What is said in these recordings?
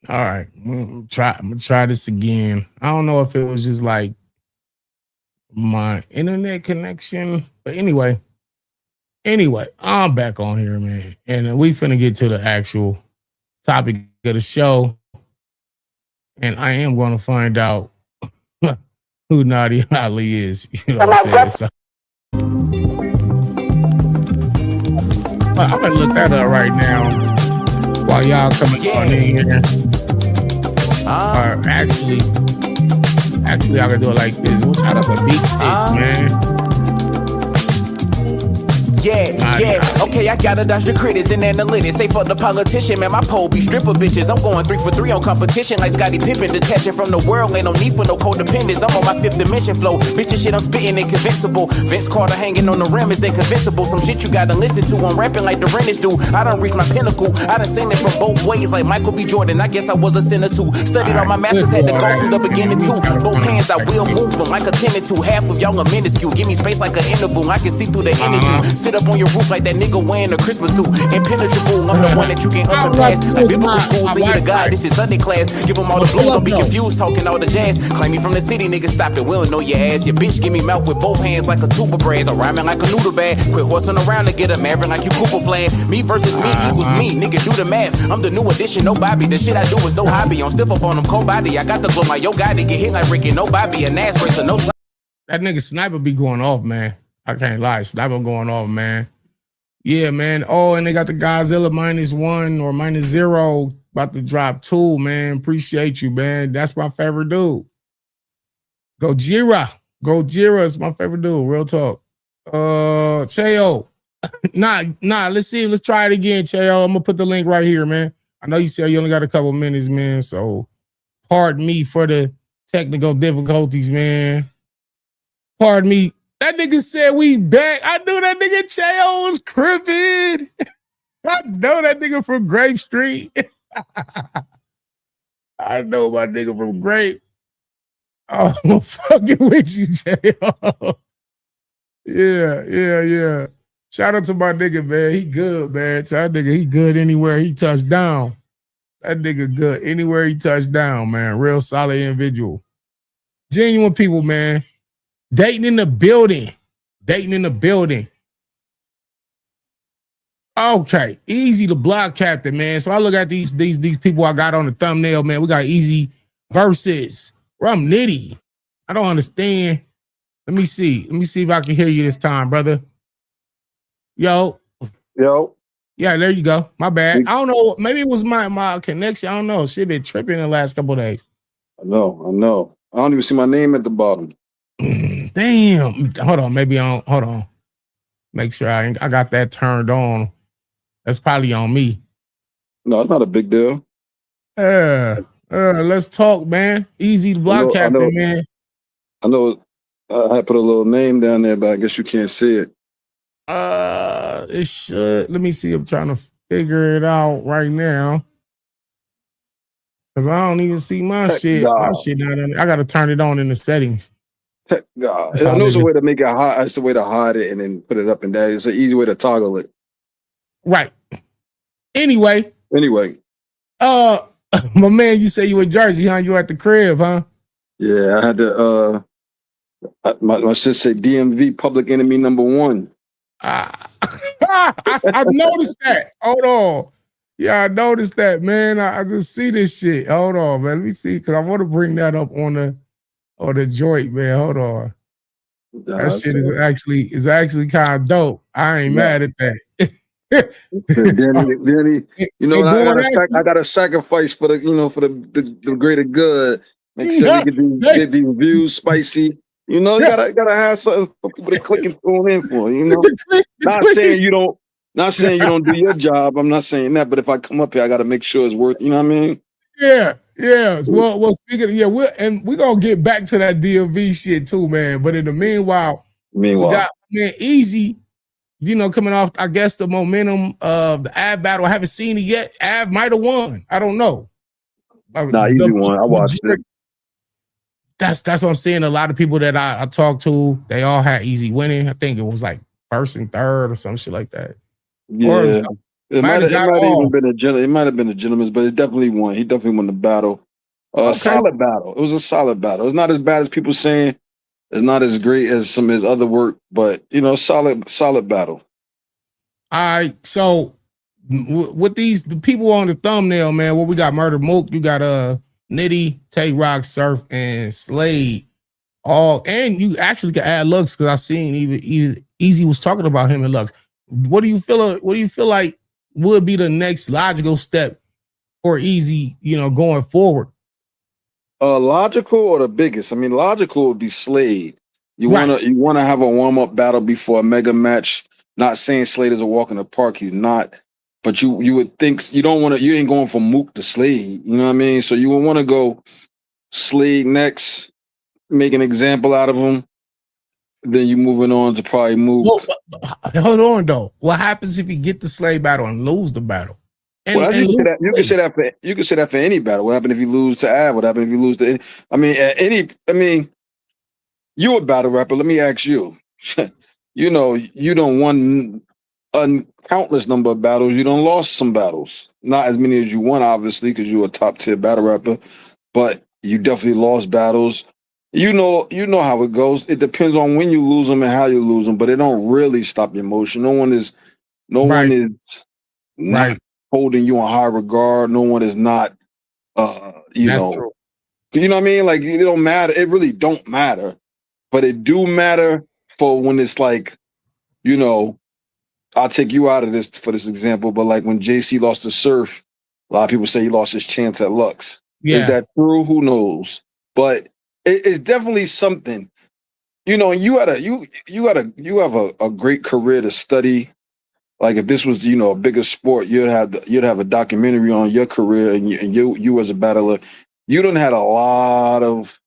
All right, I'm gonna try this again. I don't know if it was just like my internet connection, but anyway, I'm back on here, man, and we finna get to the actual topic of the show, and I am going to find out who Naughty Ali is. You know what I'm saying? So I'm gonna look that up right now while y'all coming on in here. Or actually, I can do it like this. We'll shout out the beat sticks, man. Yeah. Okay, I gotta dodge the critics and analytics. Say for the politician, man, my pole be stripper bitches. I'm going 3 for 3 on competition like Scottie Pippen. Detaching from the world, ain't no need for no codependence. I'm on my 5th dimension flow. Bitch, the shit I'm spitting inconvincible. Vince Carter hanging on the rim is inconvincible. Some shit you gotta listen to. I'm rapping like the Rennies do. I done reached my pinnacle. I done seen it from both ways like Michael B. Jordan. I guess I was a sinner too. Studied all my masters, had to go from the beginning too. Both hands, I will move them like a tenant to. Half of y'all are minuscule. Give me space like an interval. I can see through the interview. Sit up on your roof like that nigga wearing a Christmas suit. Impenetrable, I'm the one that you can't up and pass. Like biblical school, see the God, this is Sunday class. Give them all the blues, don't be confused, talking all the jazz. Claim me from the city, nigga, stop it, we don't know your ass. Your bitch give me mouth with both hands like a tuba brass. I'm rhyming like a noodle bag. Quit horsing around to get a maverick like you Cooper flag. Me versus me equals me, nigga, do the math. I'm the new addition, no Bobby. The shit I do is no hobby. I'm stiff up on them cold body. I got the glow, my yo guy to get hit like Ricky, no Bobby. A Nash racer, no. That nigga Sniper be going off, man. I can't lie. Sniper going off, man. Yeah, man. Oh, and they got the Godzilla -1 or -0 about to drop 2, man. Appreciate you, man. That's my favorite dude. Gojira is my favorite dude. Real talk. Cheo. Nah. Let's see. Let's try it again, Cheo. I'm gonna put the link right here, man. I know you said you only got a couple minutes, man. So pardon me for the technical difficulties, man. Pardon me. That nigga said we back. I knew that nigga Cheo was crippin'. I know that nigga from Grape Street. I know my nigga from Grape. Oh, I'm fucking with you, Cheo. Yeah. Shout out to my nigga, man. He good, man. So that nigga, he good anywhere he touched down. That nigga good anywhere he touched down, man. Real solid individual. Genuine people, man. Dating in the building. Okay, Eazy the block captain, man. So I look at these people I got on the thumbnail, man. We got Eazy versus Rum Nitty. I don't understand. Let me see if I can hear you this time, brother. Yo. Yeah, there you go. My bad. I don't know. Maybe it was my connection. I don't know. Shit been tripping in the last couple of days. I know. I don't even see my name at the bottom. Damn. Hold on. Hold on. Make sure I got that turned on. That's probably on me. No, it's not a big deal. Let's talk, man. Eazy the block captain, man. I know I put a little name down there, but I guess you can't see it. It should. Let me see. I'm trying to figure it out right now. Cause I don't even see my shit. My shit not on. I gotta turn it on in the settings. God. I know it's a way to make it hide. It's a way to hide it and then put it up and down. It's an easy way to toggle it. Right. Anyway. My man, you say you in Jersey, huh? You at the crib, huh? Yeah, I had to. My shit say DMV public enemy #1. I noticed that. Hold on. Yeah, I noticed that, man. I just see this shit. Hold on, man. Let me see, because I want to bring that up on the joint, man. Hold on. That shit is actually kind of dope. I ain't mad at that. Danny, you know, I got to sacrifice for the greater good. Make sure we get these views spicy. You know, you gotta have something for people to click and tune in for. You know, not saying you don't do your job. I'm not saying that, but if I come up here, I got to make sure it's worth. You know what I mean? Yeah. Well, speaking of, we're gonna get back to that DMV shit too, man. But in the meanwhile, we got man Eazy, coming off, I guess, the momentum of the Av battle. I haven't seen it yet. Av might have won. I don't know. Eazy won. I watched it. That's what I'm saying. A lot of people that I talked to, they all had Eazy winning. I think it was like first and third or some shit like that. Yeah. It might have even been a gentleman. It might have been a gentleman's, but it definitely won. He definitely won the battle. Solid battle. It was a solid battle. It's not as bad as people saying. It's not as great as some of his other work, but solid battle. All right, so with the people on the thumbnail, man, what we got? Murder Mook, you got Nitty, Tay Rock, Surf, and Slade. And you actually can add Lux because I seen even Eazy was talking about him and Lux. What do you feel like would be the next logical step for Eazy, going forward? Logical or the biggest? I mean, logical would be Slade. You wanna have a warm-up battle before a mega match. Not saying Slade is a walk in the park, he's not. But you would think you ain't going from Mook to Slade. You know what I mean? So you would want to go Slade next, make an example out of him. Then you moving on to probably Mook. Well, hold on though. What happens if you get the Slade battle and lose the battle? You can say that for any battle. What happened if you lose to Av? What happened if you lose to you a battle rapper. Let me ask you. You don't won a countless number of battles. You don't lost some battles. Not as many as you won, obviously, because you're a top tier battle rapper. But you definitely lost battles. You know how it goes. It depends on when you lose them and how you lose them, but it don't really stop your motion. No one is not holding you in high regard. No one is not true. You know what I mean? Like, it don't matter. It really don't matter. But it do matter for when it's like, I'll take you out of this for this example, but like when JC lost to Surf, a lot of people say he lost his chance at Lux. Yeah. Is that true? Who knows? But it's definitely something. You have a great career to study. Like if this was, a bigger sport, you'd have a documentary on your career and you as a battler. You done had a lot of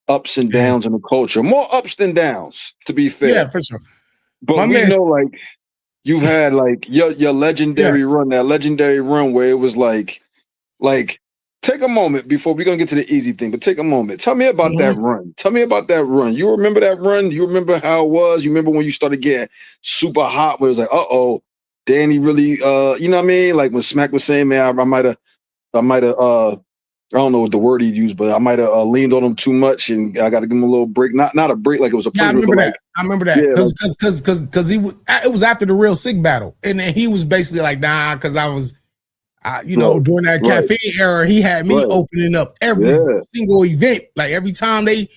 ups and downs in the culture, more ups than downs, to be fair. Yeah, for sure. But like you've had like your legendary run, that legendary run where it was like take a moment before we're gonna get to the Eazy thing, but take a moment. Tell me about that run. Tell me about that run. You remember that run? You remember how it was? You remember when you started getting super hot where it was like, Danny really you know what I mean? Like when Smack was saying, man, I might have I don't know what the word he used, but I might have leaned on him too much, and I got to give him a little break. Not a break like it was a. Yeah, I remember that. Because it was after the Real Sick battle, and then he was basically like, nah, because I was, during that caffeine era, he had me opening up every single event, like every time they.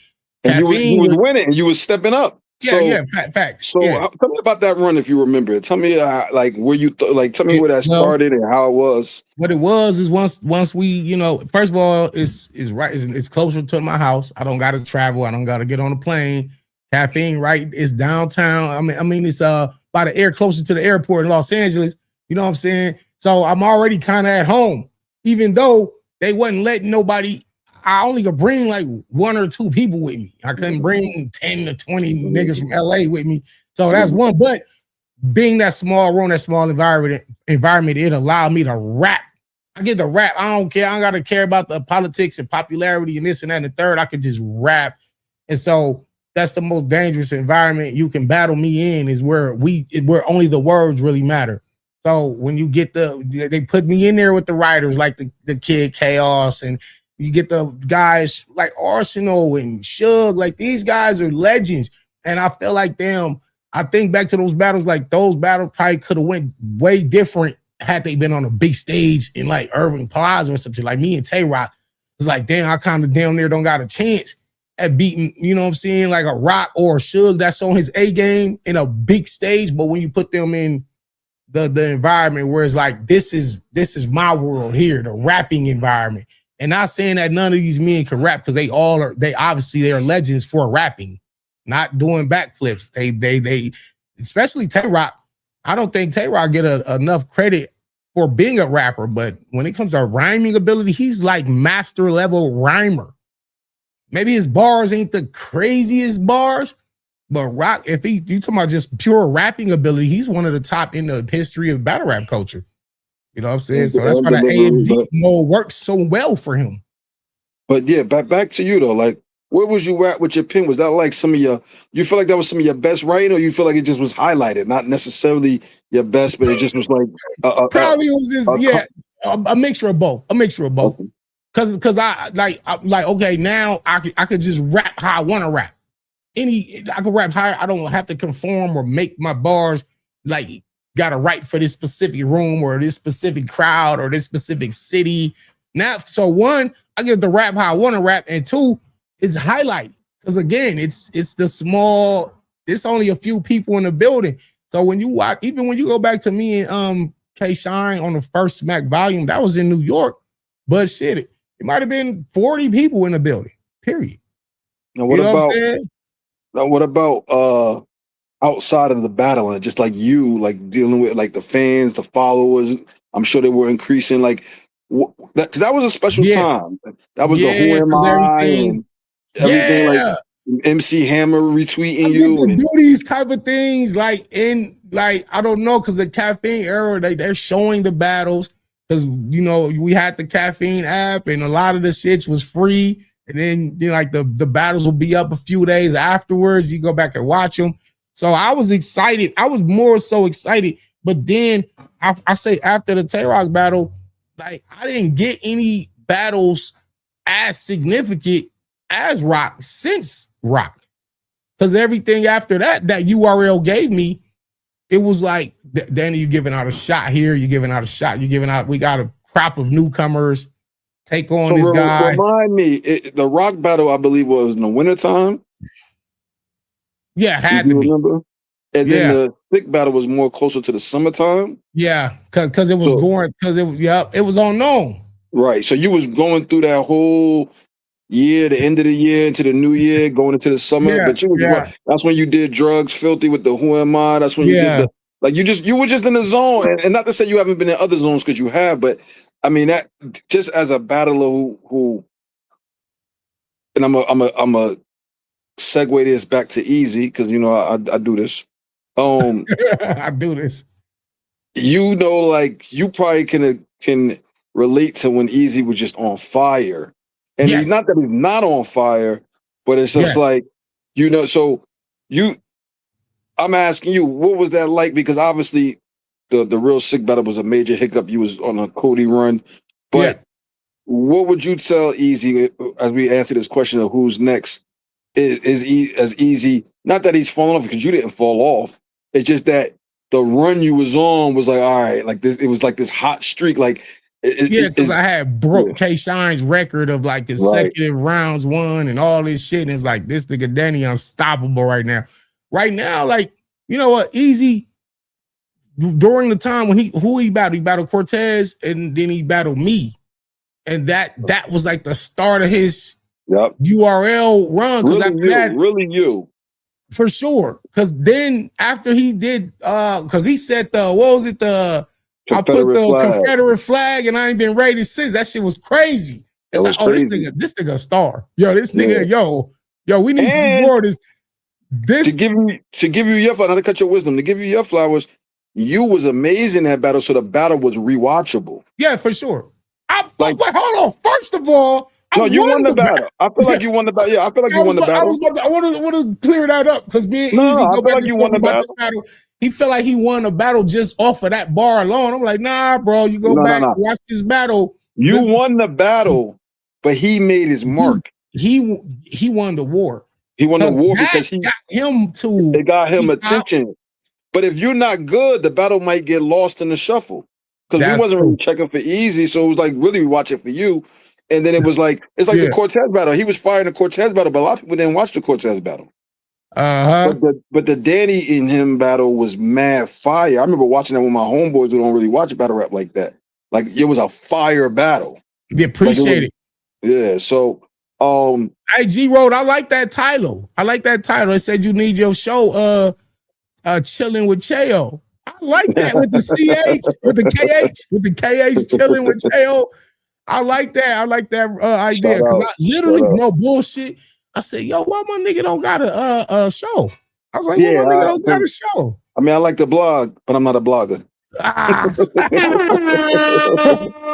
And you was winning, and you was stepping up. Facts. So tell me about that run if you remember. Tell me where you tell me where that started and how it was. What it was is once we, first of all, it's closer to my house. I don't gotta travel, I don't gotta get on a plane. Caffeine, right? It's downtown. I mean it's by the air closer to the airport in Los Angeles. You know what I'm saying? So I'm already kind of at home, even though they wasn't letting nobody. I only could bring like 1 or 2 people with me. I couldn't bring 10 to 20 niggas from LA with me. So that's one. But being that small room, that small environment, it allowed me to rap. I get to rap. I don't care. I don't got to care about the politics and popularity and this and that and the third. I could just rap. And so that's the most dangerous environment you can battle me in, is where only the words really matter. So when you get they put me in there with the writers like the Kid Chaos, and you get the guys like Arsenal and Suge, like these guys are legends. And I feel like I think back to those battles, like those battles probably could have went way different had they been on a big stage in like Irving Plaza or something. Like me and Tay Rock, it's like, damn, I kind of damn near don't got a chance at beating, you know what I'm saying, like a Rock or a Suge that's on his A game in a big stage. But when you put them in the environment where it's like, this is my world here, the rapping environment. And not saying that none of these men can rap, because they obviously are legends for rapping, not doing backflips. They especially Tay Rock. I don't think Tay Rock get enough credit for being a rapper, but when it comes to rhyming ability, he's like master level rhymer. Maybe his bars ain't the craziest bars, but Rock, if you talking about just pure rapping ability, he's one of the top in the history of battle rap culture. You know what I'm saying? So that's why the AMD mode works so well for him. But yeah, back to you though. Like, where was you at with your pen? Was that like some of you feel like that was some of your best writing, or you feel like it just was highlighted, not necessarily your best, but it just was like probably was just a mixture of both. A mixture of both. Cause I like okay, now I could just rap how I want to rap. I could rap higher. I don't have to conform or make my bars like gotta write for this specific room or this specific crowd or this specific city. Now, so one, I get to rap how I want to rap, and two, it's highlighted. Because again, it's the small, it's only a few people in the building. So when you watch, even when you go back to me and K Shine on the first Smack volume, that was in New York, but shit, it might have been 40 people in the building, period. Now what about outside of the battle, and just like you, like dealing with like the fans, the followers? I'm sure they were increasing. Like that was a special time. That was the Who Am I and everything. Like MC Hammer retweeting you. To do these type of things, like I don't know, because the caffeine era, they're showing the battles because we had the caffeine app and a lot of the shits was free. And then like the battles will be up a few days afterwards. You go back and watch them. So I was excited. I was more so excited. But then I say after the Tay-Rock battle, like I didn't get any battles as significant as Rock since Rock. Because everything after that URL gave me, it was like, Danny, you're giving out a shot here. You're giving out a shot. We got a crop of newcomers. Take on this guy. Remind me, the Rock battle, I believe, was in the wintertime. Yeah, had to be. Remember? And then the Thick battle was more closer to the summertime. Yeah, because it was it was unknown. Right. So you was going through that whole year, the end of the year into the new year, going into the summer. Yeah, but that's when you did Drugs Filthy with the Who Am I? That's when you did you were just in the zone. And not to say you haven't been in other zones, because you have, but I mean, that just as a battler who and I'm a segue this back to Eazy, because I do this. I do this. Like you probably can relate to when Eazy was just on fire, and he's not that he's not on fire, but it's just like So I'm asking you, what was that like? Because obviously, the real Sick battle was a major hiccup. You was on a Cody run, but what would you tell Eazy as we answer this question of who's next? Is Eazy, not that he's falling off because you didn't fall off. It's just that the run you was on was like, all right, like this. It was like this hot streak, like because I had broke K Shine's record of like consecutive rounds won and all this shit, and it's like this nigga Danny unstoppable right now. Right now, like you know what, Eazy. During the time when he battled Cortez, and then he battled me, and that was like the start of his URL run. Because after that, for sure. Because then after he did, because he said I put the Confederate flag, and I ain't been rated since. That shit was crazy. It's like, crazy. This nigga a star. Yo, this nigga, yo, we need to see more of this. To give you your flowers, not to cut your wisdom, to give you your flowers. You was amazing that battle, so the battle was rewatchable. Yeah, for sure. Hold on. First of all, you won the battle. I feel like you won the battle. Yeah, I feel like you won the battle. I want to clear that up because me and Eazy go back and forth about this battle. He felt like he won a battle just off of that bar alone. I'm like, nah, bro. You go back, watch this battle. You won the battle, but he made his mark. He won the war. He won the war because he got him to. It got him attention. But if you're not good, the battle might get lost in the shuffle. Because we wasn't really checking for Eazy, so it was like really watching for you. And then it was like, it's like the Cortez battle. He was firing the Cortez battle, but a lot of people didn't watch the Cortez battle. But the Danny in him battle was mad fire. I remember watching that with my homeboys who don't really watch battle rap like that. Like it was a fire battle. We appreciate it. Yeah. So IG Road, I like that title. It said you need your show chilling with Cheo. I like that with the CH, with the KH chilling with Cheo. I like that idea because I literally no bullshit. I said, yo, why my nigga don't got a show? I was like, why my nigga don't got a show? I mean, I like to blog, but I'm not a blogger.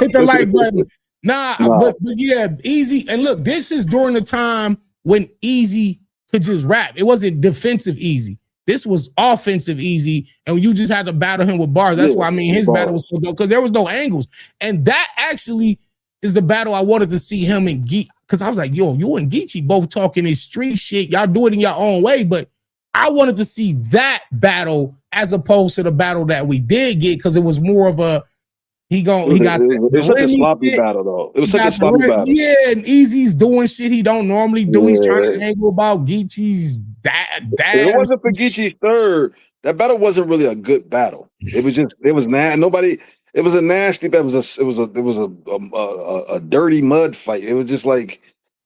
Hit the like button. Nah. But yeah, Eazy. And look, this is during the time when Eazy could just rap. It wasn't defensive Eazy. This was offensive Eazy, and you just had to battle him with bars. That's why I mean his battle was so dope because there was no angles, and that actually is the battle I wanted to see him and Geet. Because I was like, yo, you and Geechee both talking this street shit. Y'all do it in your own way, but I wanted to see that battle as opposed to the battle that we did get because it was more of a he got it was such a sloppy battle though. It was such a sloppy battle. Yeah, and Eazy's doing shit he don't normally do. He's trying to angle about Geechee's dad. If it wasn't for Geechee's third, that battle wasn't really a good battle. It was just it was nobody. It was a nasty battle. It was a dirty mud fight. It was just like.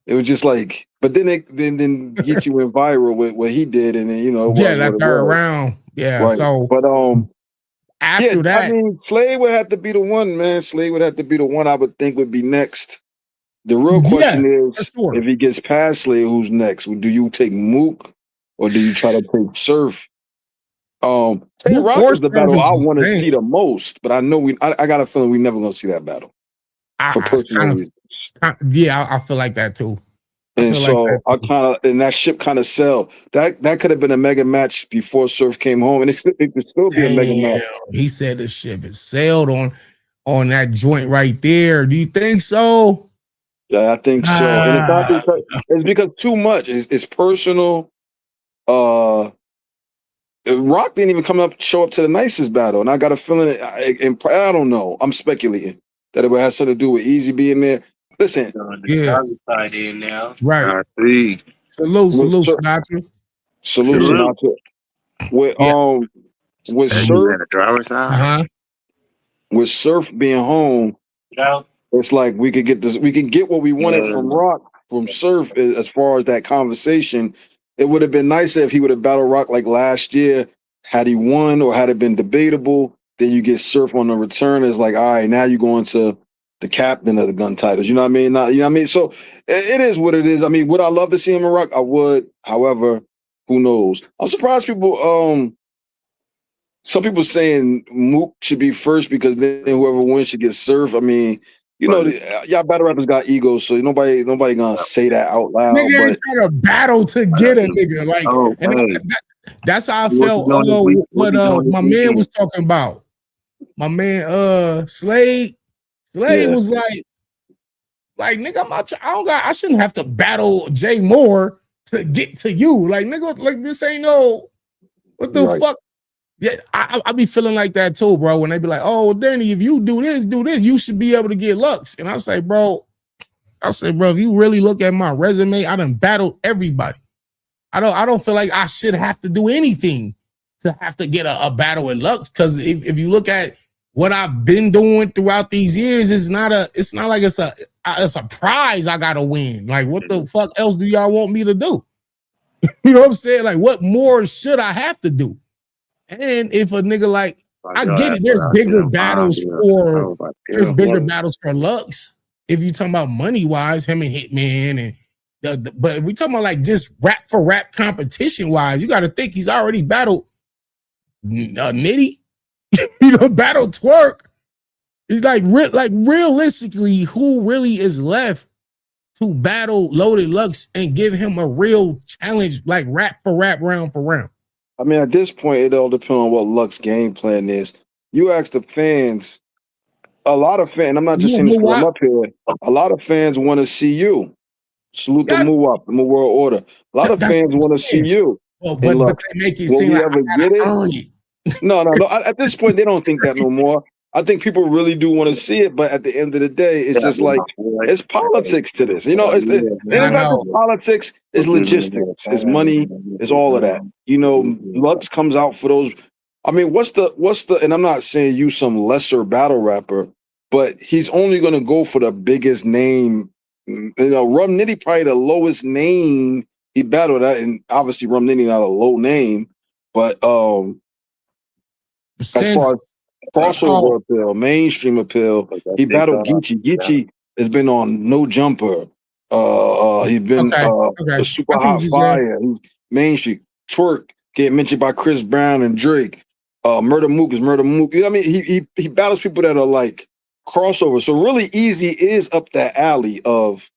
But then Geechee went viral with what he did, and then that third round, right. So, but after that, I mean, Slade would have to be the one, man. Slade would have to be the one I would think would be next. The real question is, if he gets past Slade, who's next? Do you take Mook or do you try to take Surf? Tay Rock is the battle I want to see the most, but I know I got a feeling we're never gonna see that battle. For personal reasons. I feel like that too. And so that ship kind of sell. That could have been a mega match before Surf came home, and it could still be a mega match. He said the ship is sailed on that joint right there. Do you think so? Yeah, I think so. And it's because too much. It's personal. Rock didn't even show up to the nicest battle, and I got a feeling. I don't know. I'm speculating that it would have something to do with Eazy being there. Listen, right. Salute, Sinatra. Salute, Sinatra. With Surf, with Surf being home, it's like we could get this. We can get what we wanted from Rock, from Surf, as far as that conversation. It would have been nicer if he would have battled Rock like last year. Had he won or had it been debatable, then you get Surf on the return. It's like, all right, now you're going to the captain of the gun titles. You know what I mean? So it is what it is. I mean, would I love to see him in Rock? I would. However, who knows? I'm surprised people. Some people saying Mook should be first because then whoever wins should get Surf. I mean, y'all battle rappers got egos, so nobody gonna say that out loud. Nigga ain't trying to battle to get a nigga. Like, that's how I felt. What my man was talking about. My man, Slade. Slade was like nigga, I shouldn't have to battle Jay Moore to get to you. Like, nigga, like this ain't no what the fuck. Yeah, I be feeling like that too, bro. When they be like, "Oh, Danny, if you do this, you should be able to get Lux." And I say, bro, if you really look at my resume, I done battled everybody. I don't feel like I should have to do anything to have to get a battle with Lux. Because if you look at what I've been doing throughout these years, it's not like it's a prize I gotta win. Like, what the fuck else do y'all want me to do? You know what I'm saying? Like, what more should I have to do? And if a nigga I get it, there's bigger battles for Lux. If you talking about money wise, him and Hitman, and but if we talking about like just rap for rap competition wise, you got to think he's already battled Nitty, battled Twerk. It's like realistically, who really is left to battle Loaded Lux and give him a real challenge, like rap for rap, round for round? I mean, at this point, it all depends on what Lux's game plan is. You ask the fans, a lot of fans, I'm not just saying this because I'm up here, a lot of fans want to see you. Salute the Muwap, the New World Order. A lot of fans want to see you. Well, but they make it seem like I gotta earn it. No. At this point, they don't think that no more. I think people really do want to see it, but at the end of the day, it's just like it's politics to this. It's not just politics, it's logistics, it's money, it's all of that. Lux comes out for those. I mean, what's the? And I'm not saying you some lesser battle rapper, but he's only gonna go for the biggest name. Rum Nitty probably the lowest name he battled at, and obviously Rum Nitty not a low name, but as far as crossover appeal, mainstream appeal, he battled Geechee. Geechee has been on No Jumper. He's been the Super Hot Fire. He's mainstream. Twerk getting mentioned by Chris Brown and Drake. Murder Mook is Murder Mook. I mean, he battles people that are like crossover. So really Eazy is up that alley of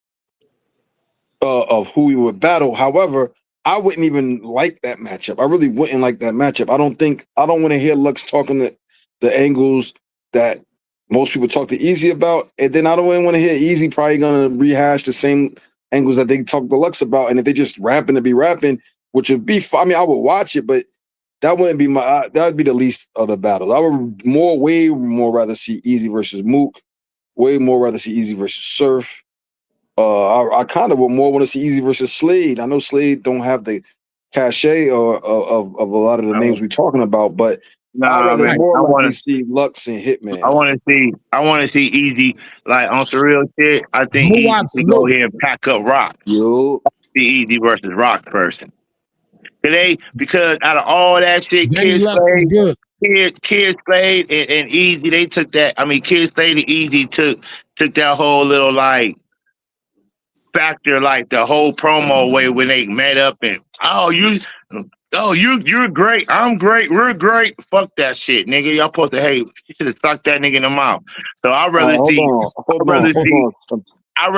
of who we would battle. However, I wouldn't even like that matchup. I really wouldn't like that matchup. I don't want to hear Lux talking the angles that most people talk to Eazy about, and then I don't even want to hear Eazy probably gonna rehash the same angles that they talk to Lux about. And if they just rapping to be rapping, which would be, I mean, I would watch it, but that wouldn't be that would be the least of the battles. I would way more rather see Eazy versus Mook. Way more rather see Eazy versus Surf. I kind of would more want to see Eazy versus Slade. I know Slade don't have the cachet of a lot of the names we're talking about, but I'd rather more likely see Lux and Hitman. I want to see Eazy like on some real shit. I think Eazy should go here and pack up Rock. Yo, see Eazy versus Rock person. Today, because out of all that shit, Kid Slade and Eazy, they took that. I mean, Kid Slade and Eazy took that whole little like factor, like the whole promo way when they met up and you're great, I'm great, we're great. Fuck that shit, nigga. Y'all supposed to you should have sucked that nigga in the mouth. So I'd rather see Eazy. I'd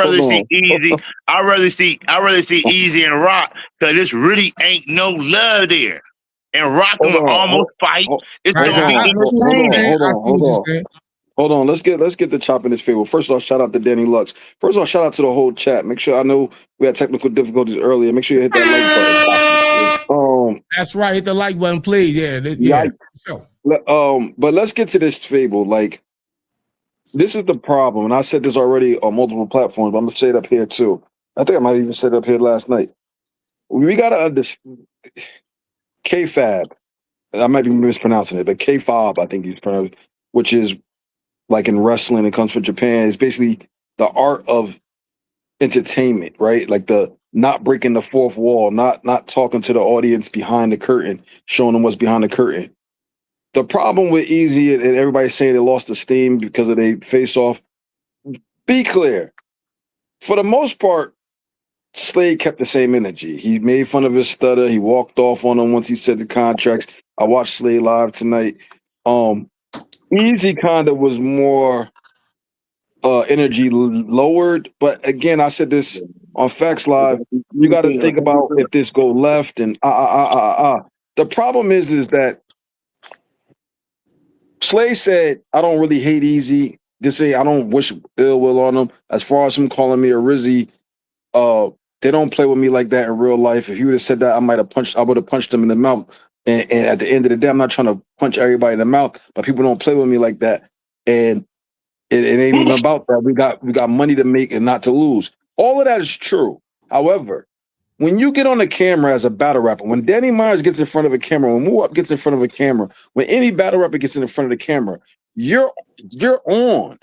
rather see Eazy and Rock because this really ain't no love there. And Rock will almost fight. It's gonna be entertaining. Hold on, let's get the chop in this favor. First off, shout out to Danny Lux. First off, shout out to the whole chat. Make sure I know we had technical difficulties earlier. Make sure you hit that like button. That's right. Hit the like button, please. Yeah. So, but let's get to this fable. Like, this is the problem, and I said this already on multiple platforms. But I'm gonna say it up here too. I think I might even said it up here last night. We gotta understand K-Fab. I might be mispronouncing it, but K-Fob, I think he's pronounced, which is like in wrestling, it comes from Japan. It's basically the art of entertainment, right? Like the not breaking the fourth wall, not talking to the audience behind the curtain, showing them what's behind the curtain. The problem with Eazy and everybody saying they lost the steam because of they face off. Be clear. For the most part, Slade kept the same energy. He made fun of his stutter. He walked off on him once he said the contracts. I watched Slade live tonight. Eazy kind of was more energy lowered, but again, I said this on Facts Live. You got to think about if this go left and The problem is that Slade said, "I don't really hate Eazy. Just say I don't wish ill will on him. As far as him calling me a Rizzy, they don't play with me like that in real life. If he would have said that, I would have punched him in the mouth." And at the end of the day, I'm not trying to punch everybody in the mouth, but people don't play with me like that. And it ain't even about that. We got money to make and not to lose. All of that is true. However, when you get on the camera as a battle rapper, when Danny Myers gets in front of a camera, when Muap gets in front of a camera, when any battle rapper gets in front of the camera, you're on.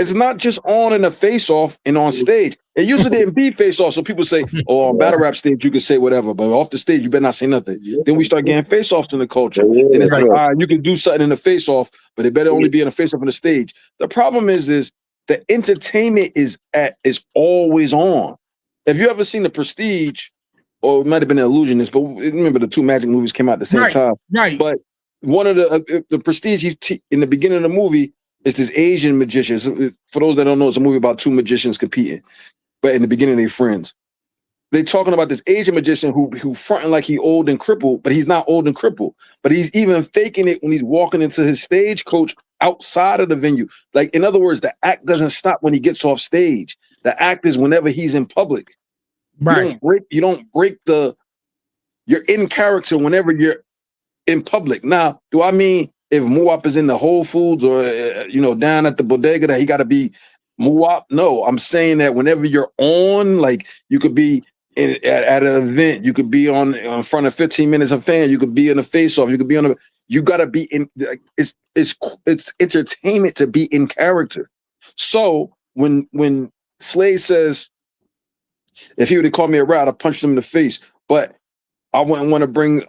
It's not just on in a face-off and on stage. It usually didn't be face-off, so people say, "Oh, on battle rap stage you can say whatever, but off the stage you better not say nothing." Then we start getting face-offs in the culture. Then it's like, all right, you can do something in the face-off, but it better only be in a face-off on the stage. The problem is the entertainment is always on. Have you ever seen The Prestige, or it might have been an Illusionist, but remember the two Magic movies came out at the same time. Right. But one of the Prestige, in the beginning of the movie, it's this Asian magician. So for those that don't know, it's a movie about two magicians competing. But in the beginning, they're friends. They're talking about this Asian magician who fronting like he old and crippled, but he's not old and crippled. But he's even faking it when he's walking into his stagecoach outside of the venue. Like, in other words, the act doesn't stop when he gets off stage. The act is whenever he's in public. Right. You don't break you're in character whenever you're in public. Now, do I mean if Muap is in the Whole Foods or down at the bodega that he got to be Muap? No, I'm saying that whenever you're on, like you could be at an event, you could be on in front of 15 minutes of fan, you could be in a face-off, you could be you got to be in. It's entertainment to be in character. So when Slade says, if he would have called me a rat, I'd punch him in the face, but I wouldn't want to bring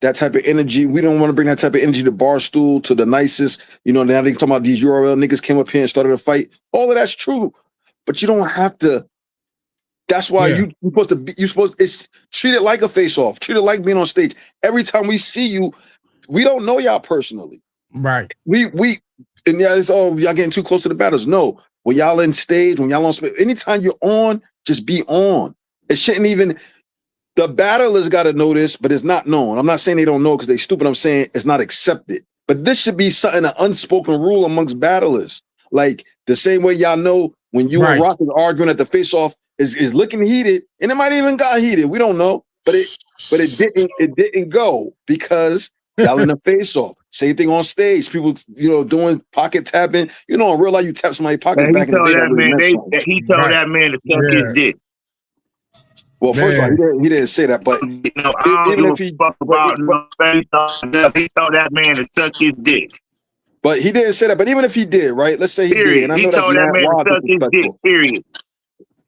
that type of energy. We don't want to bring that type of energy to Barstool, to the nicest. Now they talking about these URL niggas came up here and started a fight. All of that's true, but you don't have to. That's why you're supposed to treat it like a face-off. Treat it like being on stage. Every time we see you, we don't know y'all personally. Right. It's y'all getting too close to the battles. No, when y'all in stage, when y'all on stage, anytime you're on, just be on. It shouldn't even. The battlers got to know this, but it's not known. I'm not saying they don't know because they stupid. I'm saying it's not accepted. But this should be something, an unspoken rule amongst battlers. Like the same way y'all know when you and Rock is arguing at the face-off is looking heated, and it might even got heated. We don't know, but it didn't go because y'all in the face-off. Same thing on stage. People, doing pocket tapping. In real life, you tap somebody's pocket back in the day. He told that man to suck his dick. Well, first of all, he didn't say that, but I don't give a fuck about no face off. He told that man to suck his dick. But he didn't say that. But even if he did, right? Let's say he did. And I know he told that man to suck his dick. Period.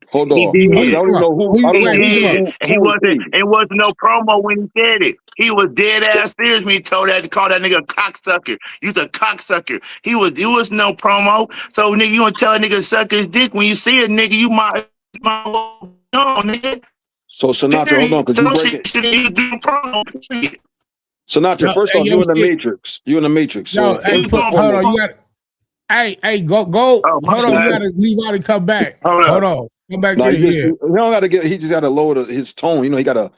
Hold on. It wasn't no promo when he said it. He was dead ass serious when he called that nigga a cocksucker. He's a cocksucker. It was no promo. So nigga, you want to tell a nigga to suck his dick when you see a nigga, you might know, nigga. So Sinatra, hold on, because you break it. Sinatra, first off, you in the Matrix. You in the Matrix. So hold on, you got. Hey, go. Hold on, you gotta leave out and come back. Hold on, come back in here. He don't gotta get. He just gotta lower his tone. He got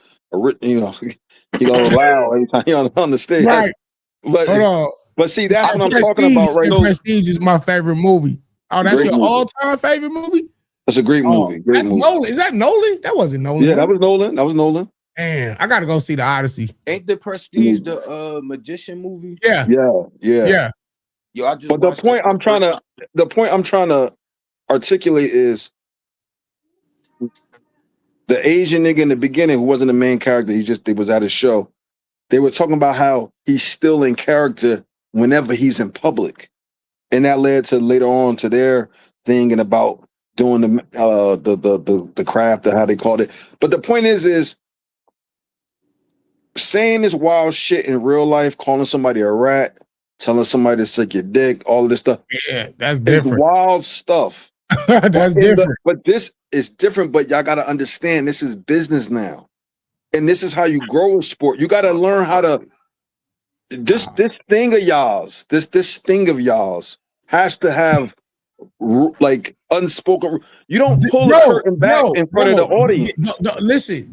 he goes loud every time he on the stage. Right. But hold on. But see, that's what I'm talking about, right? Prestige is my favorite movie. Oh, that's your all-time favorite movie? That's a great movie. That's Nolan. Is that Nolan? That wasn't Nolan. Yeah, that was Nolan. Man, I gotta go see the Odyssey. Ain't the Prestige the magician movie? Yeah. Yo, but the point I'm trying to articulate is the Asian nigga in the beginning who wasn't the main character. He was at a show. They were talking about how he's still in character whenever he's in public, and that led to later on to their thing and about doing the craft or how they called it. But the point is saying this wild shit in real life, calling somebody a rat, telling somebody to suck your dick, all of this stuff. Yeah, that's different. It's wild stuff. That's different. But this is different. But y'all got to understand, this is business now, and this is how you grow a sport. You got to learn how to. This thing of y'all's, this thing of y'all's has to have like unspoken. You don't pull the curtain back in front of the audience. Listen.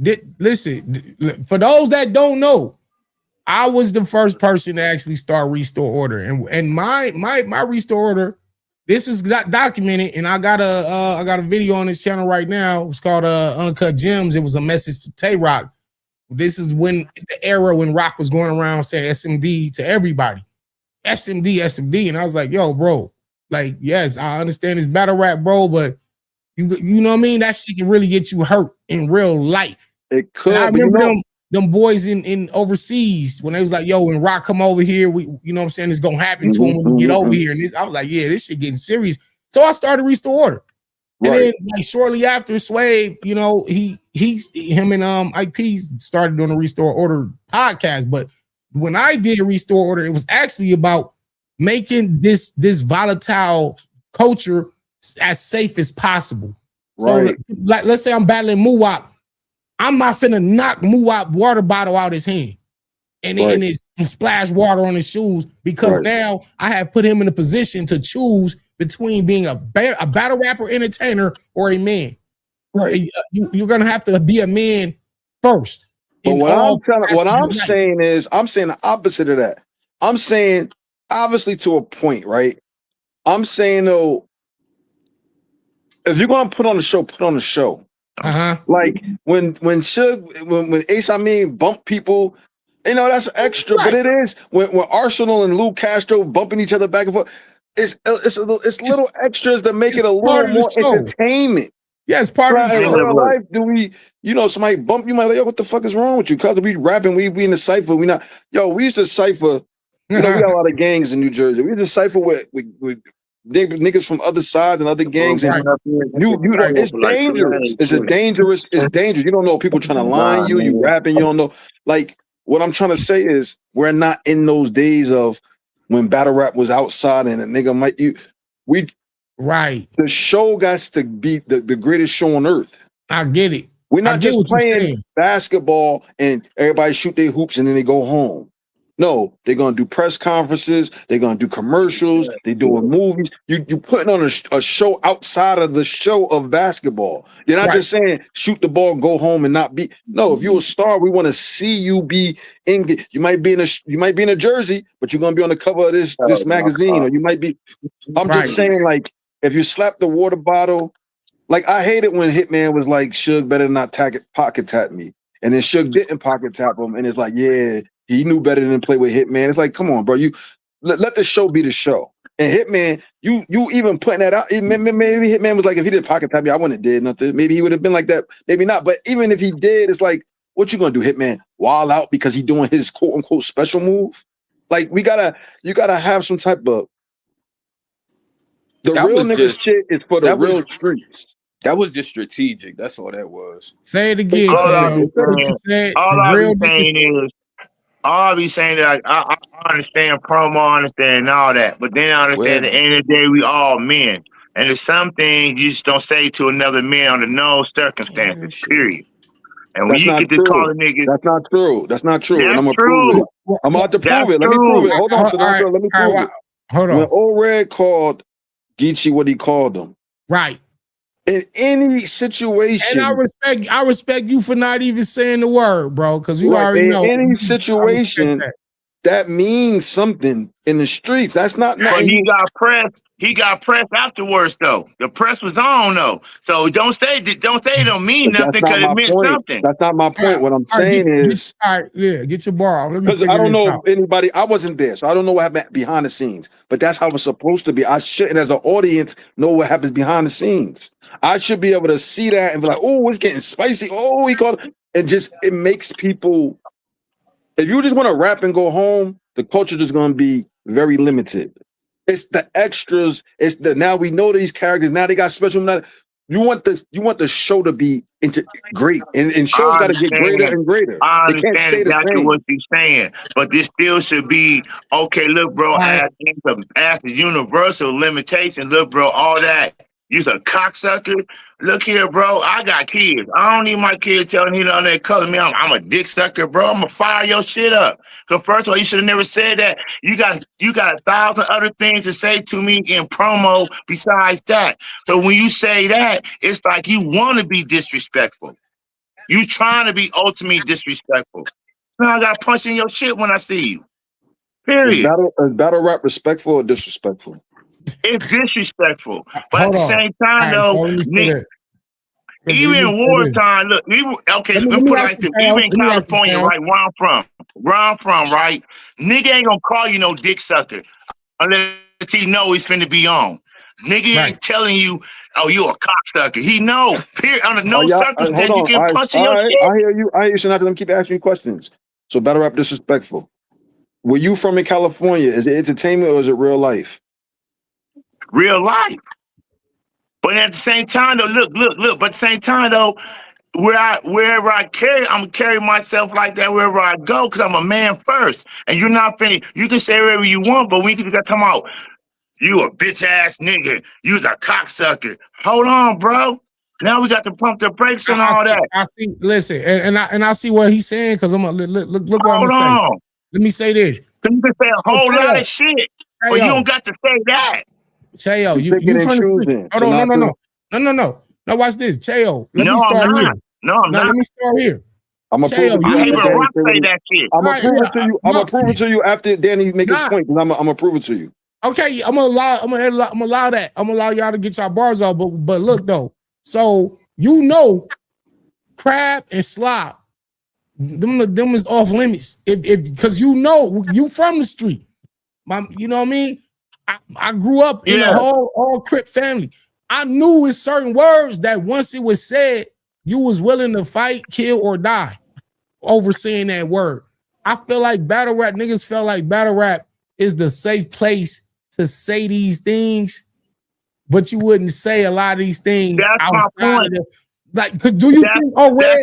For those that don't know, I was the first person to actually start Restore Order, and my Restore Order. This is documented, and I got a video on this channel right now. It's called Uncut Gems. It was a message to Tay-Rock. This is when the era when Rock was going around saying SMD to everybody, SMD, and I was like, yo, bro, like, yes, I understand it's battle rap, bro, but you know what I mean? That shit can really get you hurt in real life. It could. And I remember them boys in overseas when they was like, yo, when Rock come over here, we, you know what I'm saying, it's gonna happen to him when we get over here. And I was like, yeah, this shit getting serious. So I started Restore Order. And then like shortly after Sway, him and IP started doing a Restore Order podcast. But when I did Restore Order, it was actually about making this volatile culture as safe as possible. So like let's say I'm battling Muwap. I'm not finna knock Muwap water bottle out his hand and splash water on his shoes because now I have put him in a position to choose between being a battle rapper, entertainer, or a man. Right. You're gonna have to be a man first. But what I'm saying is, I'm saying the opposite of that. I'm saying, obviously, to a point, right? I'm saying though, if you're gonna put on the show, put on the show. Like when Ace Amin bump people, that's extra. But it is when Arsenal and Lou Castro bumping each other back and forth. It's little extras that make it a little more entertainment. Yeah, it's part of the show. In real life, do we, somebody bump you, might like, yo, what the fuck is wrong with you? Cause we rapping, we in the cypher, we used to cypher. We got a lot of gangs in New Jersey. We used to cypher with niggas from other sides and other gangs. And it's dangerous. It's dangerous. You don't know people trying to line you. You rapping, you don't know. Like what I'm trying to say is we're not in those days of when battle rap was outside and a nigga might the show got to be the greatest show on earth. I get it. We're not just playing basketball and everybody shoot their hoops and then they go home. No, they're gonna do press conferences. They're gonna do commercials. They're doing movies. You putting on a show outside of the show of basketball. You're not just saying shoot the ball, go home, and not be. No, if you're a star, we want to see you be in. You might be in a jersey, but you're gonna be on the cover of this magazine, or you might be. I'm just saying, like, if you slap the water bottle, like I hate it when Hitman was like, Suge better not pocket tap me, and then Suge didn't pocket tap him, and it's like, yeah. He knew better than play with Hitman. It's like, come on, bro. You let the show be the show. And Hitman, you even putting that out. Maybe Hitman was like, if he did pocket tap me, I wouldn't have did nothing. Maybe he would have been like that. Maybe not. But even if he did, it's like, what you gonna do, Hitman? Wild out because he doing his quote unquote special move? Like you gotta have some type of real nigga shit is for the real streets. That was just strategic. That's all that was. Say it again. All I be saying that I understand promo, I understand all that, but then I understand at the end of the day we all men, and there's some things you just don't say to another man under no circumstances. Period. And when you get to call a nigga, that's not true. That's not true. And I'm gonna prove it. I'm about to prove it. Let me prove it. Hold on, Sinatra. Let me prove it. Hold on. When Old Red called Geechee what he called him, right? In any situation, and I respect you for not even saying the word, bro, because you already know. In any situation, that means something in the streets. That's not. But he got pressed. He got pressed afterwards, though. The press was on, though. So don't say it don't mean nothing because it meant something. That's not my point. What I'm saying is, get your bar off. Because I don't know if anybody. I wasn't there, so I don't know what happened behind the scenes. But that's how it's supposed to be. I shouldn't, as an audience, know what happens behind the scenes. I should be able to see that and be like, "Oh, it's getting spicy." Oh, he called. It makes people. If you just want to rap and go home, the culture is going to be very limited. It's the extras. It's the now we know these characters. Now they got special. You want the show to be great, and shows got to get greater and greater. I understand exactly what you're saying, but this still should be okay. Look, bro, as the universal limitation. Look, bro, all that. You's a cocksucker. Look here, bro. I got kids. I don't need my kid telling me on that color me. I'm a dick sucker, bro. I'm gonna fire your shit up. Cause first of all, you should have never said that. You got 1,000 other things to say to me in promo besides that. So when you say that, it's like you want to be disrespectful. You trying to be ultimately disrespectful. Now I got punched in your shit when I see you. Period. Is battle rap respectful or disrespectful? It's disrespectful, but at the same time, though, even in wartime, look, let me put it like this. Even in California, right, where I'm from, right, nigga ain't gonna call you no dick sucker unless he know he's finna be on. Nigga ain't telling you, oh, you a cocksucker. He know, period, under no circumstance you can punch in your shit. I hear you, Sinatra. Let me keep asking you questions. So battle rap disrespectful. Where you from in California? Is it entertainment or is it real life? Real life. But at the same time, though, look. But at the same time, though, wherever I carry, I'm gonna carry myself like that wherever I go, because I'm a man first. And you're not finished. You can say whatever you want, but we can come out. You a bitch ass nigga. You's a cocksucker. Hold on, bro. Now we got to pump the brakes and all that. I see. Listen, and I see what he's saying because I'm gonna look what I'm gonna say. Let me say this. You can say a whole lot of shit, but you don't got to say that. Chayo, you from the street. Hold on, no. Now watch this, Chayo. Let me start here. No, I'm not. Let me start here. I'm gonna prove that shit. I'm gonna prove it to you. I'm gonna prove it to you after Danny make his point. I'm gonna prove it to you. Okay, I'm gonna allow that. I'm gonna allow y'all to get y'all bars off. But look though, so you know, crab and slop, them is off limits. If because you know you from the street, you know what I mean. I grew up in a all Crip family. I knew it's certain words that once it was said, you was willing to fight, kill, or die over saying that word. I feel like battle rap, niggas felt like battle rap is the safe place to say these things, but you wouldn't say a lot of these things. That's my point. Like, do you think Red?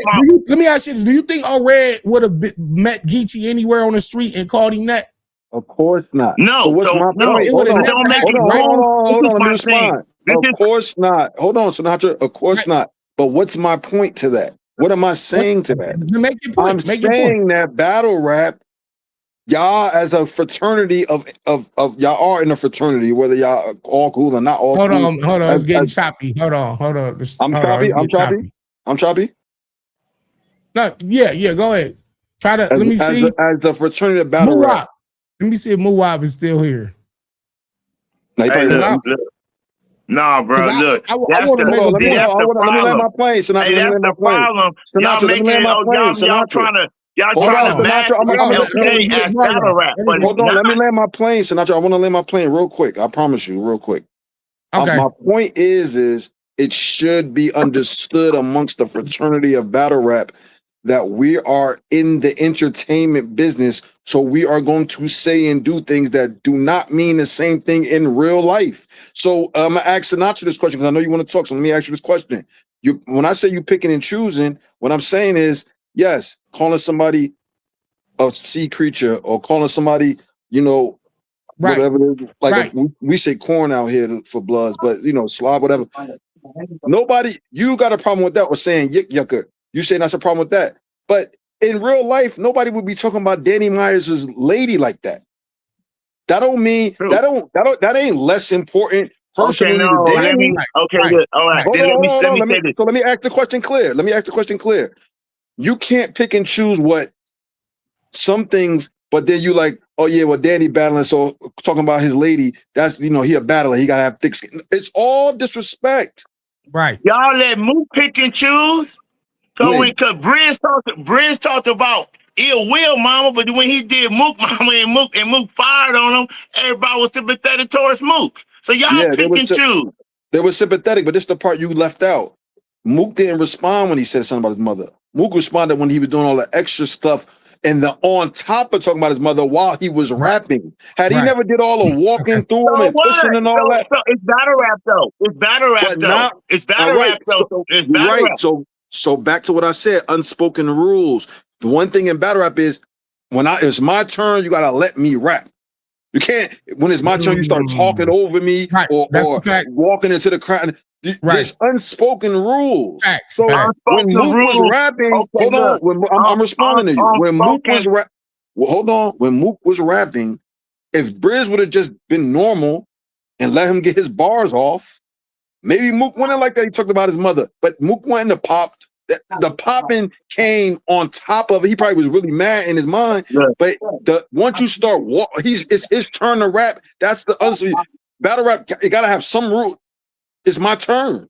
Let me ask you this: do you think Red would have met Geechee anywhere on the street and called him that? Of course not. No. So what's my point? Hold on. Let me respond. Of course not. Hold on, Sinatra. Of course not. But what's my point to that? What am I saying to that? Make your point. I'm saying that battle rap y'all as a fraternity of y'all are in a fraternity, whether y'all are all cool or not all hold cool. On, it's getting choppy. Hold on. I'm choppy. No, yeah, go ahead. Try to let me see. As the fraternity of battle rap. Let me see if Muwab is still here. Hey, look. Nah, bro. Look, I want to make let me land my plane, Sinatra. Hey, that's the problem. Y'all making it. Y'all trying to match MLK as battle rap. Hold on, let me land my plane, Sinatra. I want to land my plane real quick. I promise you, real quick. Okay. My point is it should be understood amongst the fraternity of battle rap that we are in the entertainment business, so we are going to say and do things that do not mean the same thing in real life. So I'm gonna ask Sinatra this question because I know you want to talk. So let me ask you this question. When I say you picking and choosing, what I'm saying is, yes, calling somebody a sea creature or calling somebody, whatever it is, like we say corn out here for Bloods, but slob, whatever. Nobody, you got a problem with that or saying yick yucker. You saying that's a problem with that. But in real life, nobody would be talking about Danny Myers' lady like that. That don't mean that ain't less important personally. Okay, no, let me. Okay, good. All right. Hold on. Let me ask the question clear. You can't pick and choose what some things, but then you like, oh yeah, well, Danny battling, so talking about his lady, that's he a battler, he gotta have thick skin. It's all disrespect. Right. Y'all let Mook pick and choose. Because Briz talked about Ill Will Mama, but when he did Mook Mama and Mook fired on him, everybody was sympathetic towards Mook. So y'all pick and choose. They were sympathetic, but this is the part you left out. Mook didn't respond when he said something about his mother. Mook responded when he was doing all the extra stuff and the on top of talking about his mother while he was rapping. Had he never did all the walking through him and pushing and all that. So it's battle rap though. It's battle rap though. It's battle rap though. It's battle rap. So back to what I said, unspoken rules. The one thing in battle rap is when it's my turn, you gotta let me rap. You can't, when it's my turn, you start talking over me or walking into the crowd. There's unspoken rules. So when Mook was rapping, hold on, I'm responding to you. When Mook was when Mook was rapping, if Briz would have just been normal and let him get his bars off, maybe Mook went in like that. He talked about his mother, but Mook went in the pop. The popping came on top of it. He probably was really mad in his mind. But once you start, it's his turn to rap. That's the battle rap. You gotta have some rule. It's my turn.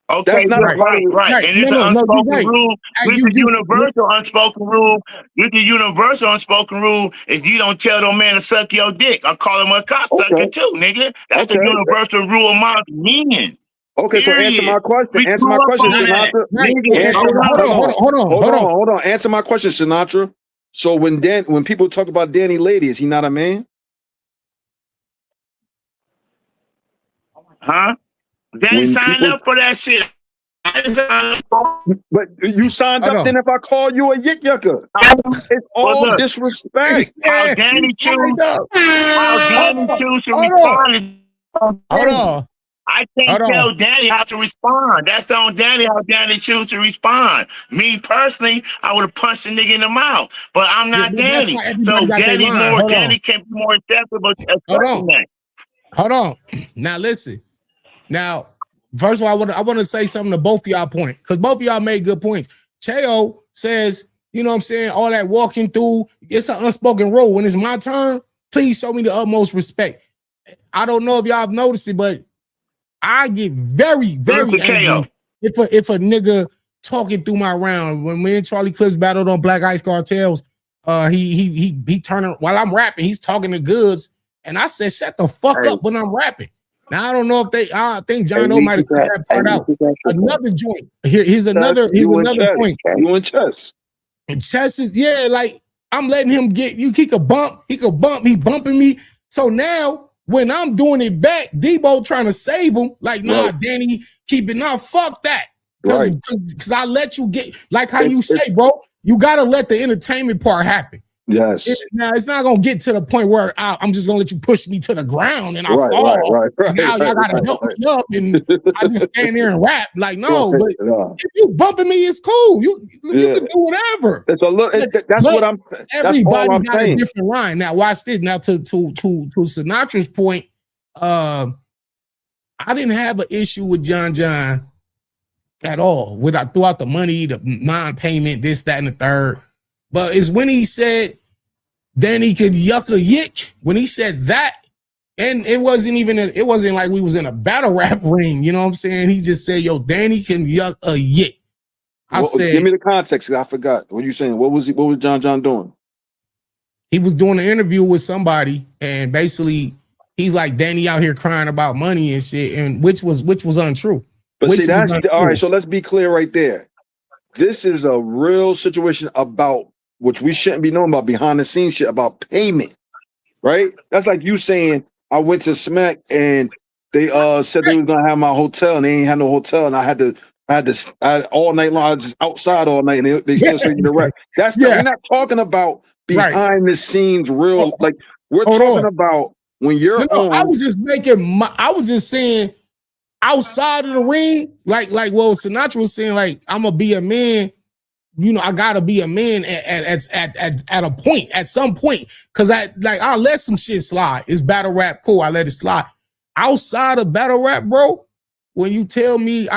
Okay, that's not right. And it's an unspoken rule. It's a universal unspoken rule. It's a universal unspoken rule. If you don't tell no man to suck your dick, I call him a cocksucker too, nigga. That's the universal rule among men. Okay, so answer my question. Sinatra. Hold on. Answer my question, Sinatra. So when people talk about Danny Lady, is he not a man? Huh? Danny signed up for that shit. But you signed up. Then if I call you a yik yucker, it's all disrespect. How Danny choose to respond. Hold on. I can't tell Danny how to respond. That's on Danny how Danny choose to respond. Me personally, I would have punched the nigga in the mouth, but I'm not Danny. So Danny can be more acceptable. Hold on. Now listen. Now, first of all, I want to say something to both of y'all point because both of y'all made good points. Cheo says, you know what I'm saying, all that walking through, it's an unspoken rule. When it's my turn, please show me the utmost respect. I don't know if y'all have noticed it, but I get very, very angry if a nigga talking through my round. When me and Charlie Clips battled on Black Ice Cartels, he turning while I'm rapping, he's talking to Goods, and I said, "Shut the fuck up when I'm rapping." Now I don't know if I think John O might have cut that part out. Another joint. Here's another point. You in chess? And chess is like I'm letting him get you. He could bump. He bumping me. So now. When I'm doing it back, Debo trying to save him, like, nah, Danny, keep it. Nah, fuck that. Because I let you get, like how you say, bro, you got to let the entertainment part happen. Yes. Now it's not gonna get to the point where I'm just gonna let you push me to the ground and I fall. Right. Now y'all gotta help me up, and I just stand there and rap. Like, no, but if you bumping me, it's cool. You can do whatever. It's a little. That's what I'm saying. Everybody got a different line. Now, watch this. Now, to Sinatra's point, I didn't have an issue with John at all. Without throughout the money, the non-payment, this, that, and the third. But it's when he said Danny could yuck a yick. When he said that, and it wasn't like we was in a battle rap ring. You know what I'm saying? He just said, "Yo, Danny can yuck a yick." I said, give me the context. I forgot. What you saying? What was John doing? He was doing an interview with somebody, and basically he's like, Danny out here crying about money and shit, and which was untrue. But see, that's all right. So let's be clear right there. This is a real situation about which we shouldn't be knowing about, behind the scenes shit about payment, right? That's like you saying I went to Smack and they said they was gonna have my hotel and they ain't had no hotel, and I had all night long. I was just outside all night, and they still saying the rap. We're not talking about behind the scenes real. Like we're talking about when you're on. I was just saying outside of the ring, like Sinatra was saying, like, I'm gonna be a man. You know, I gotta be a man at a point, at some point, because I'll let some shit slide. It's battle rap, cool. I let it slide. Outside of battle rap, bro, when you tell me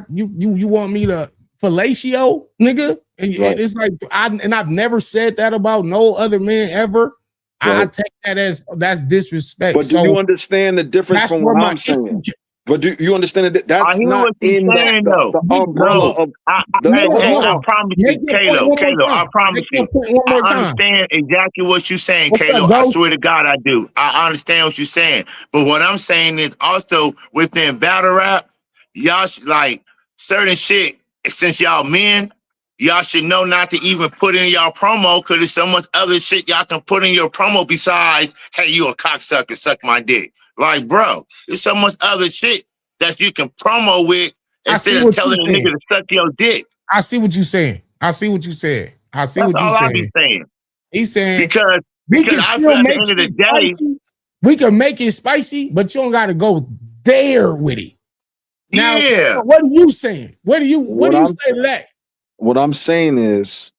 you want me to fellatio, nigga, and it's like I've never said that about no other man ever. Right. I take that as that's disrespect. But do you understand the difference from what I'm saying? But do you understand that that's not in the umbrella of I promise you, Kalo, I promise you. I understand exactly what you're saying, Kalo. I swear to God, I do. I understand what you're saying. But what I'm saying is also within battle rap, y'all like certain shit, since y'all men, y'all should know not to even put in y'all promo, because there's so much other shit y'all can put in your promo besides, hey, you a cocksucker, suck my dick. Like, bro, there's so much other shit that you can promo with instead of telling a nigga to suck your dick. I see what you're saying. That's all I be saying. He's saying because I feel at the end of the day, we can make it spicy, but you don't got to go there with it. Now, what are you saying? What do you say to that? What I'm saying is,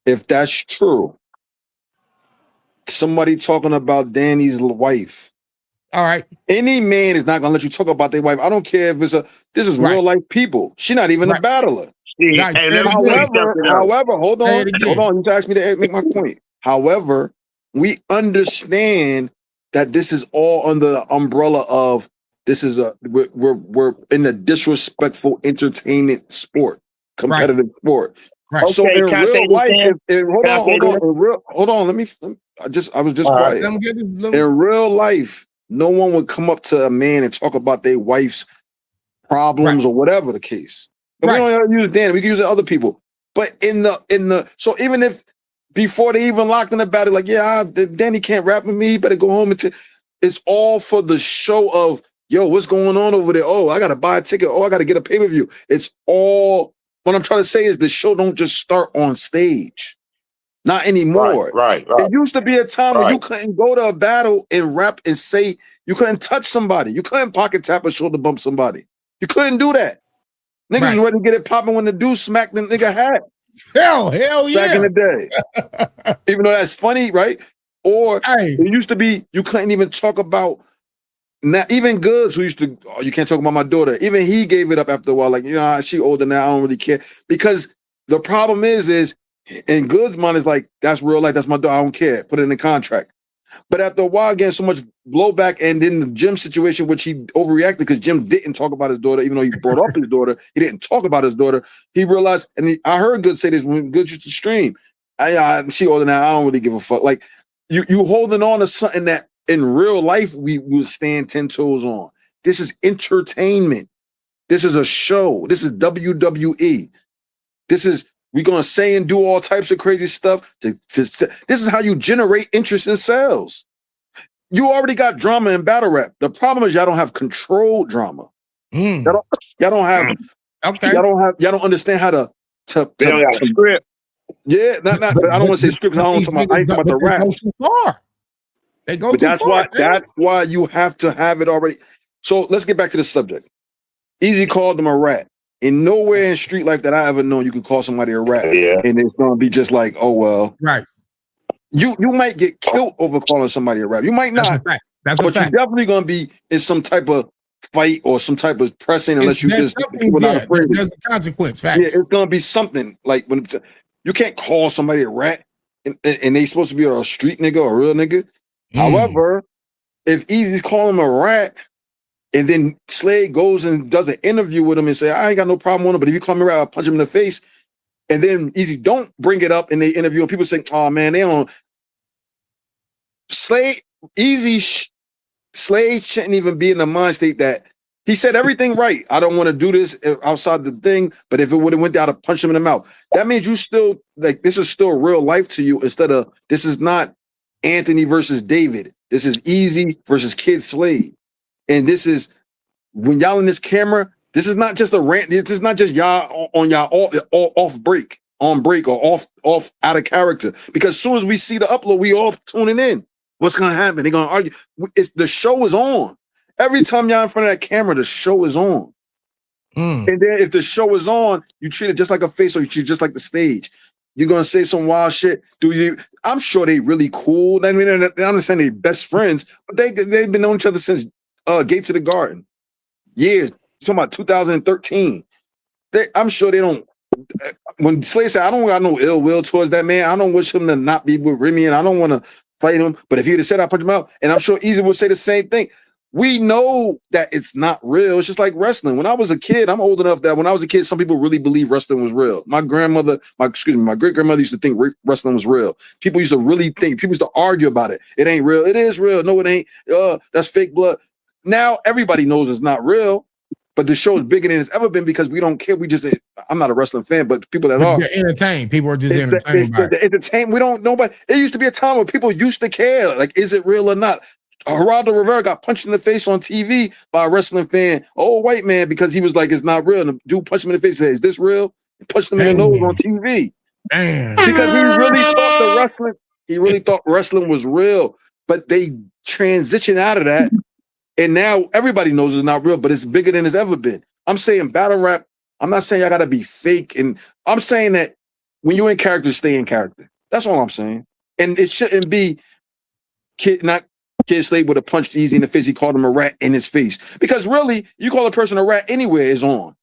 if that's true, somebody talking about Danny's wife. All right. Any man is not gonna let you talk about their wife. I don't care if this is real life people. She's not even a battler. However, hold on. You asked me to make my point. However, we understand that this is all under the umbrella of we're in a disrespectful entertainment sport, competitive sport. Right. So in real life, hold on. I was just quiet. In real life, no one would come up to a man and talk about their wife's problems or whatever the case. And we don't use Danny, we can use other people. But so even if before they even locked in the battle, like, Danny can't rap with me, he better go home it's all for the show of, yo, what's going on over there? Oh, I gotta buy a ticket. Oh, I gotta get a pay-per-view. It's all, what I'm trying to say is the show don't just start on stage. Not anymore. Right. It used to be a time when you couldn't go to a battle and rap and say, you couldn't touch somebody. You couldn't pocket tap or shoulder bump somebody. You couldn't do that. Niggas was ready to get it popping when the dude smacked the nigga hat. Hell yeah. Back in the day. Even though that's funny, right? Or it used to be, you couldn't even talk about, even Goods, who used to, you can't talk about my daughter. Even he gave it up after a while. Like, she older now, I don't really care. Because the problem is, in Goods' mind is like, that's real life, that's my daughter, I don't care. Put it in the contract. But after a while, getting so much blowback, and then the Jim situation, which he overreacted because Jim didn't talk about his daughter, even though he brought up his daughter, he didn't talk about his daughter. He realized, and I heard Goods say this when Goods used to stream, she older now, I don't really give a fuck. Like, you holding on to something that in real life we would stand 10 toes on. This is entertainment. This is a show. This is WWE. We're going to say and do all types of crazy stuff. This is how you generate interest in sales. You already got drama in battle rap. The problem is y'all don't have controlled drama. Y'all don't understand how to script. Yeah, not. But I don't want to say scripts. I ain't talking about the rap. They go too far. They go but too that's far. Why. That's why you have to have it already. So let's get back to the subject. Eazy called him a rat. And nowhere in street life that I ever known you could call somebody a rat, and it's gonna be just like, oh well, right. You might get killed over calling somebody a rat. You might not. That's a fact. But you're definitely gonna be in some type of fight or some type of pressing unless you just people not afraid. There's a consequence. Facts. Yeah, it's gonna be something like when you can't call somebody a rat and they supposed to be a street nigga or a real nigga. However, if Eazy's calling him a rat, and then Slade goes and does an interview with him and say, I ain't got no problem with him, but if you call me a rat, I'll punch him in the face. And then Eazy don't bring it up in the interview, and people say, oh man, they don't. Slade shouldn't even be in the mind state that he said everything right. I don't want to do this outside the thing, but if it would have went down to punch him in the mouth, that means you still like this is still real life to you instead of this is not Anthony versus David. This is Eazy versus Kid Slade. And this is when y'all in this camera, this is not just a rant. This is not just y'all on y'all off break, on break or off out of character. Because as soon as we see the upload, we all tuning in. What's gonna happen? They're gonna argue. The show is on. Every time y'all in front of that camera, the show is on. And then if the show is on, you treat it just like a face or you treat it just like the stage. You're gonna say some wild shit. I'm sure they really cool. I mean, they understand they best friends, but they've been knowing each other since Gate to the Garden. Years. You're talking about 2013. I'm sure they don't. When Slade said, I don't got no ill will towards that man. I don't wish him to not be with Remy, and I don't want to fight him. But if he'd have said I punch him out, and I'm sure Eazy would say the same thing. We know that it's not real. It's just like wrestling. When I was a kid, I'm old enough that when I was a kid, some people really believed wrestling was real. My great grandmother used to think wrestling was real. People used to really think. People used to argue about it. It ain't real. It is real. No, it ain't. That's fake blood. Now everybody knows it's not real, but the show is bigger than it's ever been because we don't care. We just, I'm not a wrestling fan, but people that are entertained. People are just entertained. The entertainment. We don't nobody. It used to be a time where people used to care. Like, is it real or not? Geraldo Rivera got punched in the face on TV by a wrestling fan, old white man, because he was like, it's not real. And the dude punched him in the face and said, is this real? He punched him in the nose on TV. Damn. Because he really thought wrestling was real. But they transitioned out of that. And now everybody knows it's not real, but it's bigger than it's ever been. I'm saying battle rap, I'm not saying I gotta be fake. And I'm saying that when you're in character, stay in character. That's all I'm saying. And it shouldn't be Kid Slade would have punched Eazy in the face. He called him a rat in his face. Because really, you call a person a rat anywhere is on.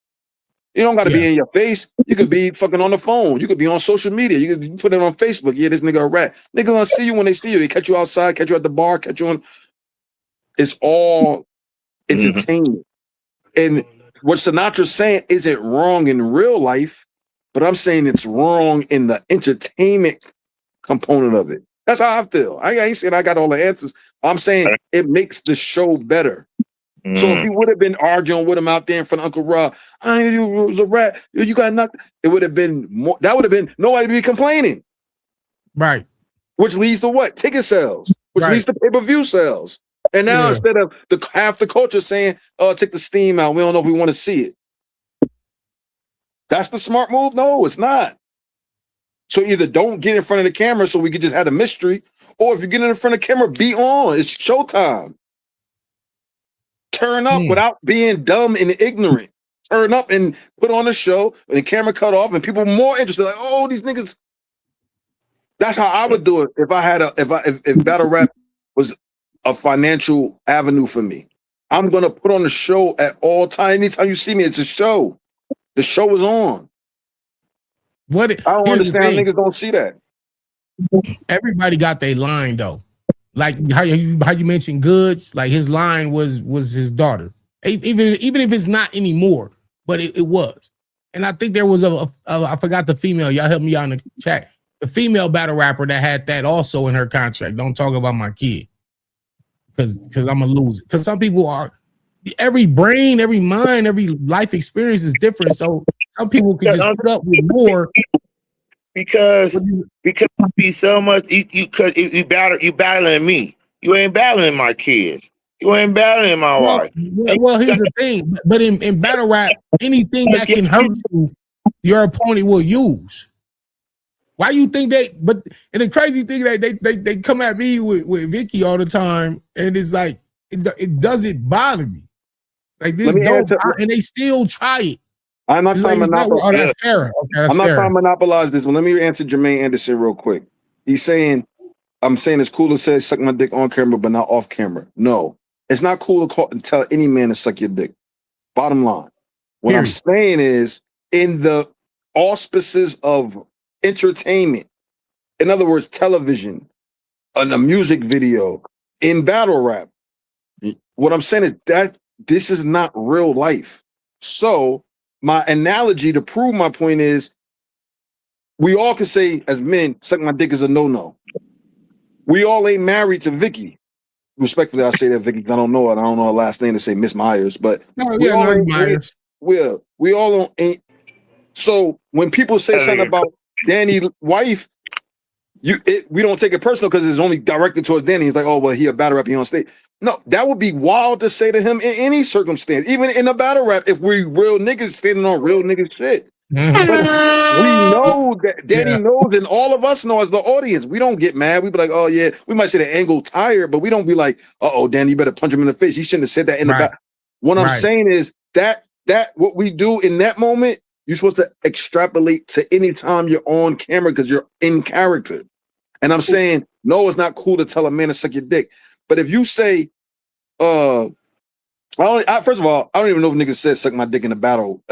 You don't got to be in your face. You could be fucking on the phone. You could be on social media. You could put it on Facebook. Yeah, this nigga a rat. Nigga gonna see you when they see you. They catch you outside, catch you at the bar, catch you on. It's all entertainment. And what Sinatra's saying isn't wrong in real life, but I'm saying it's wrong in the entertainment component of it. That's how I feel. I ain't saying I got all the answers. I'm saying it makes the show better. So if he would have been arguing with him out there in front of Uncle Rob, I was a rat, you got knocked. It would have been more. That would have been nobody be complaining, right? Which leads to what? Ticket sales, which leads to pay-per-view sales. And now instead of half the culture saying, "Oh, take the steam out. We don't know if we want to see it." That's the smart move. No, it's not. So either don't get in front of the camera so we could just have a mystery, or if you get in front of the camera, be on. It's showtime. Turn up without being dumb and ignorant. Turn up and put on a show, and the camera cut off, and people more interested. Like, oh, these niggas. That's how I would do it if I had if battle rap was a financial avenue for me. I'm gonna put on the show at all times. Anytime you see me, it's a show. The show is on. I don't understand how niggas don't see that. Everybody got their line though. Like how you mentioned Goods, like his line was his daughter. Even if it's not anymore, but it was. And I think there was I forgot the female. Y'all help me out in the chat. The female battle rapper that had that also in her contract. Don't talk about my kid. Because I'm gonna lose it. Because some people are every brain, every mind, every life experience is different. So some people can just put up with more. Because it be so much you battling me. You ain't battling my kids. You ain't battling my wife. Well, here's the thing. But in battle rap, anything that can hurt you, your opponent will use. Why you think and the crazy thing that they come at me with Vicky all the time, and it's like it doesn't bother me. Like this dope, and they still try it. I'm not trying to monopolize. Oh, that's fair. Okay, that's I'm not trying to monopolize this one. Let me answer Jermaine Anderson real quick. He's saying, I'm saying it's cool to say suck my dick on camera, but not off camera. No, it's not cool to call and tell any man to suck your dick. Bottom line. What I'm saying is, in the auspices of entertainment, in other words, television, and a music video, in battle rap, what I'm saying is that this is not real life. So my analogy to prove my point is, we all can say as men, suck my dick is a no-no. We all ain't married to Vicky. Respectfully, I say that Vicky, because I don't know it. I don't know her last name to say Miss Myers, but we all ain't. So when people say something about Danny's wife, we don't take it personal because it's only directed towards Danny. He's like, oh, well, he a battle rap, he on stage. No, that would be wild to say to him in any circumstance, even in a battle rap, if we real niggas standing on real niggas shit. But we know that Danny knows, and all of us know as the audience. We don't get mad. We be like, oh yeah, we might say the angle tired, but we don't be like, uh-oh, Danny, you better punch him in the face. He shouldn't have said that in the back. What I'm saying is that what we do in that moment, you're supposed to extrapolate to any time you're on camera because you're in character. And I'm saying, no, it's not cool to tell a man to suck your dick. But if you say, first of all, I don't even know if niggas said suck my dick in the battle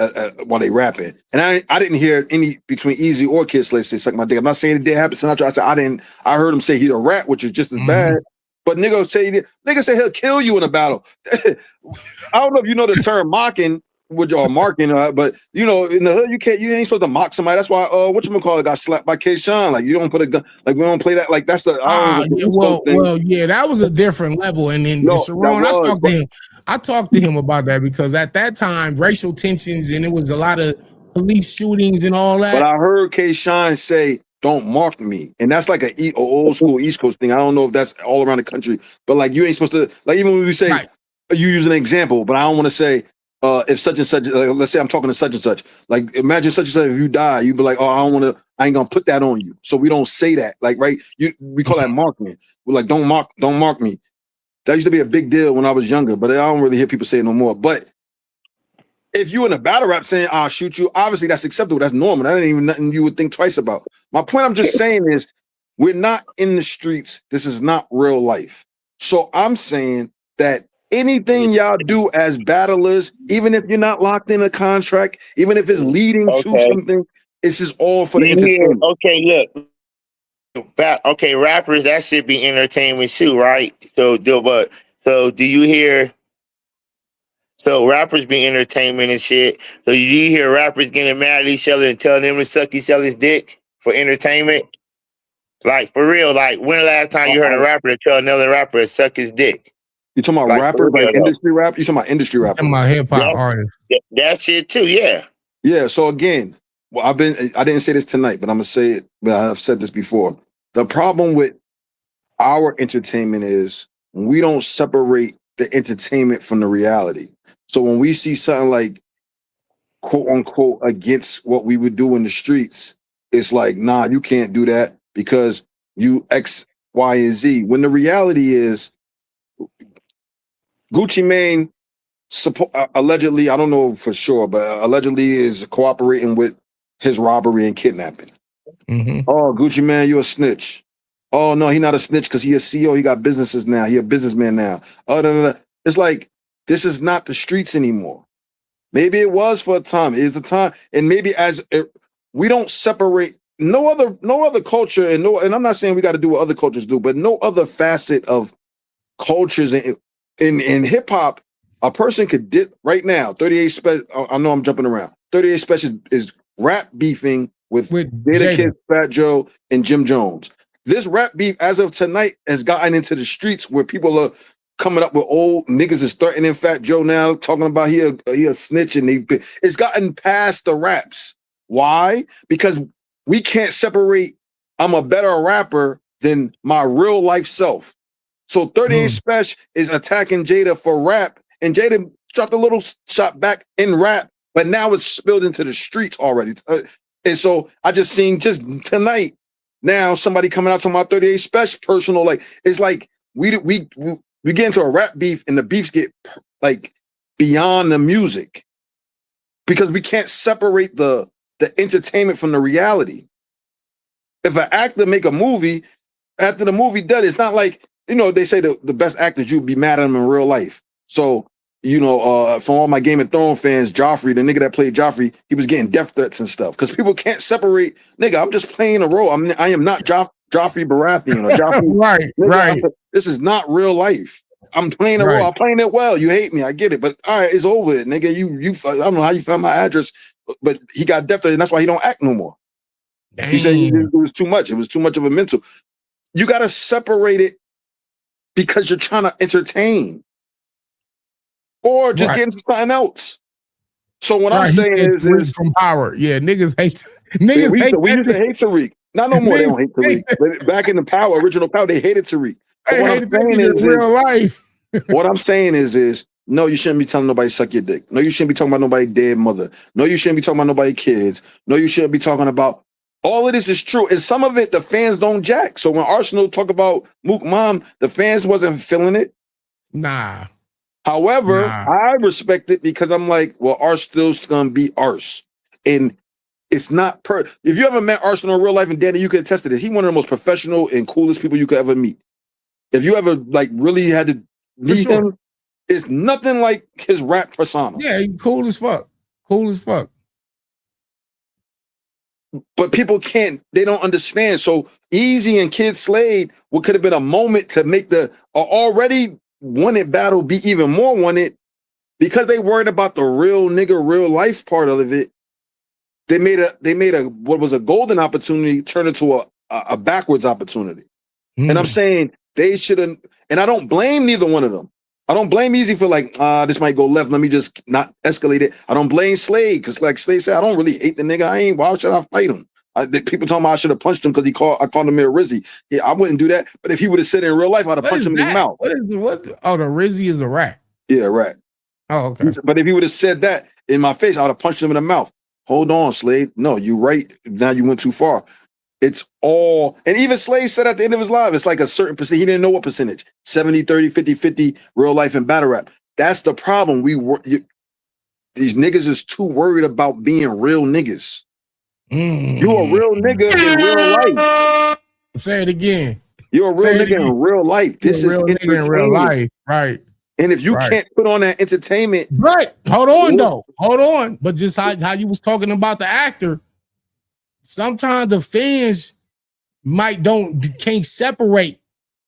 while they rapping. And I didn't hear any between Eazy or Kid Slay say suck my dick. I'm not saying it did happen. Sinatra, I said I heard him say he's a rat, which is just as bad. But nigga say he'll kill you in a battle. I don't know if you know the term mocking, which are marking, but you know, in the hood, you ain't supposed to mock somebody. That's why whatchamacallit got slapped by K-Sean. Like, you don't put a gun, like we don't play that. Like, that's the that was a different level. And then Sharon, I talked to him about that because at that time, racial tensions and it was a lot of police shootings and all that. But I heard K-Sean say, don't mark me. And that's like a old school East Coast thing. I don't know if that's all around the country, but like, you ain't supposed to, like, even when we say, you use an example, but I don't want to say, if such and such, let's say I'm talking to such and such, like, imagine such and such, if you die, you'd be like, oh, I ain't gonna put that on you. So we don't say that, like, right? We call that marking. We're like, don't mark me. That used to be a big deal when I was younger, but I don't really hear people say it no more. But if you in a battle rap saying, I'll shoot you, obviously that's acceptable. That's normal. That ain't even nothing you would think twice about. My point I'm just saying is, we're not in the streets. This is not real life. So I'm saying that anything y'all do as battlers, even if you're not locked in a contract, even if it's leading to something, this is all for the entertainment. Okay, look. Okay, rappers, that should be entertainment too, right? So do you hear? So rappers be entertainment and shit. So do you hear rappers getting mad at each other and telling them to suck each other's dick for entertainment? Like, for real, like, when the last time you heard a rapper to tell another rapper to suck his dick? You talking about rappers, like industry rap? You talking about industry rappers? I'm talking about hip hop artists. That shit too, yeah. Yeah. So again, I didn't say this tonight, but I'm gonna say it. But I've said this before. The problem with our entertainment is we don't separate the entertainment from the reality. So when we see something like quote unquote against what we would do in the streets, it's like, nah, you can't do that because you X, Y, and Z. When the reality is, Gucci Mane allegedly, I don't know for sure, but allegedly is cooperating with his robbery and kidnapping. Oh, Gucci Mane, you a snitch. Oh no, he not a snitch because he a CEO. He got businesses now. He a businessman now. Oh, no. It's like, this is not the streets anymore. Maybe it was for a time. It's a time, and maybe we don't separate no other culture, and I'm not saying we got to do what other cultures do, but no other facet of cultures in hip hop. A person could dip right now. 38 Special. I know I'm jumping around. 38 Special is rap beefing with Jada Kid, Fat Joe, and Jim Jones. This rap beef, as of tonight, has gotten into the streets where people are coming up with old niggas is threatening Fat Joe now, talking about he a snitch, and it's gotten past the raps. Why? Because we can't separate. I'm a better rapper than my real life self. So 38 Special is attacking Jada for rap, and Jada dropped a little shot back in rap, but now it's spilled into the streets already. And so I just seen just tonight. Now somebody coming out to my 38 special personal, like it's like we get into a rap beef and the beefs get like beyond the music because we can't separate the entertainment from the reality. If an actor make a movie, after the movie done, it's not like, you know, they say the best actors, you'd be mad at them in real life. So, you know, from all my Game of Thrones fans, Joffrey, the nigga that played Joffrey, he was getting death threats and stuff because people can't separate. Nigga, I'm just playing a role. I am not Joffrey Baratheon or Joffrey. Right, nigga, right. This is not real life. I'm playing a role. I'm playing it well. You hate me. I get it. But all right, it's over it, nigga. You I don't know how you found my address, but he got death threats, and that's why he don't act no more. Dang. He said it was too much. It was too much of a mental. You got to separate it because you're trying to entertain or just get into something else. So what I'm saying is from power. Yeah, niggas hate. We used to hate Tariq. Not no more. They don't hate Tariq. Back in the power, original power, they hated Tariq. But what I'm saying is real life. What I'm saying is no, you shouldn't be telling nobody suck your dick. No, you shouldn't be talking about nobody's dead mother. No, you shouldn't be talking about nobody's kids. No, you shouldn't be talking about. All of this is true, and some of it the fans don't jack. So when Arsenal talk about Mook Mom, the fans wasn't feeling it. Nah. However, I respect it because I'm like, well, Arsenal's gonna be Ars, and it's not If you ever met Arsenal in real life, and Danny, you could attest to this. He's one of the most professional and coolest people you could ever meet. If you ever like really had to meet him, it's nothing like his rap persona. Yeah, he's cool as fuck. Cool as fuck. But people they don't understand. So Eazy and Kid Slade, what could have been a moment to make the already wanted battle be even more wanted because they worried about the real nigga, real life part of it. They made a what was a golden opportunity turn into a backwards opportunity. And I'm saying they shouldn't, and I don't blame neither one of them. I don't blame Eazy for like, this might go left. Let me just not escalate it. I don't blame Slade because, like Slade said, I don't really hate the nigga. Why should I fight him? People talking about I should have punched him because I called him a Rizzy. Yeah, I wouldn't do that. But if he would have said it in real life, I'd have punched him in the mouth. What? Oh, the Rizzy is a rat. Yeah, rat. Oh, okay. But if he would have said that in my face, I would have punched him in the mouth. Hold on, Slade. No, you're right. Now you went too far. It's all, and even Slade said at the end of his live, it's like a certain percent. He didn't know what percentage, 70, 30, 50, 50, real life and battle rap. That's the problem. These niggas is too worried about being real niggas. You a real nigga in real life. Say it again. You're a real nigga in real life. This is entertainment. In real life, right? And if you can't put on that entertainment, right? Hold on, though. Hold on. But just how you was talking about the actor. Sometimes the fans can't separate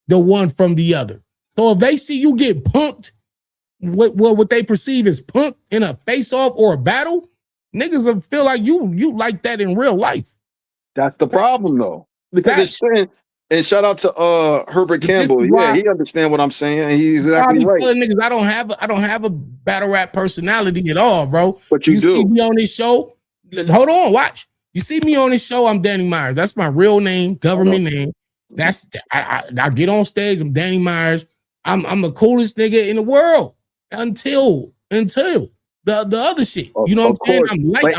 the one from the other. So if they see you get punked, what they perceive as punk in a face-off or a battle, niggas will feel like you like that in real life. That's the problem, though. Because it's saying, and shout out to Herbert Campbell. Yeah, he understand what I'm saying. He's exactly right. Niggas, I don't have a battle rap personality at all, bro. But you do. See me on this show. Hold on, watch. You see me on this show, I'm Danny Myers. That's my real name, government name. That's I get on stage, I'm Danny Myers. I'm the coolest nigga in the world until the other shit. You know what I'm saying? Like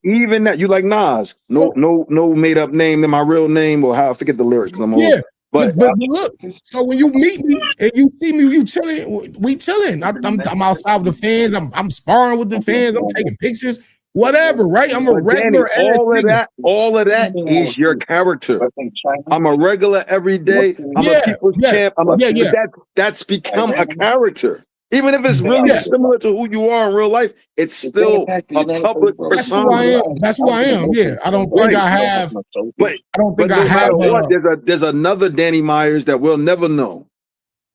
even that you like Nas. No made up name than my real name or how I forget the lyrics. I'm old. But look, so when you meet me and you see me, you chilling, we chilling. I'm outside with the fans, I'm sparring with the fans, I'm taking pictures. Whatever, right? I'm a regular. Danny, all of that is your character. I'm a regular every day. I'm a people's champ. That's become a character. Even if it's really similar to who you are in real life, it's still a public persona. That's who I am. Yeah, I don't think I have. But I don't think I have. There's another Danny Myers that we'll never know.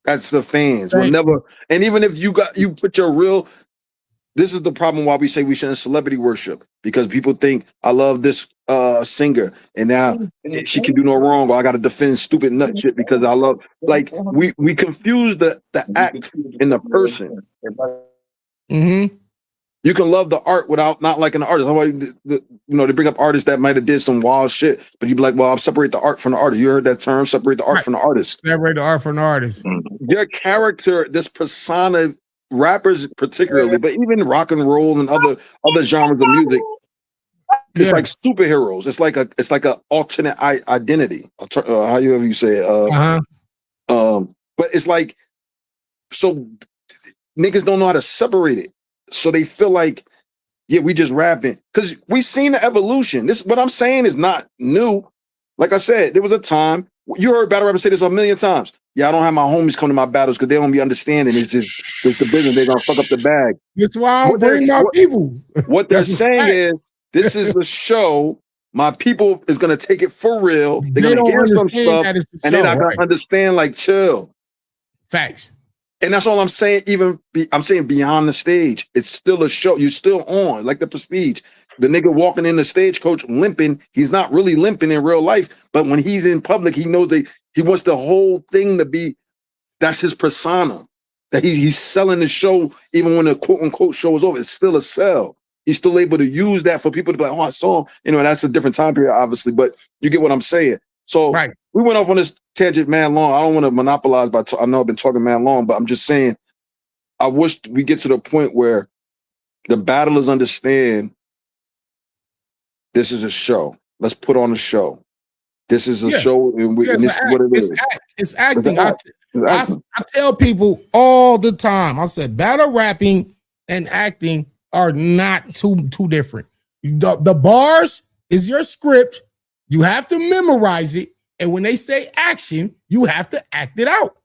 That's the fans. We'll never. And even if you put your real. This is the problem why we say we shouldn't celebrity worship, because people think I love this singer and now she can do no wrong, or I got to defend stupid nut shit because I love, like we confuse the act in the person. Mm-hmm. You can love the art without not liking the artist. They bring up artists that might have did some wild shit, but you'd be like, well, I'll separate the art from the artist. You heard that term, separate the art from the artist. Separate the art from the artist. Your character, this persona, rappers particularly, but even rock and roll and other genres of music, It's like superheroes. It's like a alternate identity. However you say it. But it's like, so niggas don't know how to separate it. So they feel like, yeah, we just rapping. Because we seen the evolution. This, what I'm saying is not new. Like I said, there was a time, you heard battle rappers say this a million times. Yeah, I don't have my homies come to my battles because they don't be understanding. It's the business. They're going to fuck up the bag. That's why I'm bringing my people. What they're saying is, this is a show. My people is going to take it for real. They're going to hear some stuff, and they're not going to understand, like, chill. Facts. And that's all I'm saying. I'm saying beyond the stage, it's still a show. You're still on, like the Prestige. The nigga walking in the stagecoach limping, he's not really limping in real life, but when he's in public, he knows that he wants the whole thing to be, that's his persona. That he's selling the show, even when the quote unquote show is over, it's still a sell. He's still able to use that for people to be like, oh, I saw him. You know, that's a different time period, obviously, but you get what I'm saying. So we went off on this tangent, man, long. I don't want to monopolize, but I know I've been talking, man, long, but I'm just saying, I wish we get to the point where the battlers understand this is a show. Let's put on a show. This is a show, and this is what it is. It's acting. I tell people all the time, I said, battle rapping and acting are not too different. The bars is your script. You have to memorize it. And when they say action, you have to act it out.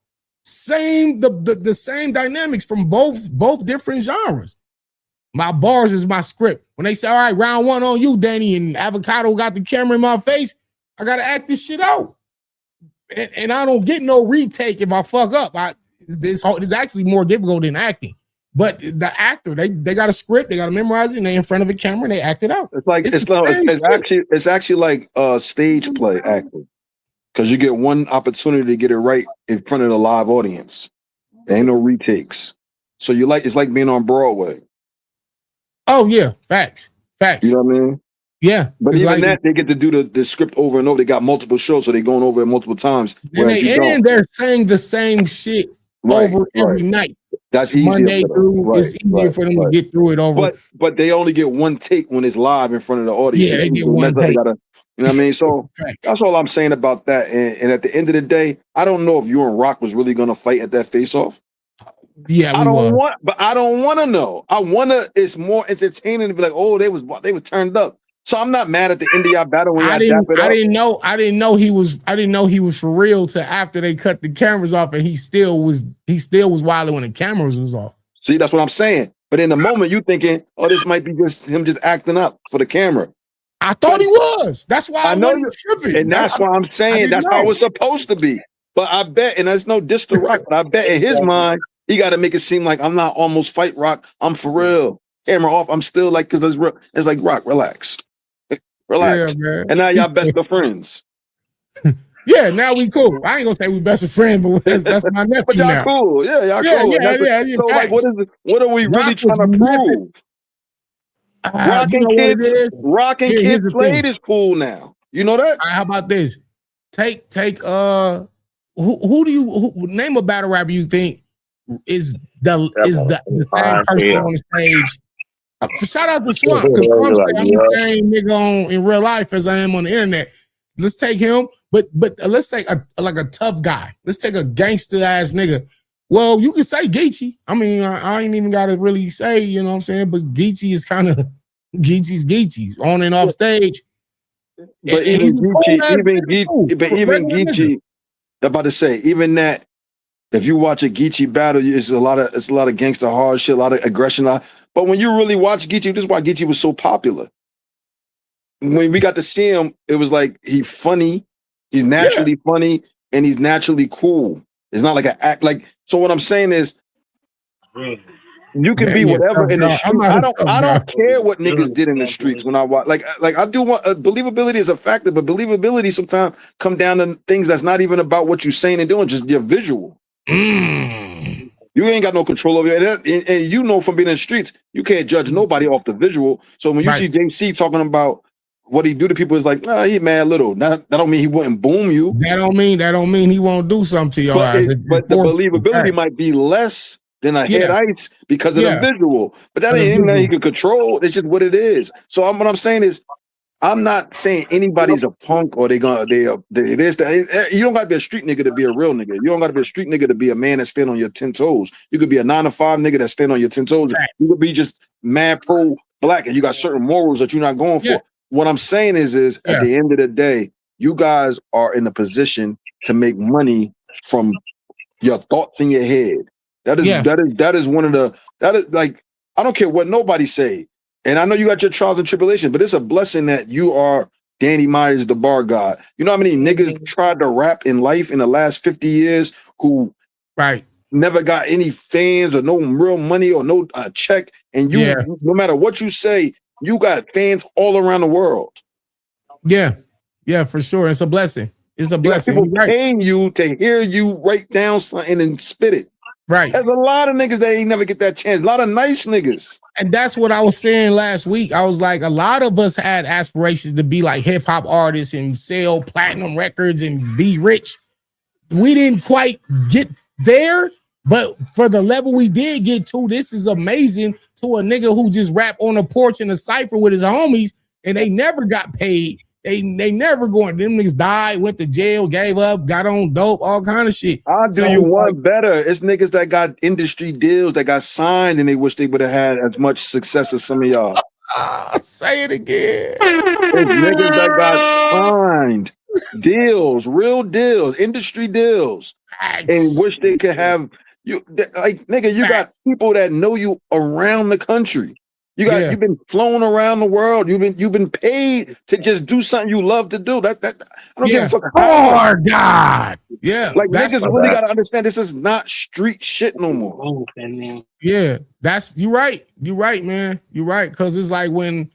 The same dynamics from both different genres. My bars is my script. When they say, all right, round one on you, Danny, and Avocado got the camera in my face, I got to act this shit out. And I don't get no retake if I fuck up. It's actually more difficult than acting. But the actor, they got a script, they got to memorize it, and they in front of a camera and they act it out. It's actually like stage play acting. Because you get one opportunity to get it right in front of the live audience. There ain't no retakes. So it's like being on Broadway. Oh yeah, facts. You know what I mean? Yeah. But even that, they get to do the script over and over. They got multiple shows, so they're going over it multiple times. And they're saying the same shit over every night. That's easier. Monday through, it's easier for them to get through it over. But they only get one take when it's live in front of the audience. Yeah, they get one take. You know what I mean? So that's all I'm saying about that. And at the end of the day, I don't know if you and Rock was really going to fight at that face-off. Yeah, I don't want to know. I want to. It's more entertaining to be like, oh, they was turned up. So I'm not mad at the end of y'all battle when y'all I didn't know he was for real till after they cut the cameras off, and he still was wilding when the cameras was off. See, that's what I'm saying. But in the moment, you thinking, oh, this might be just him just acting up for the camera. I thought he was. That's why I know you're tripping. And that's why I'm saying that's how it's supposed to be. But I bet, and there's no diss to Rock, but I bet in his mind, he got to make it seem like I'm not almost fight Rock. I'm for real. Camera off. I'm still like, because it's real. It's like, Rock, relax. Relax. Yeah, and now y'all best of friends. Yeah, now we cool. I ain't gonna say we best of friends, but that's my nephew. But y'all now. Cool. Yeah, y'all cool. Yeah, so like, what are we really trying to prove? Rock and Kid Slade is cool now. You know that? How about this? Take who do you name a battle rapper you think is the same person on the stage? Shout out to Swamp, because I'm the same nigga in real life as I am on the internet. Let's take him, but let's take a tough guy. Let's take a gangster ass nigga. Well, you can say Geechee. I mean, I ain't even gotta really say, you know what I'm saying, but Geechee is kind of Geechee on and off stage. But even Geechee, I'm about to say, even that, if you watch a Geechee battle, it's a lot of gangster hard shit, a lot of aggression. But when you really watch Geechee, this is why Geechee was so popular. When we got to see him, it was like he's funny, he's naturally funny, and he's naturally cool. It's not like an act like. So what I'm saying is, you can be whatever in the streets. I don't care what niggas did in the streets when I watch. Like I do want believability is a factor, but believability sometimes come down to things that's not even about what you're saying and doing, just your visual. You ain't got no control over it. And you know from being in the streets, you can't judge nobody off the visual. So when you see JC talking about what he do to people, is like, he mad little. That don't mean he wouldn't boom you. That don't mean he won't do something to your eyes. But the believability might be less than a head ice because of the visual. But that ain't even that he can control. It's just what it is. So what I'm saying is, I'm not saying anybody's a punk or they this. You don't gotta be a street nigga to be a real nigga. You don't gotta be a street nigga to be a man that stand on your 10 toes. You could be a 9 to 5 nigga that stand on your 10 toes. You could be just mad pro black and you got certain morals that you're not going for. What I'm saying is at the end of the day, you guys are in a position to make money from your thoughts in your head. That is one of that is like, I don't care what nobody say. And I know you got your trials and tribulations, but it's a blessing that you are Danny Myers, the bar god. You know how many niggas tried to rap in life in the last 50 years who never got any fans or no real money or no check. And you, no matter what you say, you got fans all around the world. Yeah, for sure. It's a blessing. It's a blessing. People paying you to hear you write down something and spit it. Right. There's a lot of niggas that ain't never get that chance. A lot of nice niggas. And that's what I was saying last week. I was like, a lot of us had aspirations to be like hip hop artists and sell platinum records and be rich. We didn't quite get there, but for the level we did get to, this is amazing to a nigga who just rap on a porch in a cypher with his homies and they never got paid. They never going. Them niggas died, went to jail, gave up, got on dope, all kind of shit. I'll do you one better. It's niggas that got industry deals that got signed and they wish they would have had as much success as some of y'all. Say it again. It's niggas that got signed. Deals, real deals, industry deals. And wish they could have you. Like, nigga, you got people that know you around the country. You got you've been flown around the world. You've been paid to just do something you love to do. That I don't give a fuck. Oh God. Yeah. Like niggas really gotta understand this is not street shit no more. Yeah, you're right. You're right, man. You're right. Cause it's like when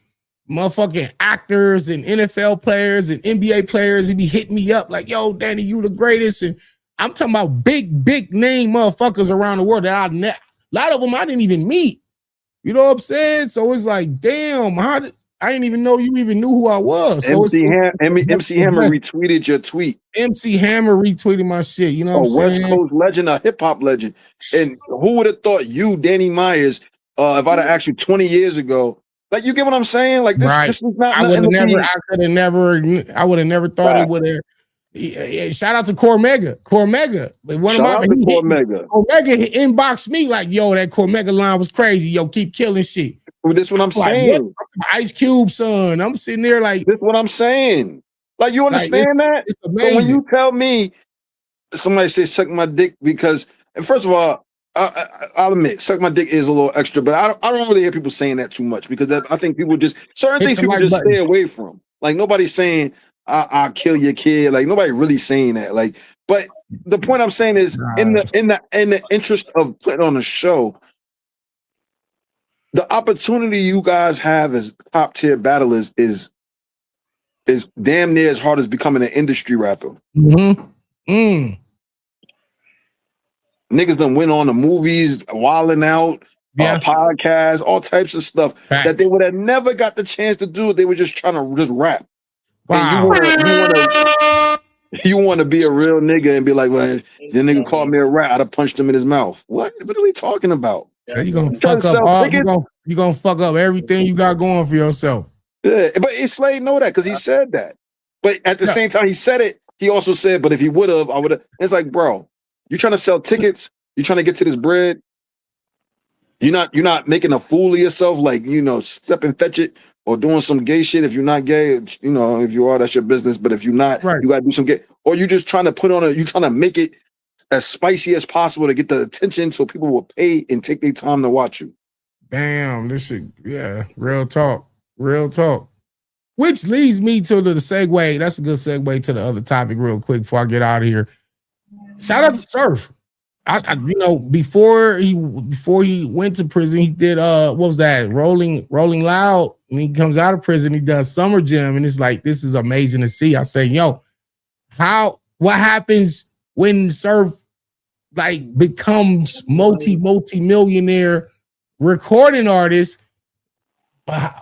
motherfucking actors and NFL players and NBA players, he be hitting me up like, yo, Danny, you the greatest. And I'm talking about big name motherfuckers around the world that a lot of them I didn't even meet. You know what I'm saying? So it's like, damn, I didn't even know you even knew who I was. So MC Hammer retweeted your tweet. MC Hammer retweeted my shit. You know what I'm West saying? Coast legend, a hip hop legend. And who would have thought you, Danny Myers, if I'd have asked you 20 years ago, like, you get what I'm saying? Like, this is not. I would have never thought it would have. Shout out to Cormega. Cormega inboxed me like, yo, that Cormega line was crazy. Yo, keep killing shit. Well, this is what I'm saying. Ice Cube, son. I'm sitting there like, this is what I'm saying. Like, you understand that? It's amazing. So when you tell me somebody say suck my dick because, and first of all, I'll admit suck my dick is a little extra, but I don't really hear people saying that too much because I think people just certain things people just stay away from. Like, nobody's saying I'll kill your kid. Like, nobody really saying that. Like, but the point I'm saying is in the interest of putting on a show, the opportunity you guys have as top tier battlers is damn near as hard as becoming an industry rapper. Niggas done went on the movies, wilding out, podcasts, all types of stuff that they would have never got the chance to do. They were just trying to just rap. Wow. And you want to be a real nigga and be like, well, the nigga called me a rat, I'd have punched him in his mouth. What are we talking about? So you gonna fuck up you gonna fuck up everything you got going for yourself. Yeah, but Slade know that because he said that. But at the same time he said it, he also said, but if he would have, I would have. It's like, bro, you trying to sell tickets, you trying to get to this bread. You're not making a fool of yourself, like, step and fetch it. Or doing some gay shit. If you're not gay, if you are, that's your business. But if you're not, you gotta do some gay. Or you just trying to you trying to make it as spicy as possible to get the attention so people will pay and take their time to watch you. Damn, this shit, real talk. Which leads me to the segue. That's a good segue to the other topic real quick before I get out of here. Shout out to Surf. Before he went to prison, he did what was that? Rolling Loud. When he comes out of prison, he does Summer Jam, and it's like, this is amazing to see. I say, yo, what happens when Surf like becomes multi-millionaire recording artist?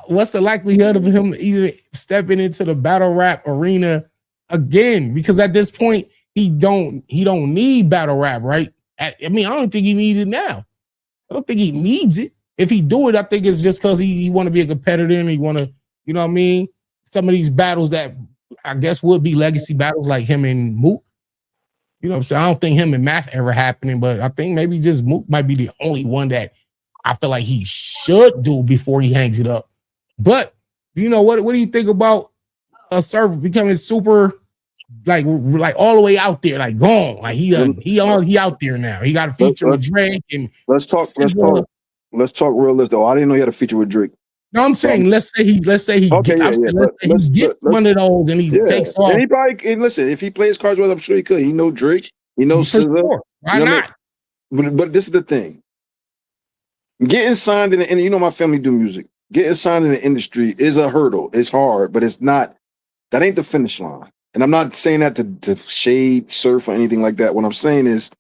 What's the likelihood of him either stepping into the battle rap arena again? Because at this point, he don't need battle rap, right? I don't think he needs it now. I don't think he needs it. If he do it, I think it's just because he want to be a competitor and he want to, you know what I mean, some of these battles that I guess would be legacy battles like him and Mook. You know what I'm saying? I don't think him and Math ever happening, but I think maybe just Mook might be the only one that I feel like he should do before he hangs it up. But you know what? What do you think about a server becoming super like all the way out there, like gone? Like he out there now. He got a feature with Drake and let's talk realistic. Oh, I didn't know he had a feature with Drake. No, I'm saying let's say he gets one of those and he takes off. And he probably listen, if he plays cards well, I'm sure he could. He know Drake, he knows SZA. Sure. Why not? But this is the thing. Getting signed in the industry, you know my family do music. Getting signed in the industry is a hurdle. It's hard, but it's not, that ain't the finish line. And I'm not saying that to shade, surf, or anything like that. What I'm saying is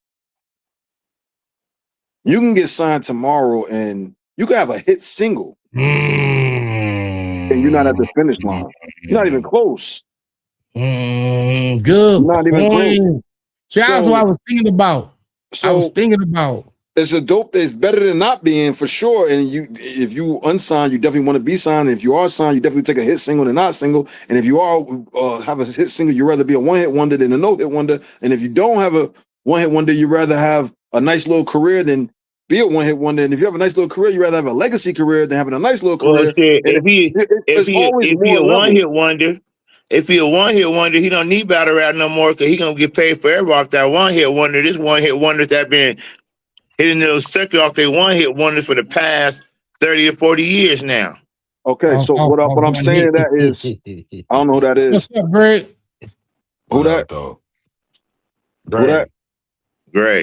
you can get signed tomorrow and you can have a hit single. And you're not at the finish line. You're not even close. Good. You're not even close. See, that's what I was thinking about. It's a dope that's better than not being for sure. And if you unsigned, you definitely want to be signed. If you are signed, you definitely take a hit single than not single. And if you are have a hit single, you'd rather be a one-hit wonder than a no-hit wonder. And if you don't have a one-hit wonder, you'd rather have a nice little career than be a one-hit wonder. And if you have a nice little career, you'd rather have a legacy career than having a nice little career. If he a one-hit wonder, he don't need battle rap no more because he gonna get paid forever off that one-hit wonder. This one-hit wonder that been hitting those circuit off their one-hit wonders for the past 30 or 40 years now. Okay, so what I'm saying that is, I don't know who that is. What's up, Greg? Who that? Greg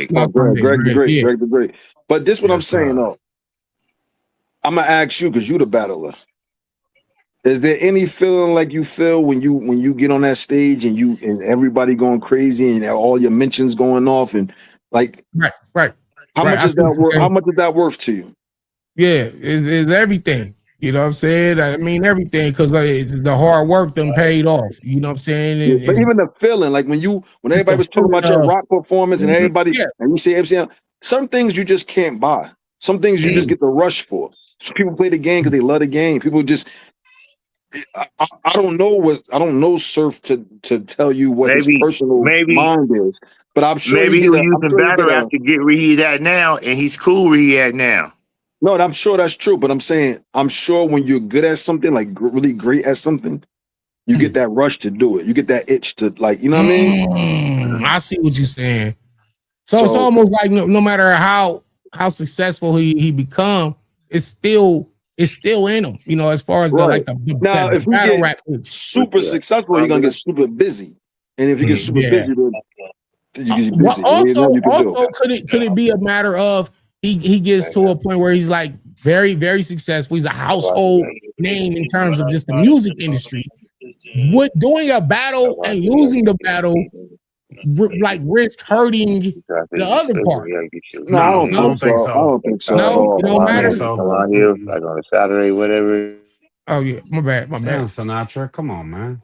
the Great. But this what I'm saying though. I'm gonna ask you because you the battler. Is there any feeling like you feel when you get on that stage and everybody going crazy and all your mentions going off and like right. How much is that worth? How much is that worth to you? Yeah, it's everything. You know what I'm saying? I mean everything because it's the hard work done paid off. You know what I'm saying? But even the feeling, like when everybody was talking about your rock performance and everybody, and you see MCM, some things you just can't buy. Some things you just get the rush for. People play the game because they love the game. People just, I don't know Surf to tell you what his personal mind is. But I'm sure he was using battle rap to get where he's at now, and he's cool where he at now. No, I'm sure that's true. But I'm sure when you're good at something, like really great at something, you get that rush to do it. You get that itch to, like, you know what I mean? I see what you're saying. So it's almost like no matter how successful he become, it's still in him. You know, as far as if you get rap super successful, you're gonna get super busy, and if you get super busy, then you get busy. Also, could it be a matter of he gets to a point where he's like very, very successful. He's a household name in terms of just the music industry. Would doing a battle and losing the battle like risk hurting the other part? No, I don't think so. I don't think so. No, it don't matter. Like on a Saturday, whatever. Oh yeah, my bad. Damn, Sinatra, come on, man.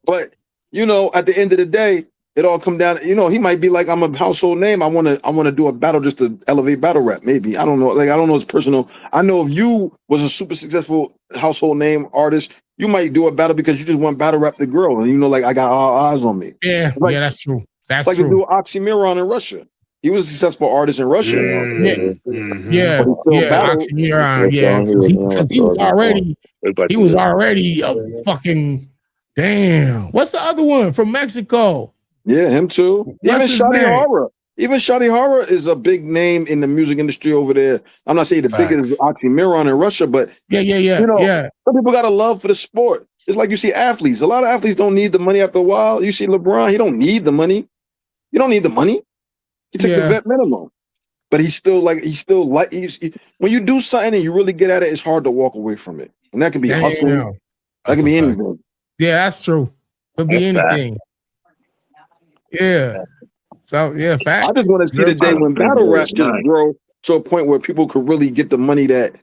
But you know, at the end of the day, it all come down. You know, he might be like, I'm a household name. I want to do a battle just to elevate battle rap. Maybe, I don't know. Like, I don't know his personal. I know if you was a super successful household name artist, you might do a battle because you just want battle rap to grow, and you know, like I got all eyes on me. Yeah, yeah, that's true. That's like true. to do Oxymiron in Russia. He was a successful artist in Russia. Yeah, Oxymiron. Yeah, because he was already a fucking damn. What's the other one from Mexico? Yeah, him too. Even Shawty Horror. Even Shawty Horror is a big name in the music industry over there. I'm not saying the biggest is Oxymiron in Russia, but you know, some people got a love for the sport. It's like you see athletes. A lot of athletes don't need the money after a while. You see LeBron, he don't need the money. You don't need the money. He took the vet minimum. But when you do something and you really get at it, it's hard to walk away from it. And that can be hustling. That can be anything. Yeah, that's true. Could be anything. Yeah. So facts. I just want to see the day when battle rap just grow to a point where people could really get the money that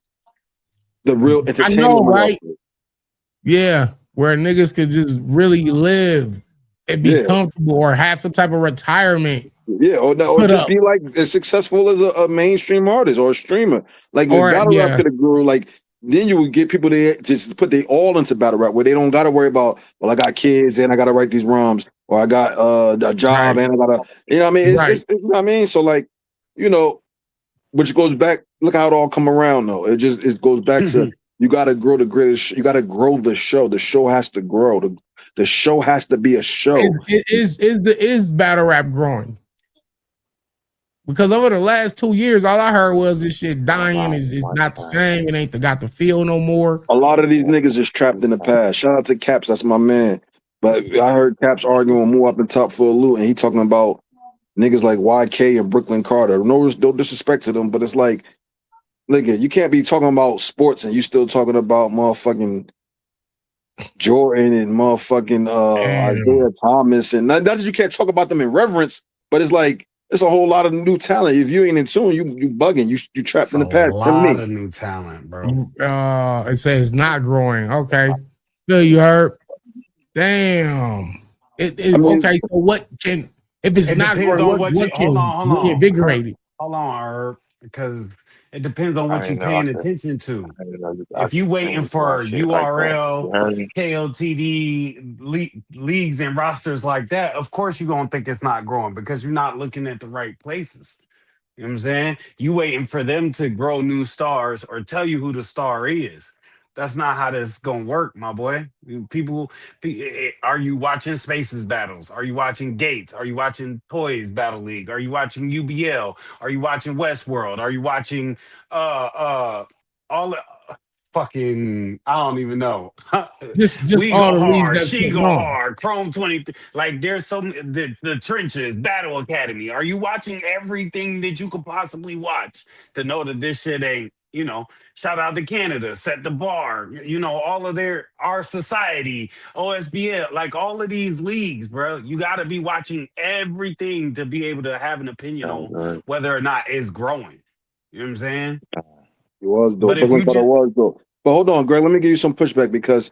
the real entertainment. I know, right? Yeah, where niggas could just really live and be comfortable or have some type of retirement. Yeah, or just be like as successful as a mainstream artist or a streamer. Like if battle rap could have grew, like then you would get people that just put they all into battle rap where they don't got to worry about, well, I got kids and I got to write these rhymes, or I got a job and I got to, you know what I mean? It's you know what I mean? So like, you know, which goes back, look how it all come around though. It goes back to you got to grow the greatest. You got to grow the show. The show has to grow. The show has to be a show. Is battle rap growing? Because over the last 2 years, all I heard was this shit dying. Is not the same. It ain't got the feel no more. A lot of these niggas is trapped in the past. Shout out to Caps, that's my man. But I heard Caps arguing more up in top for a loot, and he talking about niggas like YK and Brooklyn Carter. No disrespect to them, but it's like, nigga, you can't be talking about sports and you still talking about motherfucking Jordan and motherfucking Isaiah Thomas. And not that you can't talk about them in reverence, but it's like, it's a whole lot of new talent. If you ain't in tune, you bugging. You trapped in the past. A lot of new talent, bro. It says not growing. Okay. Feel you heard. Damn. Okay. So what can, if it's not growing, what can reinvigorate it? Hold on, Herb, because it depends on what you're paying attention to. If you waiting for URL, KOTD leagues and rosters like that, of course you're gonna think it's not growing because you're not looking at the right places. You know what I'm saying? You waiting for them to grow new stars or tell you who the star is. That's not how this gonna work, my boy. Are you watching Spaces battles? Are you watching Gates? Are you watching Toys Battle League? Are you watching UBL? Are you watching Westworld? Are you watching all the fucking, I don't even know. Just we all go the leagues hard, that she go hard, Chrome 23. Like there's so many, the trenches, Battle Academy. Are you watching everything that you could possibly watch to know that this shit ain't, you know, shout out to Canada, Set the Bar, you know, all of our society, OSBL, like all of these leagues, bro. You got to be watching everything to be able to have an opinion on whether or not it's growing. You know what I'm saying? It was though. But hold on, Greg. Let me give you some pushback because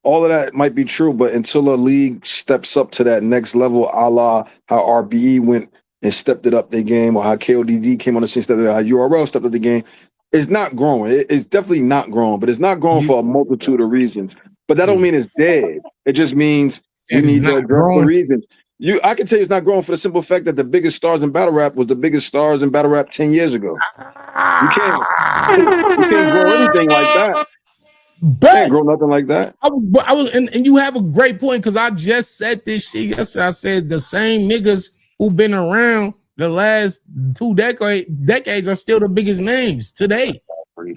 all of that might be true, but until a league steps up to that next level, a la how RBE went and stepped it up their game, or how KODD came on the scene, how URL stepped up the game, it's not growing. It's definitely not growing, but it's not growing for a multitude of reasons. But that don't mean it's dead. It just means we need to address the reasons. I can tell you it's not growing for the simple fact that the biggest stars in battle rap was the biggest stars in battle rap 10 years ago. You can't grow anything like that. But can't grow nothing like that. I was, and you have a great point because I just said this shit yesterday. I said the same niggas who've been around the last 2 decades are still the biggest names today.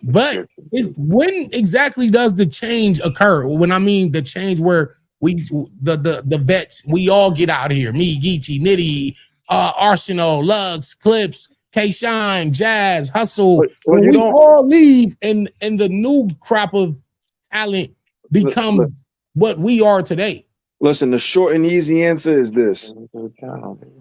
But when exactly does the change occur? When I mean the change where the vets, we all get out of here. Me, Geechee, Nitty, Arsenal, Lux, Clips, K-Shine, Jazz, Hustle. When we all leave and the new crop of talent becomes what we are today. Listen, the short and easy answer is this.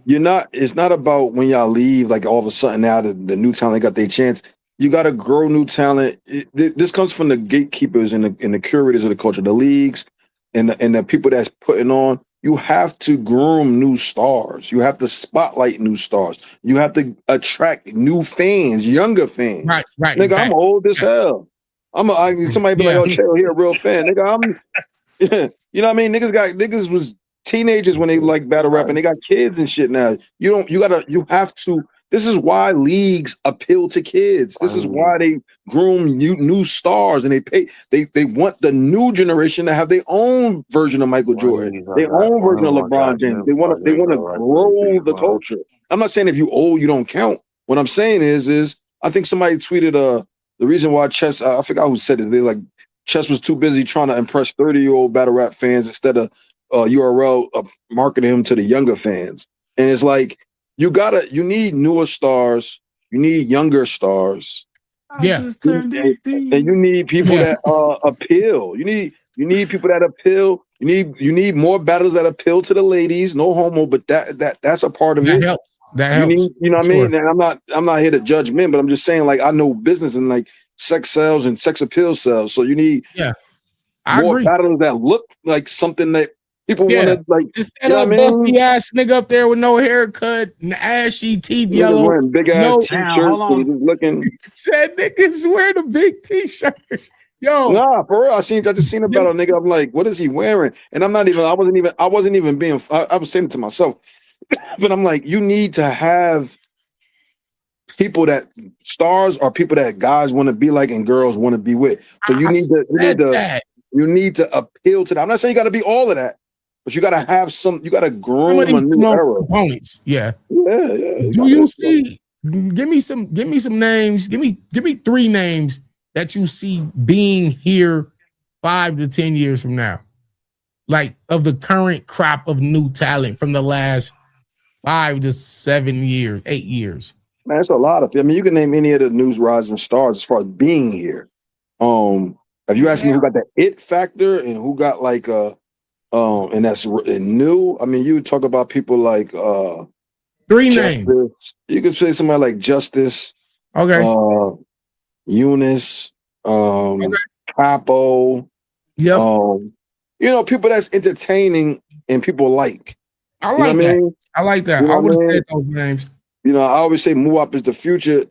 It's not about when y'all leave, like all of a sudden now the new talent got their chance. You got to grow new talent. This comes from the gatekeepers and the curators of the culture, the leagues and the people that's putting on. You have to groom new stars. You have to spotlight new stars. You have to attract new fans, younger fans. Right. Nigga, I'm old as hell. Somebody be like, oh, Cheryl, here a real fan. Nigga, you know what I mean? Niggas was teenagers when they like battle rap and they got kids and shit now. You have to. This is why leagues appeal to kids. This is why they groom new stars and they want the new generation to have their own version of Michael Jordan, their own version of LeBron James. They want to grow the culture. I'm not saying if you old you don't count. What I'm saying is I think somebody tweeted the reason why Chess, I forgot who said it. They like Chess was too busy trying to impress 30-year-old battle rap fans instead of URL marketing him to the younger fans. And it's like you need newer stars, you need younger stars. Yeah. And you need people that appeal. You need people that appeal. You need more battles that appeal to the ladies. No homo, but that's a part of it. Helps. That helps. You know what I mean? And I'm not here to judge men, but I'm just saying, like, I know business and like sex sells and sex appeal sells. So you need I more agree. battles that look like something that People want to like instead of busty ass nigga up there with no haircut and ashy teeth yellow, wearing big ass t-shirts and just looking. Said niggas wear the big t-shirts. Yo, nah, for real. I just seen about a nigga. I'm like, what is he wearing? And I wasn't even being. I was saying it to myself, but I'm like, you need to have people that stars are people that guys want to be like and girls want to be with. So you need to appeal to that. I'm not saying you got to be all of that, but you got to have some. You got to groom a new era. Components. Yeah. Do you see? Give me some names. Give me 3 names that you see being here 5 to 10 years from now, like of the current crop of new talent from the last 5 to 7 years, 8 years. Man, it's a lot of. I mean, you can name any of the news rising stars as far as being here. If you ask me who got the it factor and who got like and that's new. I mean, you would talk about people like 3 names. You could say somebody like Justice. Okay. Eunice. Capo. Yep. People that's entertaining and people like. I like that. I like that. I would have said those names. I always say Muap is the future,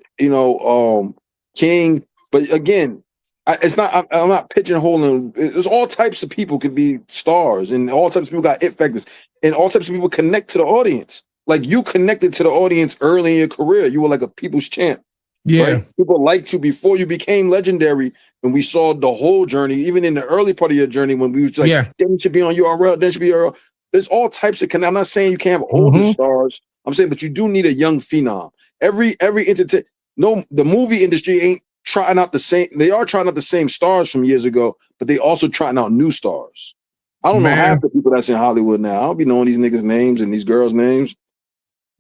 King. But again, I'm not pigeonholing. There's all types of people could be stars, and all types of people got it factors, and all types of people connect to the audience. Like you connected to the audience early in your career. You were like a people's champ. Yeah. Right? People liked you before you became legendary, and we saw the whole journey, even in the early part of your journey when we was like, then should be on URL, then should be URL. There's all types of connect. I'm not saying you can't have older stars. I'm saying, but you do need a young phenom. The movie industry ain't trying out the same. They are trying out the same stars from years ago, but they also trying out new stars. I don't know half the people that's in Hollywood now. I don't be knowing these niggas' names and these girls' names.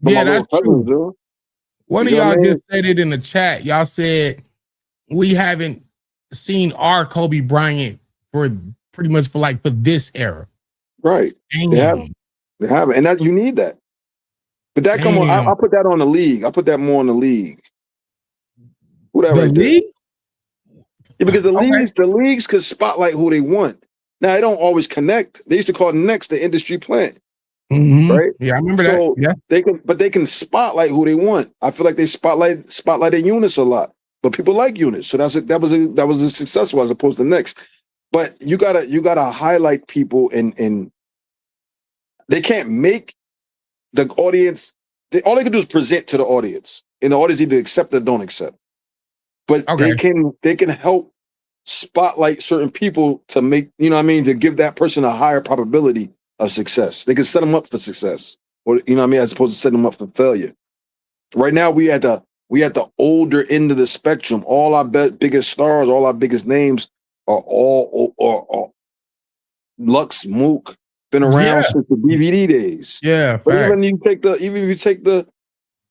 Yeah, that's true. One of y'all just said it in the chat. Y'all said we haven't seen our Kobe Bryant for pretty much for this era. Right. They haven't. And that you need that. But that come on, I put that on the league. I put that more on the league. Who that right there? Yeah, because the leagues could spotlight who they want. Now they don't always connect. They used to call next the industry plant. Right? Yeah, I remember that. Yeah. They can spotlight who they want. I feel like they spotlighted Eunice a lot. But people like Eunice. So that was a successful as opposed to next. But you gotta highlight people and they can't make the audience, all they can do is present to the audience, and the audience either accept or don't accept. But they can help spotlight certain people to make, to give that person a higher probability of success. They can set them up for success, or as opposed to setting them up for failure. Right now, we at the older end of the spectrum. All our biggest stars, all our biggest names are all Lux, Mook. Been around since the DVD days. Yeah, but even if you take the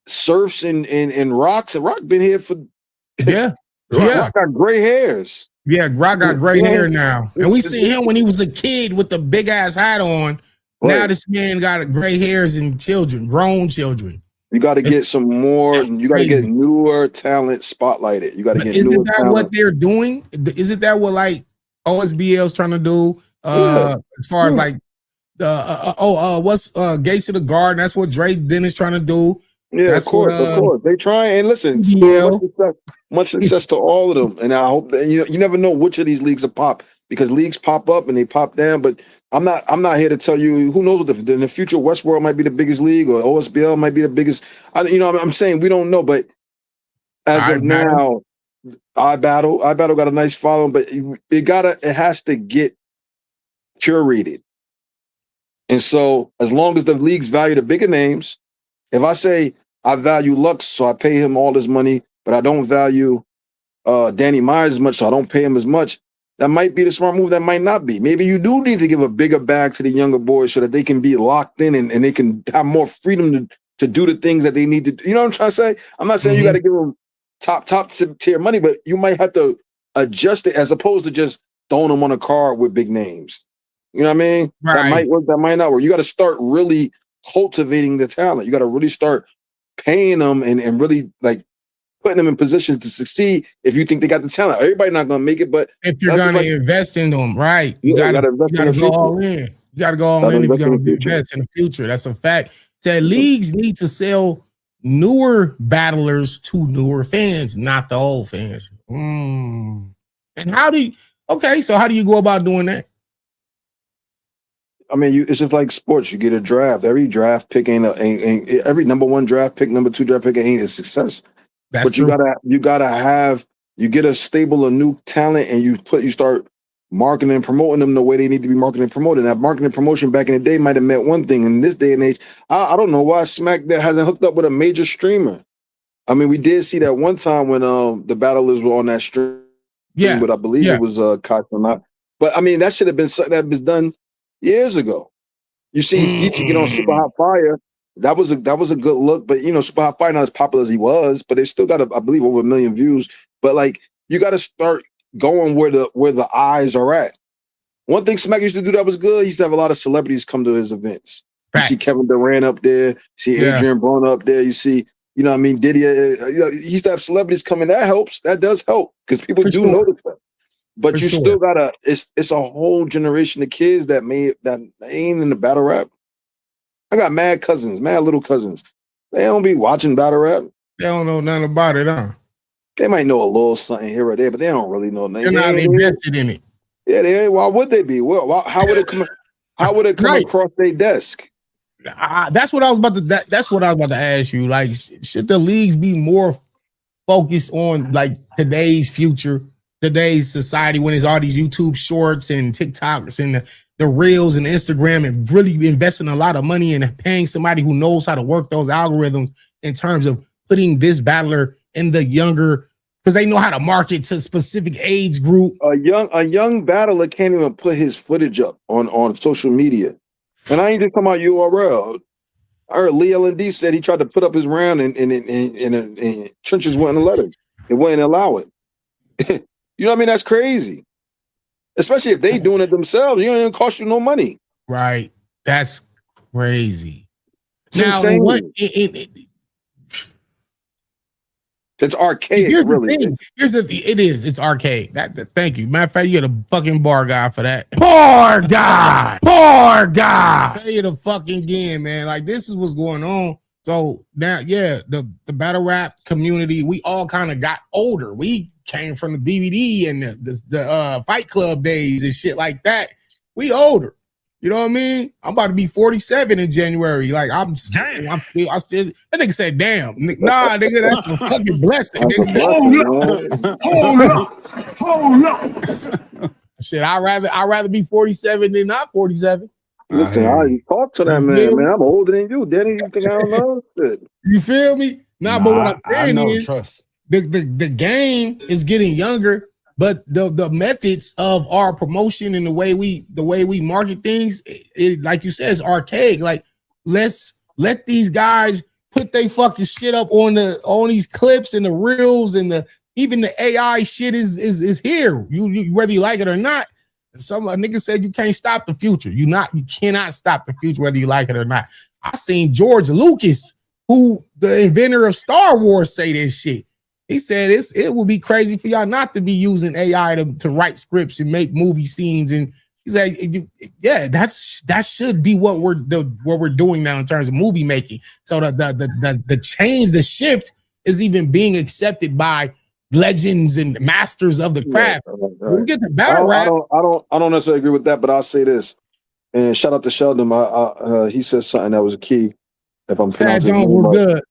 Surfs and Rocks, and Rock been here for Rock got gray hairs. Yeah, Rock got gray hair now, and we see him when he was a kid with the big ass hat on. Right. Now this man got gray hairs and grown children. You got to get some more. You got to get newer talent spotlighted. You got to get. Isn't that what they're doing? Isn't that what like OSBL's trying to do? As far as like. What's Gates of the Garden? That's what Drake Dennis trying to do. Yeah, of course. They try and listen. Much success to all of them, and I hope that you never know which of these leagues are pop because leagues pop up and they pop down. But I'm not here to tell you who knows what in the future Westworld might be the biggest league or OSBL might be the biggest. I'm saying we don't know, but as of now, I battle got a nice following, but it has to get curated. And so as long as the leagues value the bigger names, if I say I value Lux, so I pay him all this money, but I don't value Danny Myers as much, so I don't pay him as much, that might be the smart move. That might not be. Maybe you do need to give a bigger bag to the younger boys so that they can be locked in and they can have more freedom to do the things that they need to do. You know what I'm trying to say? I'm not saying you got to give them top tier money, but you might have to adjust it as opposed to just throwing them on a card with big names. You know what I mean? Right. That might work, that might not work. You got to start really cultivating the talent. You got to really start paying them and really like putting them in positions to succeed if you think they got the talent. Everybody not going to make it, but if you're going to invest in them, right? You got to invest in go all in. You got to go all in if you're going to invest in the future. That's a fact. Said leagues need to sell newer battlers to newer fans, not the old fans. And how do you? Okay, so how do you go about doing that? I mean, it's just like sports. You get a draft. Every draft pick ain't every number one draft pick, number two draft pick ain't a success. That's but true. you gotta have, you get a stable of new talent, and you start marketing and promoting them the way they need to be marketed and promoted. Now, marketing and promotion back in the day might have meant one thing. In this day and age, I don't know why Smack that hasn't hooked up with a major streamer. I mean, we did see that one time when the battlers were on that stream. Yeah, but I believe it was Koch or not. But I mean, that should have been something that was done years ago. You see Geechee get on Super Hot Fire. That was a good look, but Super Hot Fire not as popular as he was, but they still got I believe over 1 million views. But like, you got to start going where the eyes are at. One thing Smack used to do that was good. He used to have a lot of celebrities come to his events. Facts. You see Kevin Durant up there. You see Adrian Broner up there. You see, you know what I mean, Diddy. He used to have celebrities coming. That helps. That does help because people do notice that. But you still gotta. It's a whole generation of kids that ain't in the battle rap. I got mad little cousins. They don't be watching battle rap. They don't know nothing about it, huh? They might know a little something here or there, but they don't really know nothing. They're not invested in it. Yeah, they ain't. Why would they be? How would it come? How would it come across their desk? That's what I was about to. That's what I was about to ask you. Like, should the leagues be more focused on like today's future, today's society, when it's all these YouTube shorts and TikToks and the reels and Instagram, and really investing a lot of money and paying somebody who knows how to work those algorithms in terms of putting this battler in the younger, because they know how to market to a specific age group. A young battler can't even put his footage up on social media. And I ain't just talking about URL. I heard Lee L&D said he tried to put up his round and Trenches wouldn't let him. It wouldn't allow it. You know what I mean? That's crazy. Especially if they doing it themselves. You don't even cost you no money. Right. That's crazy. It's insane. It's archaic, really. It is. It's archaic. Thank you. Matter of fact, you're the fucking bar guy for that. Bar guy. Say it a fucking game, man. Like, this is what's going on. So now, the battle rap community, we all kind of got older. We came from the DVD and the Fight Club days and shit like that. We older. You know what I mean? I'm about to be 47 in January. Like, I still, that nigga said, damn. Nah, nigga, that's a fucking blessing. Hold up. Shit, I'd rather be 47 than not 47. Listen, I talk to that man. I'm older than you. Danny, you think I don't know? Shit. You feel me? But what I'm saying is, the game is getting younger. But the methods of our promotion and the way we market things, it, like you said, is archaic. Like, let's let these guys put their fucking shit up on these clips and the reels and even the AI shit is here. You whether you like it or not. Some nigga said you can't stop the future. You cannot stop the future whether you like it or not. I seen George Lucas, who the inventor of Star Wars, say this shit. He said it would be crazy for y'all not to be using AI to write scripts and make movie scenes. And he said, that should be what we're doing now in terms of movie making. So the change, the shift is even being accepted by legends and masters of the craft. Right. When we get to battle rap, I don't necessarily agree with that, but I'll say this. And shout out to Sheldon. He said something that was key. If I'm pronouncing it was good.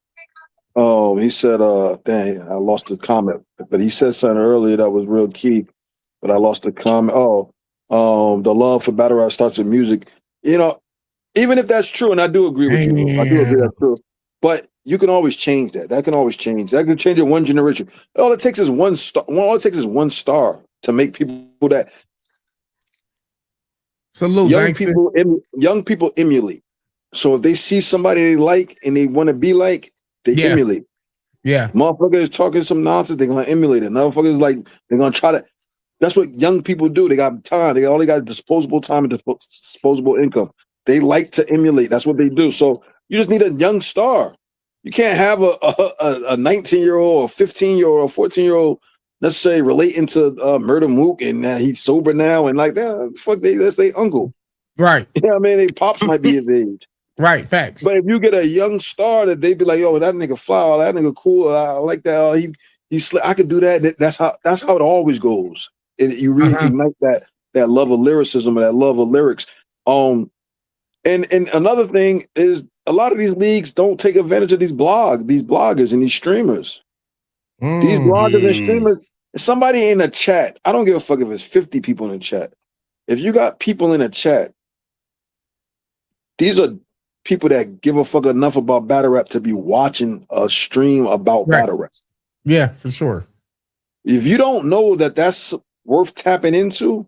Oh, he said, dang, I lost the comment. But he said something earlier that was real key, but I lost the comment. The love for battle rap starts with music. You know, even if that's true, and I do agree with you. I do agree that's true. But you can always change that. That can always change. That can change in one generation. All it takes is one star. All it takes is one star to make people that salute. Young people emulate. So if they see somebody they like and they want to be like, they emulate. Yeah. Motherfuckers talking some nonsense, they're gonna emulate it. Motherfuckers like they're gonna try to. That's what young people do. They got time. They only got disposable time and disposable income. They like to emulate. That's what they do. So you just need a young star. You can't have a 19-year-old, a 15-year-old, a 14-year-old necessarily relating to Murder Mook and he's sober now and like that. Fuck, that's their uncle. Right. You know what I mean? Their pops might be his age. Right, facts. But if you get a young star that they be like, "Yo, that nigga fly, that nigga cool, I like that. Oh, I could do that." That's how it always goes. You really ignite that love of lyricism and that love of lyrics. And another thing is a lot of these leagues don't take advantage of these bloggers and these streamers. These bloggers and streamers. Somebody in a chat. I don't give a fuck if it's 50 people in the chat. If you got people in a chat, these are people that give a fuck enough about battle rap to be watching a stream about battle rap. Yeah, for sure. If you don't know that that's worth tapping into,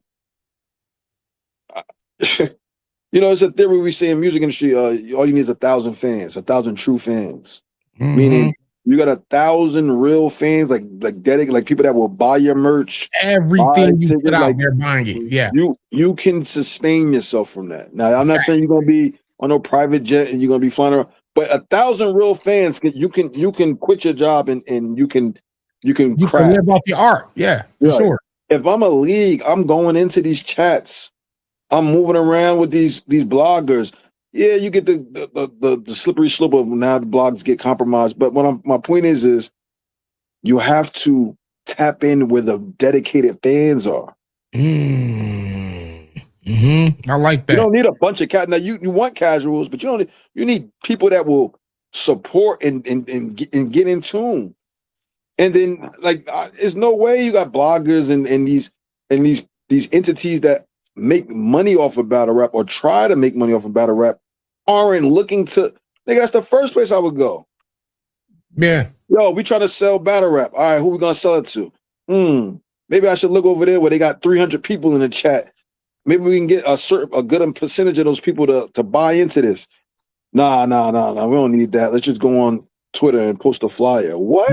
it's a theory we say in music industry. All you need is 1,000 fans, 1,000 true fans. Meaning you got 1,000 real fans, like dedicated, like people that will buy your merch. Everything you put out, they're buying it. Yeah, you can sustain yourself from that. Now, I'm not saying you're gonna be on no private jet and you're gonna be flying around, but 1,000 real fans you can quit your job and you can live off the art. Yeah, for sure. If I'm a league, I'm going into these chats. I'm moving around with these bloggers. Yeah, you get the slippery slope of now the blogs get compromised. But my point is you have to tap in where the dedicated fans are. I like that. You don't need a bunch of now you want casuals, but you need people that will support and get in tune. And then there's no way you got bloggers and these entities that make money off of battle rap or try to make money off of battle rap aren't looking to. That's the first place I would go. Yeah. Yo, we trying to sell battle rap. All right, who we gonna sell it to? Maybe I should look over there where they got 300 people in the chat. Maybe we can get a good percentage of those people to buy into this. Nah. We don't need that. Let's just go on Twitter and post a flyer. What?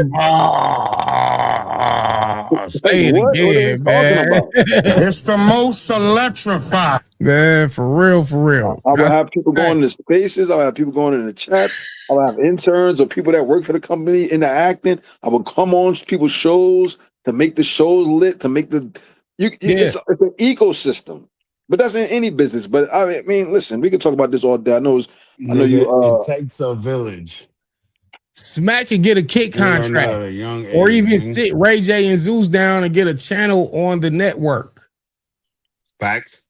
Say it again, man. It's the most electrifying. Man, for real. I will have people going into spaces. I will have people going in the chats. I will have interns or people that work for the company in the acting. I will come on people's shows to make the shows lit, to make it's an ecosystem. But that's in any business. But I mean, listen, we can talk about this all day. I know it takes a village. Smack can get a Kick contract, or even sit Ray J and Zeus down and get a channel on the network. Facts.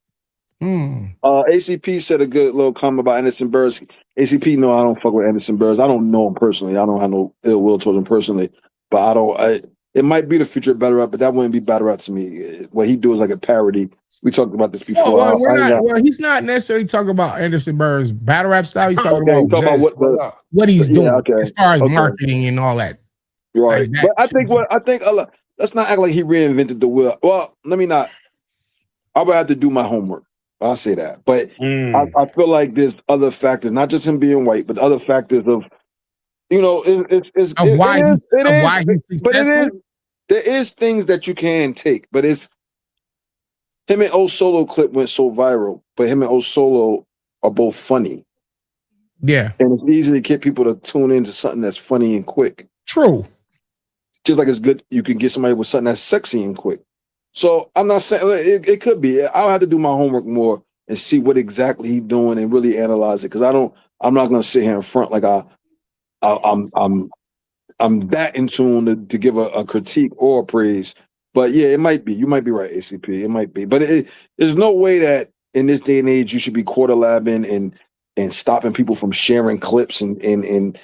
ACP said a good little comment about Anderson Burrs. ACP, no, I don't fuck with Anderson Burrs. I don't know him personally. I don't have no ill will towards him personally. But it might be the future of battle rap, but that wouldn't be battle rap to me. What he do is like a parody. We talked about this before. Well, he's not necessarily talking about Anderson Burrs' battle rap style. He's talking about what he's doing as far as marketing and all that. Right. But I think let's not act like he reinvented the wheel. Well, let me not. I would have to do my homework. I'll say that. But I feel like there's other factors, not just him being white, but other factors of, why he's successful. There is things that you can take, but it's him and O Solo clip went so viral, but him and O Solo are both funny. Yeah. And it's easy to get people to tune into something that's funny and quick. True. Just like it's good, you can get somebody with something that's sexy and quick. So I'm not saying it could be. I'll have to do my homework more and see what exactly he's doing and really analyze it. Because I'm not gonna sit here in front like I'm that in tune to give a critique or a praise. But yeah, it might be. You might be right, ACP. It might be. But there's no way that in this day and age you should be quarter labbing and stopping people from sharing clips and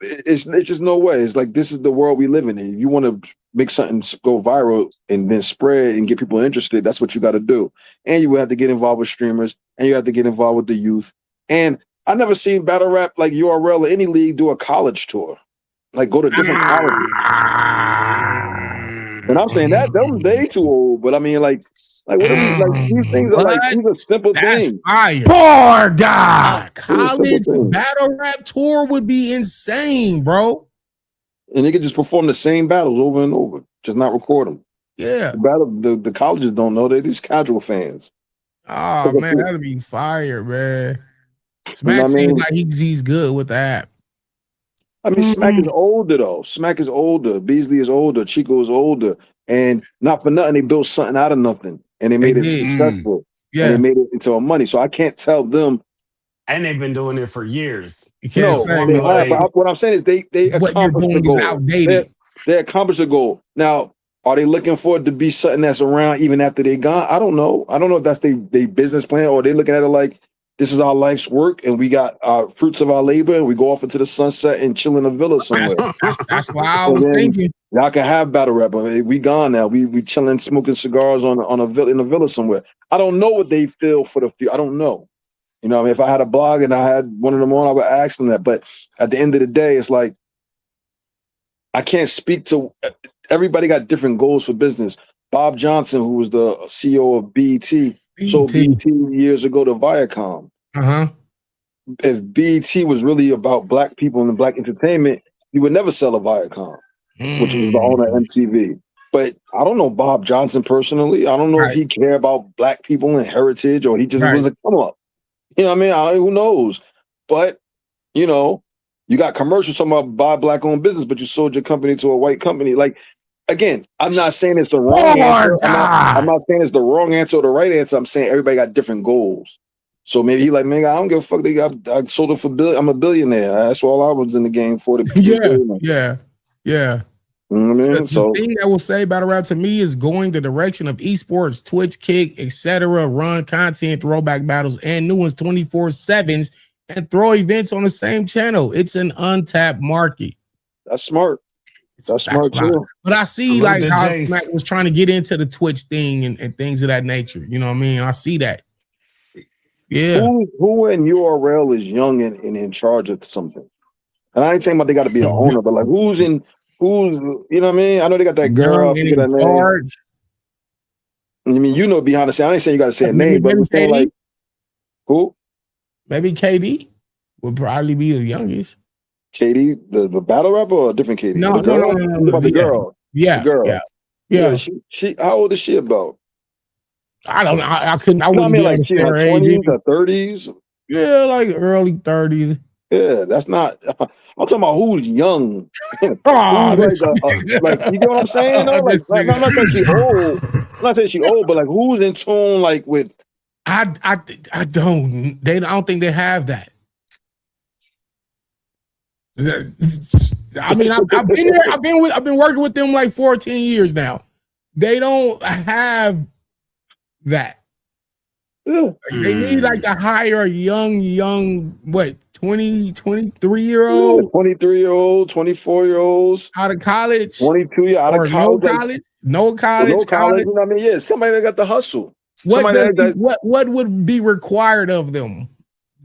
it's just no way. It's like this is the world we live in. If you want to make something go viral and then spread and get people interested, that's what you got to do. And you have to get involved with streamers and you have to get involved with the youth. And I never seen battle rap like URL or any league do a college tour. Like go to different colleges. And I'm saying that they too old, but I mean like what are these things are like these are simple things. Poor God. College battle rap tour would be insane, bro. And they could just perform the same battles over and over, just not record them. Yeah. The colleges don't know, they're these casual fans. Oh man, that'd be fire, man. Smack seems like he's good with the app. I mean, Smack is older though. Smack is older. Beasley is older. Chico is older. And not for nothing, they built something out of nothing. And they made it successful. and they made it into a money. So I can't tell them. And they've been doing it for years. No, they have. But what I'm saying is they accomplished the goal. Outdated. They accomplished the goal. Now, are they looking for it to be something that's around even after they're gone? I don't know. I don't know if that's their business plan, or they looking at it like this is our life's work and we got fruits of our labor and we go off into the sunset and chill in a villa somewhere. That's why I was thinking. Y'all can have battle rap, but we gone now. We chilling, smoking cigars on a villa in a villa somewhere. I don't know what they feel for the future. I don't know. You know, I mean, if I had a blog and I had one of them on, I would ask them that. But at the end of the day, it's like I can't speak to everybody. Got different goals for business. Bob Johnson, who was the CEO of BET, sold BET years ago to Viacom. If BET was really about black people and black entertainment, you would never sell a Viacom, which was the owner of MTV. But I don't know Bob Johnson personally. I don't know if he cared about black people and heritage, or he just was a come up. You know what I mean? Who knows? But, you know, you got commercials talking about buy black-owned business, but you sold your company to a white company. Like, again, I'm not saying it's the wrong answer. I'm not saying it's the wrong answer or the right answer. I'm saying everybody got different goals. So maybe he like, man, I don't give a fuck. I sold it for I'm a billionaire. That's all I was in the game for. Yeah. You know what I mean? The thing that will say battle rap to me is going the direction of esports, Twitch, Kick, etc. Run content, throwback battles, and new ones 24/7s, and throw events on the same channel. It's an untapped market. That's smart. That's smart too. But I see like how Matt was trying to get into the Twitch thing and things of that nature. You know what I mean? I see that. Yeah. Who in URL is young and in charge of something? And I ain't saying about they got to be an owner, but like who's you know what I mean? I know they got that girl. I forget her name. I mean, you know, behind the scene. I ain't saying you got to say a name, but I'm saying like who? Maybe KD would probably be the youngest. KD, the battle rapper, or a different KD? No. The girl. Yeah. The girl. Yeah. She. How old is she about? I don't know. I wouldn't be like she in her 20s or 30s. Yeah, like early 30s. Yeah, that's not. I'm talking about who's young. Who's like you know what I'm saying? No, like, I'm not saying she's old. I'm not saying she's old, but like who's in tune like with? I don't. I don't think they have that. I mean, I've been there. I've been working with them like 14 years now. They don't have that. Like, they need like to hire a young, what, 20, 23-year-old? 23-year-old, 24-year-olds. Out of college? 22 out of college. No college. You know what I mean? Yeah, somebody that got the hustle. What would be required of them?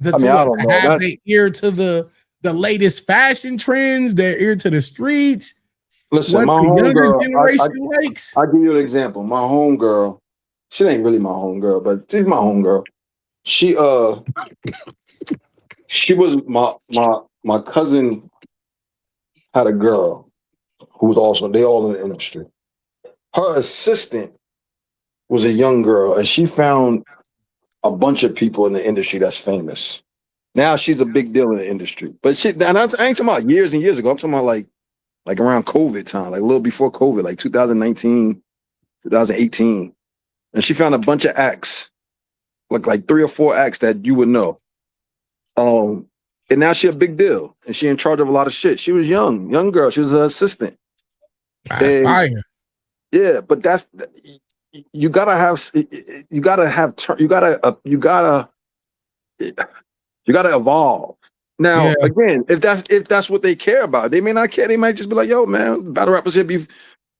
I don't know. Have their ear to the latest fashion trends, their ear to the streets. Listen, my homegirl, I'll give you an example. My homegirl, she ain't really my homegirl, but she's my homegirl. She was my cousin had a girl who was also, they all in the industry. Her assistant was a young girl, and she found a bunch of people in the industry that's famous. Now she's a big deal in the industry. But and I ain't talking about years and years ago. I'm talking about like around COVID time, like a little before COVID, like 2019, 2018. And she found a bunch of acts, like 3 or 4 acts that you would know. And now she a big deal, and she in charge of a lot of shit. She was young girl. She was an assistant. That's fire. Yeah, but you gotta evolve. Now, again, if that's what they care about, they may not care. They might just be like, "Yo, man, battle rappers here be,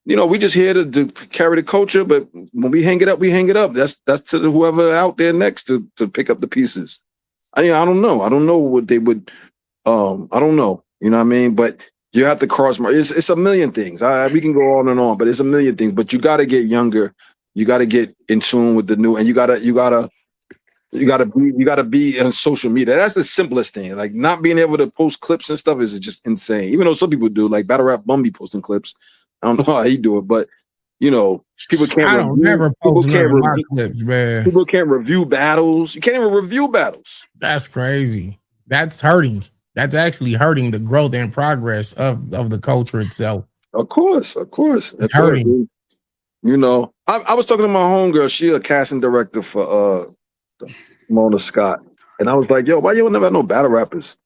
we just here to carry the culture. But when we hang it up, we hang it up. That's to whoever out there next to pick up the pieces." I don't know. I don't know what they would. I don't know. You know what I mean? But you have to cross. It's a million things. We can go on and on, but it's a million things. But you got to get younger. You got to get in tune with the new, and you gotta be on social media. That's the simplest thing. Like not being able to post clips and stuff is just insane. Even though some people do, like Battle Rap Bum be posting clips. I don't know how he do it, but people can't. I don't never post my clips, man. People can't review battles. You can't even review battles. That's crazy. That's hurting. That's actually hurting the growth and progress of the culture itself. Of course. It's hurting. I was talking to my homegirl. She a casting director for Mona Scott. And I was like, yo, why you don't never have no battle rappers?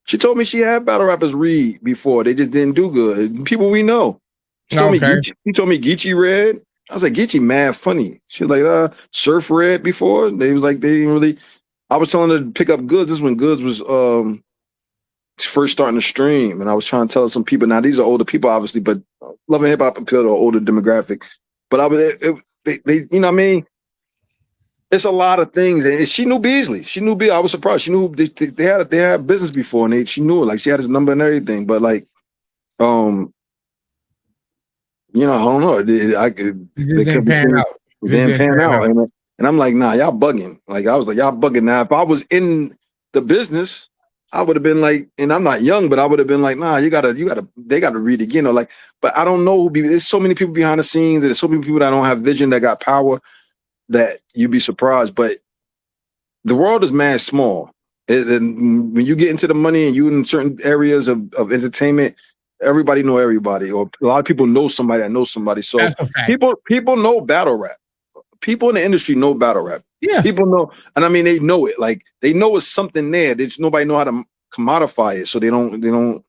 She told me she had battle rappers read before. They just didn't do good. People we know. She told me Geechee read. I was like, Geechee mad funny. She was like, Surf read before. They was like, they didn't really. I was telling her to pick up Goods. This is when Goods was first starting to stream. And I was trying to tell some people. Now, these are older people, obviously, but Love and Hip Hop appeal to an older demographic. But I was, they you know what I mean? It's a lot of things, and she knew Beasley. She knew I was surprised. She knew they had business before, and she knew it. Like she had his number and everything. But like, you know, I don't know. It didn't pan out. It didn't pan out, and I'm like, nah, y'all bugging. Like I was like, y'all bugging. Now, if I was in the business, I would have been like, and I'm not young, but I would have been like, nah, they gotta read again, or like. But I don't know. There's so many people behind the scenes, and there's so many people that don't have vision that got power. That you'd be surprised, but the world is mad small. And when you get into the money and you in certain areas of entertainment, everybody know everybody, or a lot of people know somebody that knows somebody. So that's a fact. People know battle rap. People in the industry know battle rap. Yeah, people know, and I mean they know it. Like they know it's something there. They just nobody know how to commodify it, so they don't.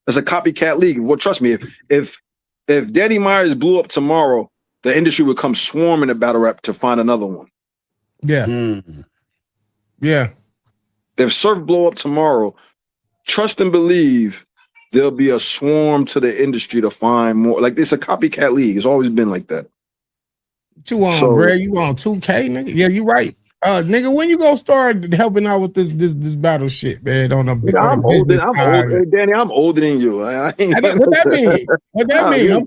It's a copycat league. Well, trust me, if Danny Myers blew up tomorrow, the industry would come swarming to battle rap to find another one. Yeah. Yeah. If Surf blow up tomorrow, trust and believe there'll be a swarm to the industry to find more. Like it's a copycat league. It's always been like that. You on, Greg? You on 2K, nigga? Yeah, you right. Nigga, when you gonna start helping out with this battle shit, man? I'm older. Danny, I'm older than you. What that mean? What that mean? I'm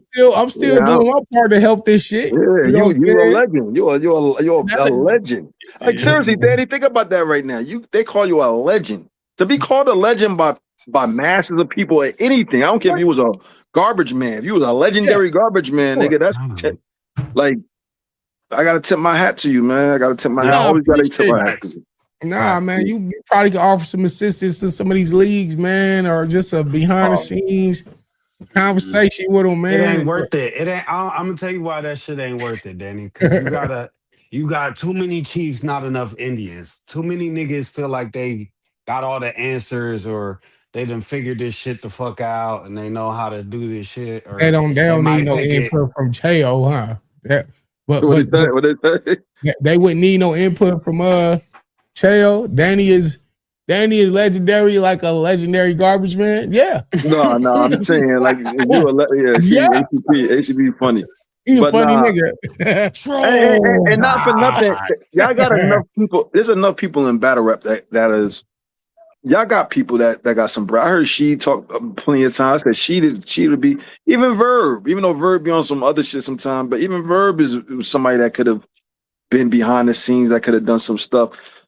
still doing my part to help this shit. Yeah, you're a legend. You're a legend. Like seriously, Danny, think about that right now. They call you a legend. To be called a legend by masses of people at anything. I don't care if you was a garbage man. If you was a legendary garbage man, nigga, that's like. I gotta tip my hat to you, man. I always gotta tip my hat to you. Nah, man, you probably could offer some assistance to some of these leagues, man, or just a behind the scenes conversation with them, man. It ain't worth it. It ain't. I'm gonna tell you why that shit ain't worth it, Danny. Because you got too many chiefs, not enough Indians. Too many niggas feel like they got all the answers, or they done figured this shit the fuck out, and they know how to do this shit. Or they don't need no input from Cheo, huh? But what they say? They wouldn't need no input from Cheo. Danny is legendary, like a legendary garbage man. Yeah. No, I'm saying like ACP funny. He's a funny nigga. and not for nothing. Y'all got enough people. There's enough people in battle rap that is. Y'all got people that got some. I heard she talk plenty of times because she would be even Verb, even though Verb be on some other shit sometimes. But even Verb is somebody that could have been behind the scenes, that could have done some stuff.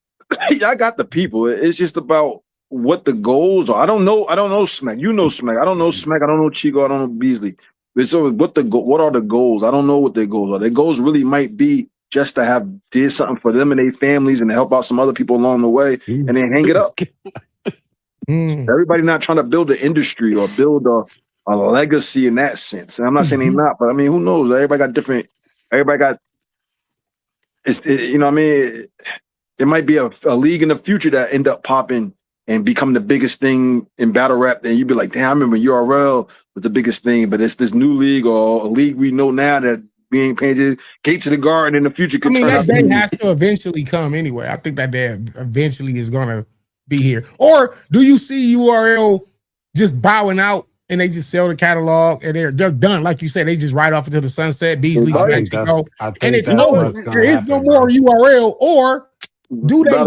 Y'all got the people. It's just about what the goals are. I don't know Smack. You know Smack. I don't know Smack. I don't know Chico. I don't know Beasley. So what are the goals? I don't know what their goals are. Their goals really might be just to have did something for them and their families and to help out some other people along the way and then hang it up. Everybody not trying to build an industry or build a legacy in that sense. And I'm not saying they not, but I mean, who knows? Everybody got you know what I mean? It might be a league in the future that end up popping and become the biggest thing in battle rap. Then you'd be like, damn, I remember URL was the biggest thing, but it's this new league or a league we know now that we ain't painted Gates of the Garden in the future. That day has to eventually come anyway. I think that day eventually is going to be here. Or do you see URL just bowing out and they just sell the catalog and they're done? Like you said, they just ride off into the sunset, Beasley, Mexico, and it's over. There is no more URL. Or do they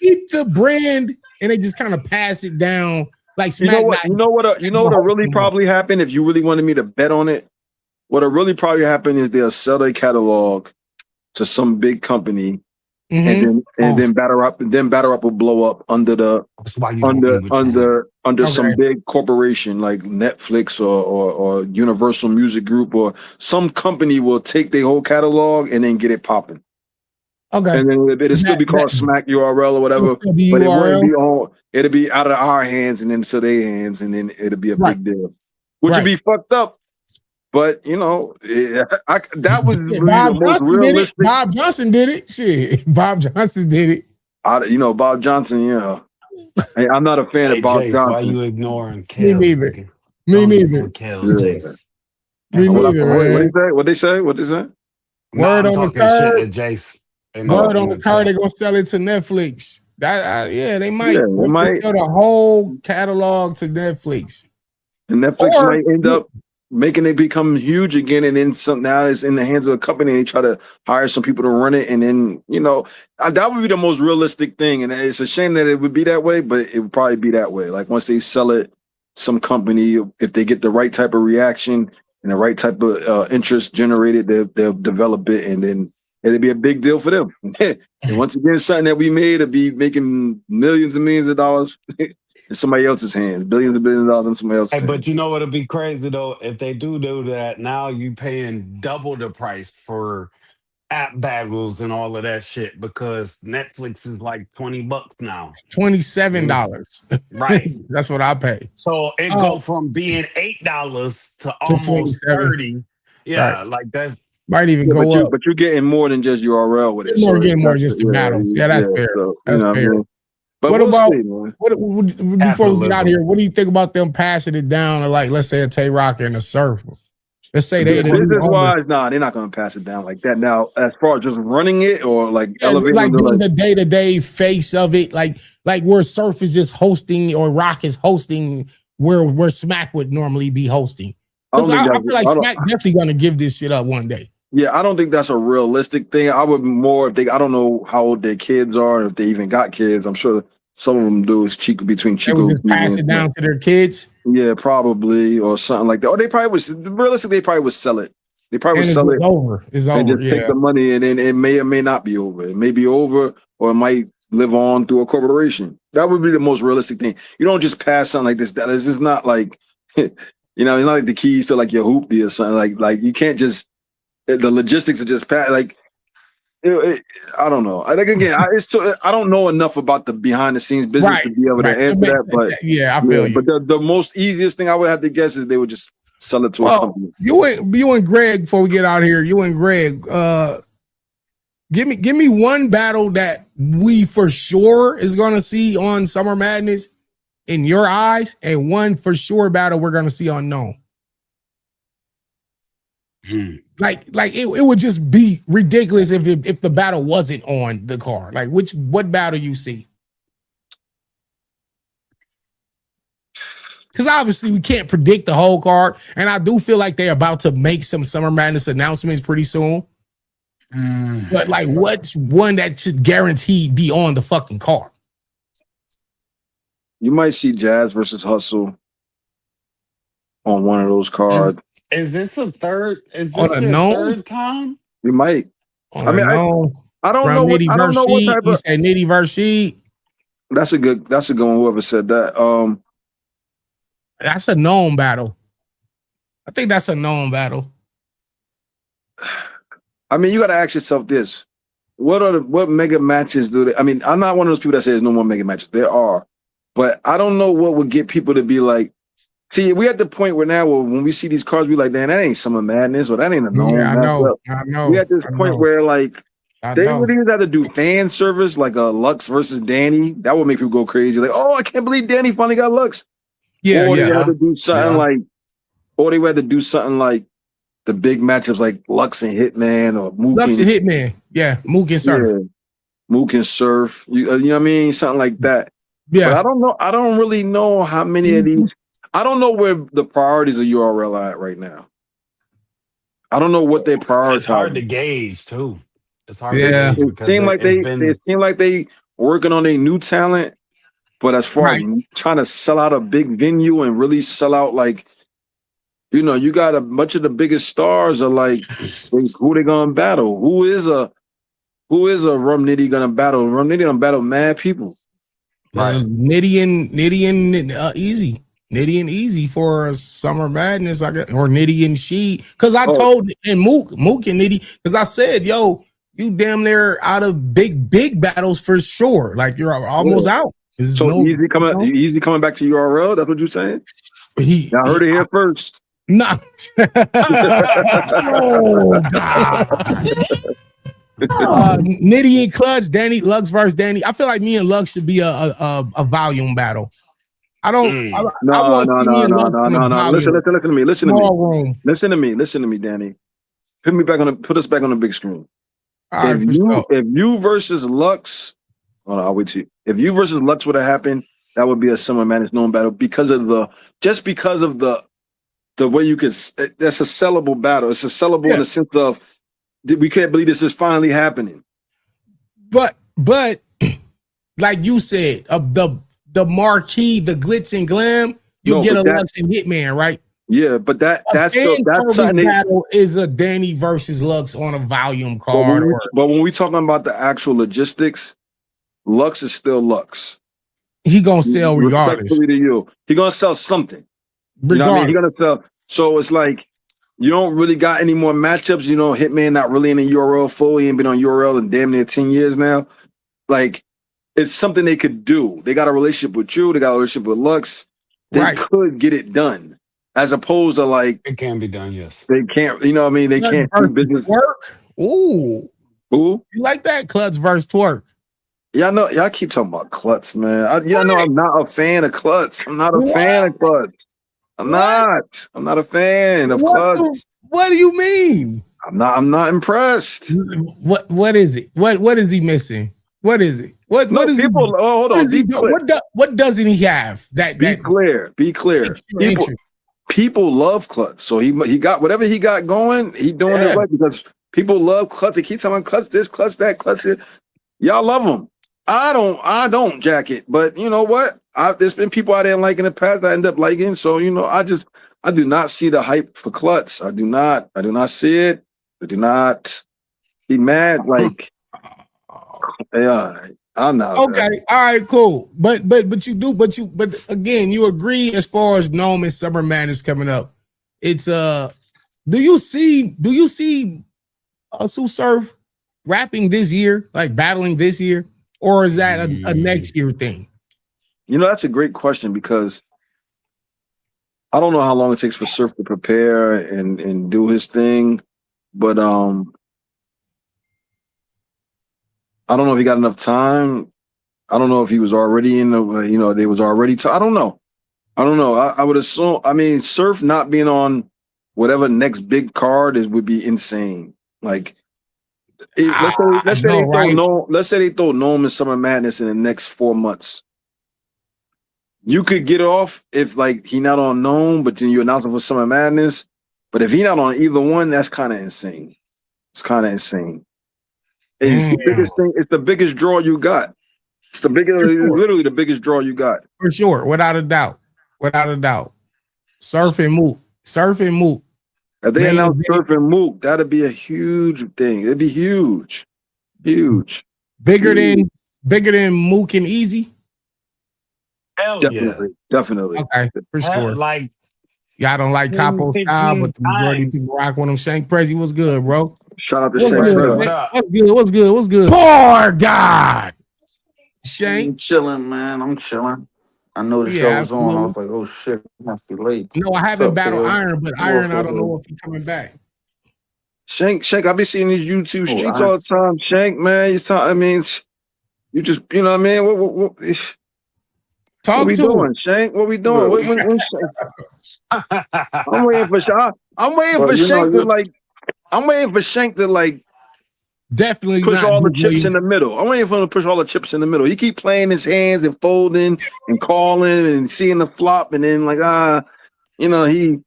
keep the brand and they just kind of pass it down like Smack? You know what really probably happened if you really wanted me to bet on it? What'll really probably happen is they'll sell their catalog to some big company, and then Battle Rap will blow up under some big corporation like Netflix or Universal Music Group, or some company will take their whole catalog and then get it popping. Okay, and then it'll still be called Smack URL or whatever, but it wouldn't be on. It'll be out of our hands and into their hands, and then it'll be a big deal, which would be fucked up. But that was really Bob the most Johnson realistic. Bob Johnson did it. Shit, Bob Johnson did it. Bob Johnson. Yeah, I'm not a fan of Bob Jace, Johnson. why you ignoring Kels? Me neither. Me neither. Jace. Me neither, man. What they say? What they say? Word on the card. Shit to Jace. Word on the card. They're gonna sell it to Netflix. They might. Yeah, they might sell the whole catalog to Netflix. And Netflix might end up making it become huge again, and then now it's in the hands of a company. And they try to hire some people to run it, and then that would be the most realistic thing. And it's a shame that it would be that way, but it would probably be that way. Like once they sell it, some company, if they get the right type of reaction and the right type of interest generated, they'll develop it, and then it'll be a big deal for them. And once again, something that we made to be making millions and millions of dollars. In somebody else's hands, billions and billions of dollars in somebody else's hands. But you know what'll be crazy though? If they do that, now you paying double the price for app battles and all of that shit because Netflix is like $20 now. $27. Right. That's what I pay. So it go from being $8 to almost $30. Yeah, right. Like that's might even go up. But you're getting more than just URL with it. You're getting more just the battles. Yeah, that's fair. So, that's fair. I mean? But what about before we get out of here? What do you think about them passing it down to let's say a Tay Rock and a Surf? Let's say they business wise, they're not going to pass it down like that. Now, as far as just running it or elevating, being the day-to-day face of it, like where Surf is just hosting or Rock is hosting, where Smack would normally be hosting. I feel like Smack definitely going to give this shit up one day. Yeah, I don't think that's a realistic thing. I would more I don't know how old their kids are, if they even got kids. I'm sure some of them do. It's Chico. They would just pass it down to their kids. Yeah, probably, or something like that. Or they probably would. Realistically, they probably would sell it. They probably would sell it. It's over. And just take the money, and then it may or may not be over. It may be over, or it might live on through a corporation. That would be the most realistic thing. You don't just pass something like this. This is not like, it's not like the keys to like your hoopty or something. Like you can't just. The logistics are just I don't know. I think again, I don't know enough about the behind the scenes business to be able to answer that. But I feel you. But the most easiest thing I would have to guess is they would just sell it to a company. You and Greg, before we get out here, you and Greg, give me one battle that we for sure is gonna see on Summer Madness in your eyes, and one for sure battle we're gonna see on Known. Like it would just be ridiculous if the battle wasn't on the card. Like what battle you see? Because obviously we can't predict the whole card, and I do feel like they're about to make some Summer Madness announcements pretty soon. But what's one that should guaranteed be on the fucking card? You might see Jazz versus Hustle on one of those cards. Is this a third? Is this the third time? We might. I mean, I don't know. I don't know what type of. You said Nitty versus Sheed. That's a good one. Whoever said that. That's a known battle. I think that's a known battle. I mean, you got to ask yourself this: what mega matches do they? I mean, I'm not one of those people that say there's no more mega matches. There are, but I don't know what would get people to be like. See, we at the point where now when we see these cards, we like, damn, that ain't Summer Madness or that ain't a known. Yeah, I know. We at this point where they would either have to do fan service like a Lux versus Danny. That would make people go crazy. Like, oh, I can't believe Danny finally got Lux. Yeah, or they had to do something or they had to do something like the big matchups like Lux and Hitman or Mook. Lux and Hitman, yeah, Mook and Surf. Yeah. Mook and Surf. You know what I mean? Something like that. Yeah. But I don't know. I don't really know how many of these. I don't know where the priorities of URL are at right now. I don't know what they prioritize. It's hard to gauge too. It's hard. Yeah. To gauge it seemed like it seemed like they working on a new talent, but as far as trying to sell out a big venue and really sell out, you got a bunch of the biggest stars are like, who they gonna battle? Who is a Rum Nitty gonna battle? Rum Nitty gonna battle mad people. Right. Nitty and Eazy. Nitty and Eazy for a Summer Madness, I guess, or Nitty and Sheed. Because I told and Mook and Nitty, because I said, yo, you damn near out of big battles for sure. Like you're almost out. So Eazy coming back to URL. That's what you're saying? I heard it here first. No. Oh God. Nitty and Clutch, Danny Lux versus Danny. I feel like me and Lux should be a volume battle. I don't. I No, want to no, see me no, and no, Lux no, in a no, no. Listen, volume listen, listen to me. Listen to me. small room. Listen to me, Danny. Put us back on the big screen. All right, for sure. If you versus Lux, hold on, I'll wait till you. If you versus Lux would have happened, that would be a Summer Madness known battle because of the way you could. That's a sellable battle. It's a sellable in the sense of we can't believe this is finally happening. But like you said, of the marquee, the glitz and glam, you get a Lux and Hitman, right? Yeah, but that's something battle is a Danny versus Lux on a volume card. But when we talking about the actual logistics, Lux is still Lux. He gonna sell regardless. Respectfully to you, he gonna sell something. You know what I mean? He gonna sell. So it's like you don't really got any more matchups. You know, Hitman not really in the URL full. He ain't been on URL in damn near 10 years now. Like it's something they could do. They got a relationship with you. They got a relationship with Lux. They could get it done. As opposed to like it can be done, yes. They can't, you know what I mean? They can't do business. Work. Ooh. You like that? Klutz versus Twerk. Y'all keep talking about Klutz, man. Y'all know I'm not a fan of Klutz. I'm not a fan of Klutz. I'm not a fan of Klutz. What do you mean? I'm not impressed. What is it? What is he missing? What is it? What is people? He, hold on. What doesn't he have? Be clear. People love Klutz, so he got whatever he got going. He doing it right because people love Klutz. They keep telling Klutz this, Klutz that, Klutz it. Y'all love him. I don't jack it, but you know what? There's been people I didn't like in the past that I end up liking. So you know, I do not see the hype for Klutz. I do not see it. I do not be mad. Like, yeah. I'm not okay. All right, cool. But again, you agree as far as Gnome and Summer Madness coming up. It's do you see Sue Surf rapping this year, like battling this year, or is that a next year thing? You know, that's a great question because I don't know how long it takes for Surf to prepare and do his thing, but I don't know if he got enough time. I don't know if he was already in the, they was already. I don't know. I would assume. I mean, Surf not being on whatever next big card would be insane. Like, let's say they throw Gnome and Summer Madness in the next 4 months. You could get off if like he not on Gnome, but then you announce him for Summer Madness. But if he not on either one, that's kind of insane. It's kind of insane. It's the biggest thing. It's the biggest draw you got. It's literally the biggest draw you got. For sure, without a doubt. Surf and Mook. If they announce Surf and Mook, that'd be a huge thing. It'd be huge. Bigger than Mook and Eazy. Hell definitely. Okay, for sure. Like y'all don't like Capo style, but the majority of people rock with him. Shank Prezi, what's good, bro? Shout out to Shank Prezi. What's good? Poor God. Shank. I'm chilling, man. I know the show was on. I was like, oh shit, it must be late. No, I haven't battled Iron, but Iron, I don't know if he's coming back. Shank, I be seeing these YouTube streets all the time. Shank, man, you just, you know what I mean? What we doing, Shank? What we doing? I'm waiting for Shank. I'm waiting for Shank to like definitely push all the chips in the middle. I'm waiting for him to push all the chips in the middle. He keep playing his hands and folding and calling and seeing the flop, and then like he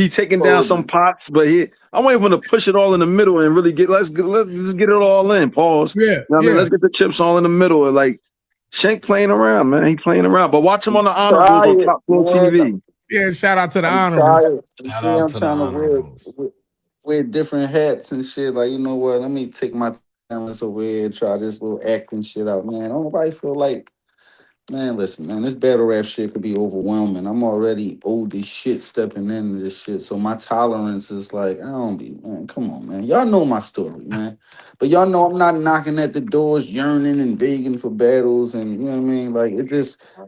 taking down some pots, but I'm waiting for him to push it all in the middle and really let's just get it all in. Pause. Yeah. I mean, let's get the chips all in the middle. And like Shank playing around, man. He playing around. But watch him on the Honorables on Top Floor TV. Yeah, shout out to the Honorables. I'm trying to wear different hats and shit. Like, you know what? Let me take my talents over here and try this little acting shit out, man. Don't nobody feel like, man, listen, man, this battle rap shit could be overwhelming. I'm already old as shit stepping into this shit. So my tolerance is like, man, come on, man. Y'all know my story, man. But y'all know I'm not knocking at the doors, yearning and begging for battles. And you know what I mean? Like,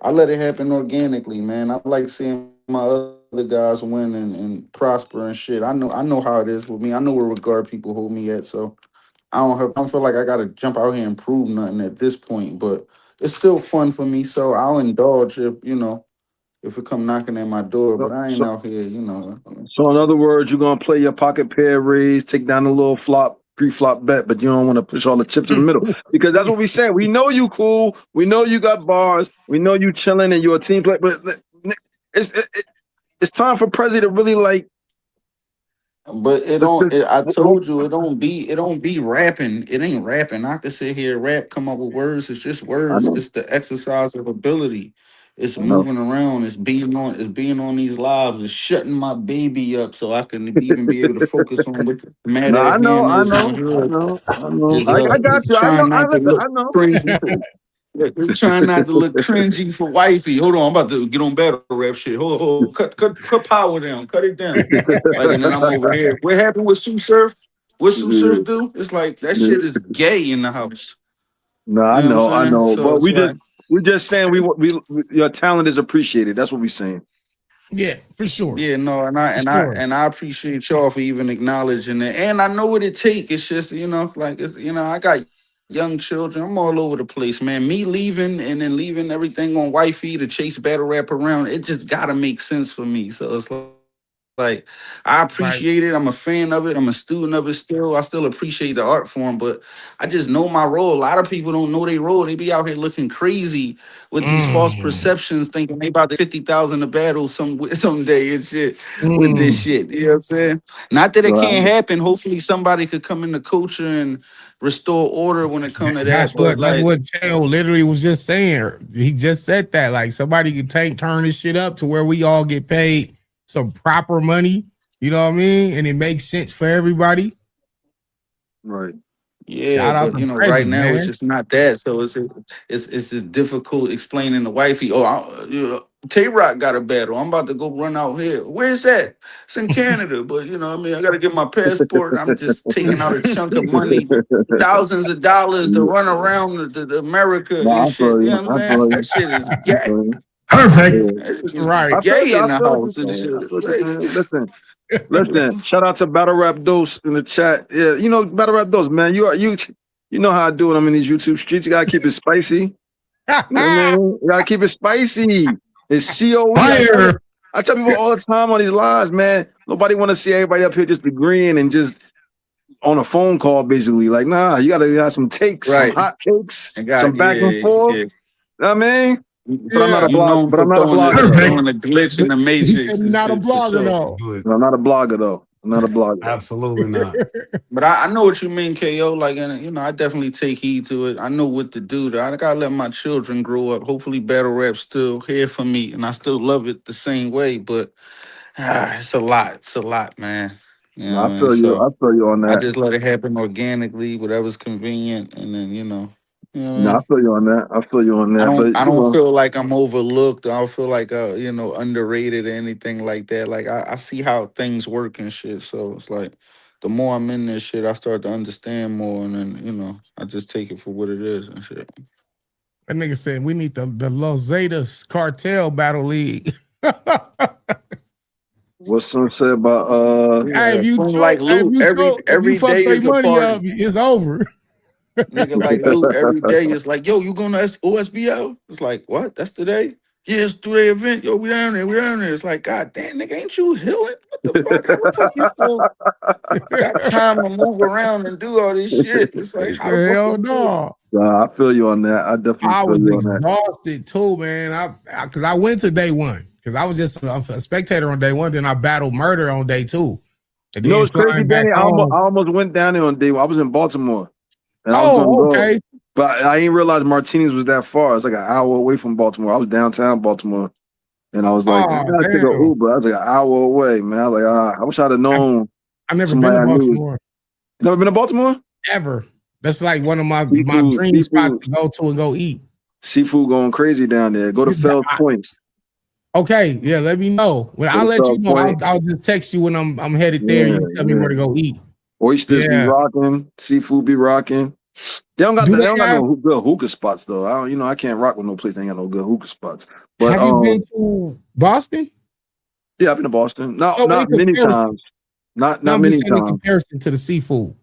I let it happen organically, man. I like seeing my other guys win and prosper and shit. I know how it is with me. I know where regard people hold me at. So I don't feel like I gotta jump out here and prove nothing at this point. But it's still fun for me. So I'll indulge if if it come knocking at my door. But I ain't out here, So in other words, you're gonna play your pocket pair raise, take down a little flop, pre-flop bet, but you don't want to push all the chips in the middle. Because that's what we said. We know you cool, we know you got bars, we know you chilling and you're a team player, but it's time for Prezi to really like. But it don't. I told you it don't be rapping. It ain't rapping. I could sit here rap, come up with words. It's just words. It's the exercise of ability. It's moving around. It's being on. It's being on these lives. It's shutting my baby up so I can even be able to focus on what the matter I at hand know. is on her. I got It's you. trying not to look I know. cringy. We're trying not to look cringy for wifey. Hold on, I'm about to get on battle rap shit. Hold. Cut power down. Cut it down. Like, and then I'm over here. What happened with Sue Surf? What Sue Surf do? It's like that shit is gay in the house. No, You know what I I'm saying? know. So But it's like, we're just saying we your talent is appreciated. That's what we're saying. Yeah, for sure. yeah, no, and I appreciate y'all for even acknowledging it. And I know what it take. It's just, like it's I got young children. I'm all over the place, man. Me leaving and then leaving everything on wifey to chase battle rap around, it just gotta make sense for me. So it's like I Right. appreciate it. I'm a fan of it. I'm a student of it still. I still appreciate the art form, but I just know my role. A lot of people don't know their role. They be out here looking crazy with these false perceptions, thinking they about to 50,000 to battle someday and shit with this shit. You know what I'm saying? Not that it can't happen. Hopefully somebody could come in the culture and restore order when it comes to that. But That's like, what Chael literally was just saying. He just said that. Like somebody could turn this shit up to where we all get paid some proper money. You know what I mean? And it makes sense for everybody. Right. yeah, Shout out but to right Prezi, now it's man. just not that. So it's just difficult explaining to wifey. Tay Rock got a battle. I'm about to go run out here. Where's that? It's in Canada, but what I mean, I got to get my passport. I'm just taking out a chunk of money, thousands of dollars to run around the America No, and I shit. feel You you. know what I'm saying? That shit is I gay. feel you. Perfect. That shit is Right. I feel gay you. in I the feel what house you're and saying. I shit. feel what you're saying. Listen. Shout out to Battle Rap Dose in the chat. Yeah, Battle Rap Dose, man. You know how I do it. I'm in these YouTube streets. You gotta keep it spicy. You know what I mean? You gotta keep it spicy. It's COE. Fire. I tell people all the time on these lives, man. Nobody want to see everybody up here just agreeing and just on a phone call, basically. Like, nah, you gotta have some takes, some Right. hot takes, And God, some back and forth. yeah. You know what I mean? But I'm not Yeah. a You blog. known But for I'm not a throwing blogger though. Perfect. a glitch in But the he said matrix he's and not a shit for blogger sure. though. I'm not a blogger though. I'm not a blogger though. Absolutely not. But I know what you mean, KO. Like, and I definitely take heed to it. I know what to do. I gotta let my children grow up. Hopefully, battle rap's still here for me, and I still love it the same way. But it's a lot. It's a lot, man. You No, know I what I mean? feel you. So I feel you on I that. just let it happen organically, whatever's convenient, and then what I No, I mean? feel you on that. I feel you on I that. don't But I don't feel like I'm overlooked. I don't feel like underrated or anything like that. Like I see how things work and shit. So it's like the more I'm in this shit, I start to understand more and then, I just take it for what it is and shit. That nigga said we need the Los Zetas cartel battle league. what some say about Hey, Yeah, friend like if Luke, if you every fuck day their is a money up, party. it's over. Nigga like Luke, every day is like, yo, you going to OSBO? It's like, what? That's today? Yeah, it's 3-day event. Yo, we down there. We down there. It's like, God damn, nigga, ain't you healing? What the fuck? How the fuck you still got time to move around and do all this shit? It's like, He how the said, fuck hell you do it? no. I feel you on that. I definitely I feel was you on that. exhausted too, man. Because I went to day one because I was just a spectator on day one. Then I battled murder on day two, and You know then what's crazy, flying back Danny? I home. almost went down there on day one. I was in Baltimore and I was gonna Oh, go. okay. But I didn't realize Martinez was that far. It's like an hour away from Baltimore. I was downtown Baltimore. And I was like, I Oh, gotta take an damn. Uber. I was like an hour away, man. I was like, I wish I'd have known I never been somebody to I knew. Baltimore You never been to Baltimore? ever. That's like one of my Seafood, dream spots to go to and go eat. seafood going crazy down there. Go to Fells Point. Okay, yeah, let me know. When Go I'll to let you Fells know. Point. I'll just text you when I'm headed there. Yeah, You tell me where to go eat. Oysters be Yeah. rocking. Seafood be rocking. They don't got no good hookah spots though. I can't rock with no place that ain't got no good hookah spots. But have you been to Boston? Yeah, I've been to Boston. Not So not many times. Not I'm many just saying in times. comparison to the seafood.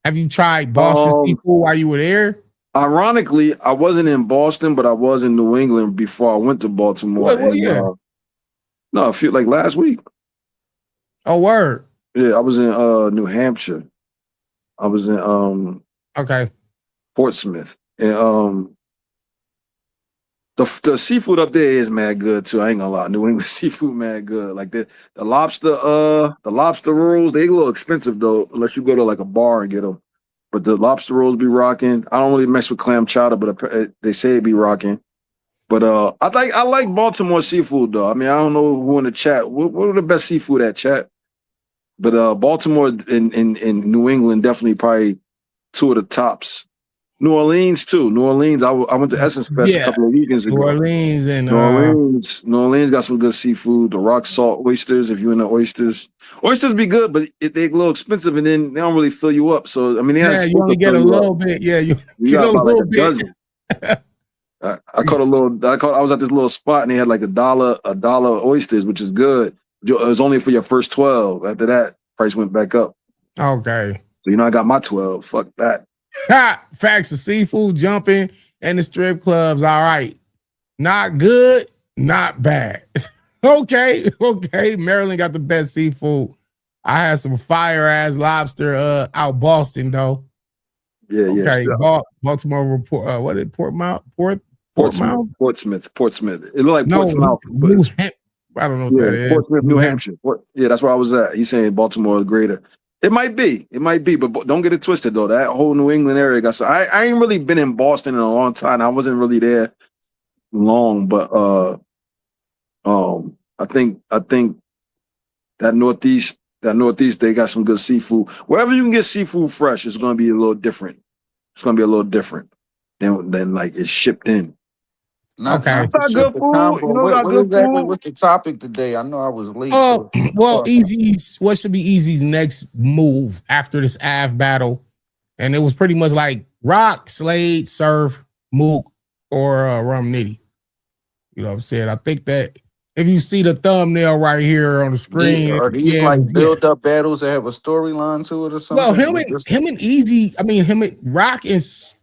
Have you tried Boston seafood while you were there? Ironically, I wasn't in Boston, but I was in New England before I went to Baltimore. Well, yeah. No, I feel like last week. Oh, word. Yeah, I was in New Hampshire. I was in okay, Portsmouth. And the seafood up there is mad good too. I ain't gonna lie. New England seafood mad good. Like the lobster rolls, they a little expensive though, unless you go to like a bar and get them. But the lobster rolls be rocking. I don't really mess with clam chowder, but they say it be rocking. But I like Baltimore seafood though. I mean, I don't know who in the chat. What are the best seafood at, chat? But Baltimore and New England definitely probably two of the tops. New Orleans too. New Orleans. I went to Essence Fest a couple of weekends ago. New Orleans and New Orleans got some good seafood. The rock salt oysters. If you're into oysters be good, but they're a little expensive, and then they don't really fill you up. So I mean, you only get a little bit. Yeah, you got a about little like a dozen. I caught a little. I was at this little spot, and they had like a dollar oysters, which is good. It was only for your first 12. After that, price went back up. Okay. So I got my 12. Fuck that. Facts of seafood jumping and the strip clubs. All right. Not good, not bad. okay. Maryland got the best seafood. I had some fire ass lobster out Boston though. Yeah. Baltimore report. What is Portsmouth? Portsmouth. It looked like Portsmouth. I don't know what that is. Portsmouth, New Hampshire. Yeah, that's where I was at. He's saying Baltimore is greater. It might be, but don't get it twisted though. That whole New England area got. I ain't really been in Boston in a long time. I wasn't really there long, but I think that Northeast, they got some good seafood. Wherever you can get seafood fresh, it's gonna be a little different. It's gonna be a little different than like it's shipped in. Not good food. What's the topic today? I know I was late. Eazy's what should be Eazy's next move after this Av battle, and it was pretty much like Rock, Slade, Surf, Mook, or Rum Nitty. You know what I'm saying? I think that if you see the thumbnail right here on the screen, are these build up battles that have a storyline to it or something? Well, him and Eazy. I mean, him and Rock is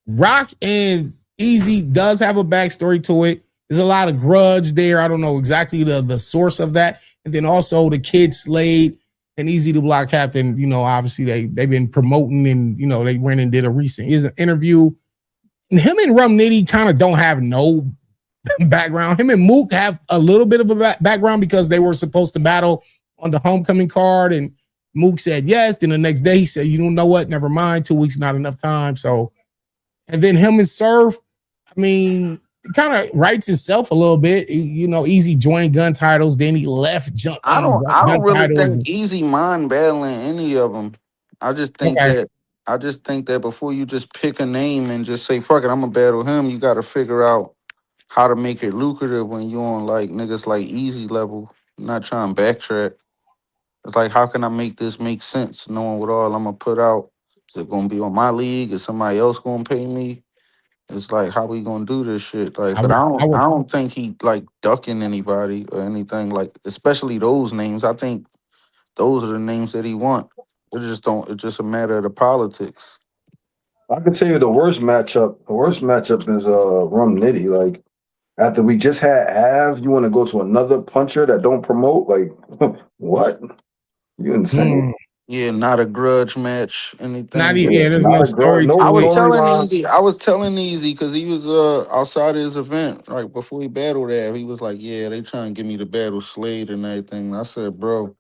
Rock and Eazy does have a backstory to it. There's a lot of grudge there. I don't know exactly the source of that. And then also the kid Slade and Eazy the Block Captain, obviously they've been promoting and, they went and did a recent interview. And him and Rum Nitty kind of don't have no background. Him and Mook have a little bit of a background because they were supposed to battle on the homecoming card. And Mook said yes. Then the next day he said, you don't know what? Never mind. 2 weeks, not enough time. So, and then him and Surf, I mean, it kind of writes itself a little bit. Eazy joined gun titles, then he left. I don't really think Eazy mind battling any of them. I just think that before you just pick a name and just say fuck it, I'm gonna battle him, you got to figure out how to make it lucrative when you on like niggas like Eazy level. I'm not trying to backtrack. It's like, how can I make this make sense knowing what all I'm gonna put out? Is it gonna be on my league? Is somebody else gonna pay me? It's like, how we gonna do this shit? Like, I don't think he like ducking anybody or anything. Like, especially those names. I think those are the names that he want. It's just a matter of the politics. I can tell you the worst matchup. The worst matchup is Rum Nitty. Like, after we just had Av, you want to go to another puncher that don't promote? Like, what? You insane? Yeah, not a grudge match. Anything? Not even. Yeah, there's no story. I was telling Eazy because he was outside of his event right before he battled Av. He was like, "Yeah, they trying to get me to battle Slade and everything." And I said, "Bro,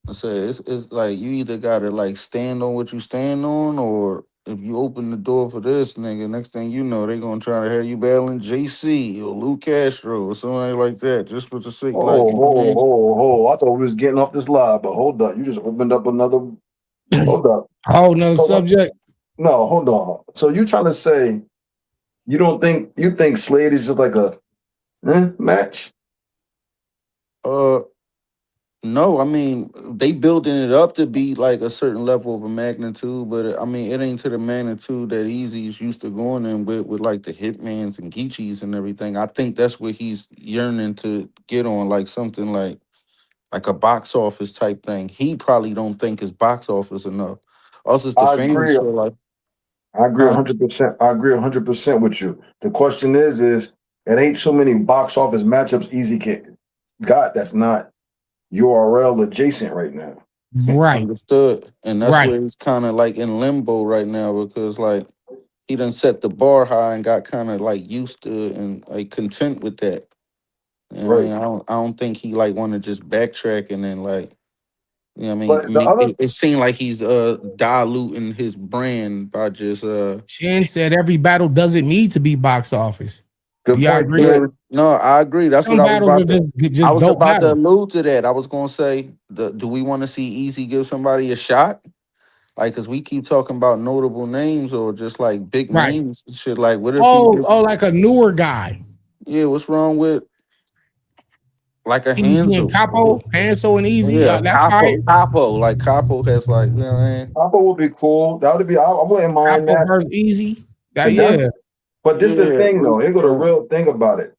it's like you either gotta like stand on what you stand on, or if you open the door for this nigga, next thing you know, they gonna try to have you battling JC or Lou Castro or somebody like that, just for the sake." I thought we was getting off this live, but hold up, you just opened up another. Hold up. Oh no, subject. No, hold on. So you trying to say you think Slade is just like a match? No, I mean they building it up to be like a certain level of a magnitude, but I mean it ain't to the magnitude that Eazy's used to going in with like the Hitmans and Geechees and everything. I think that's what he's yearning to get on, like something like a box office type thing. He probably don't think it's box office enough. Also, it's the I fans agree. feel like, I agree huh? 100%. I agree 100% with you. The question is it ain't so many box office matchups Easy can got that's not URL adjacent right now. Right. Understood, and that's Right. where he's kind of like in limbo right now because like he done set the bar high and got kind of like used to it and like content with that. You know what I Right. mean, I don't think he like want to just backtrack and then like you know what I mean But the other it seemed like he's diluting his brand by just Chin said every battle doesn't need to be box office. Do good y'all point, agree? yeah. Ken. No, I agree. That's what Some I was battles about are to. I just was dope about to battles. allude to that. I was gonna say, do we want to see Easy give somebody a shot? Like, cause we keep talking about notable names or just like big Right. names and shit. Like, what if he just Like a newer guy. yeah? What's wrong with like a Easy and Hansel? Capo, Hansel and Easy. Yeah, That's Capo, fire. Capo. Like Capo has like you know what I mean? Papa would be cool. That would be. I wouldn't mind Capo that. versus Easy. That And that's. yeah. But this the Yeah, thing though. Here go the real thing about it.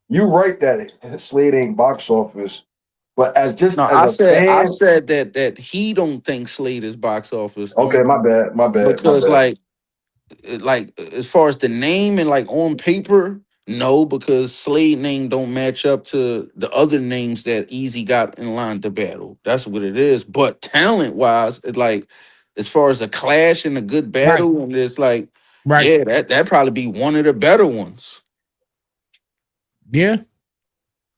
You right that Slade ain't box office, but as just no, as a I fan. said that he don't think Slade is box office Okay, my bad. My bad. My because bad. like as far as the name and like on paper, no, because Slade name don't match up to the other names that Easy got in line to battle. That's what it is. But talent wise, it like as far as a clash and a good Right. battle, and it's like, Right. yeah, that probably be one of the better ones. Yeah.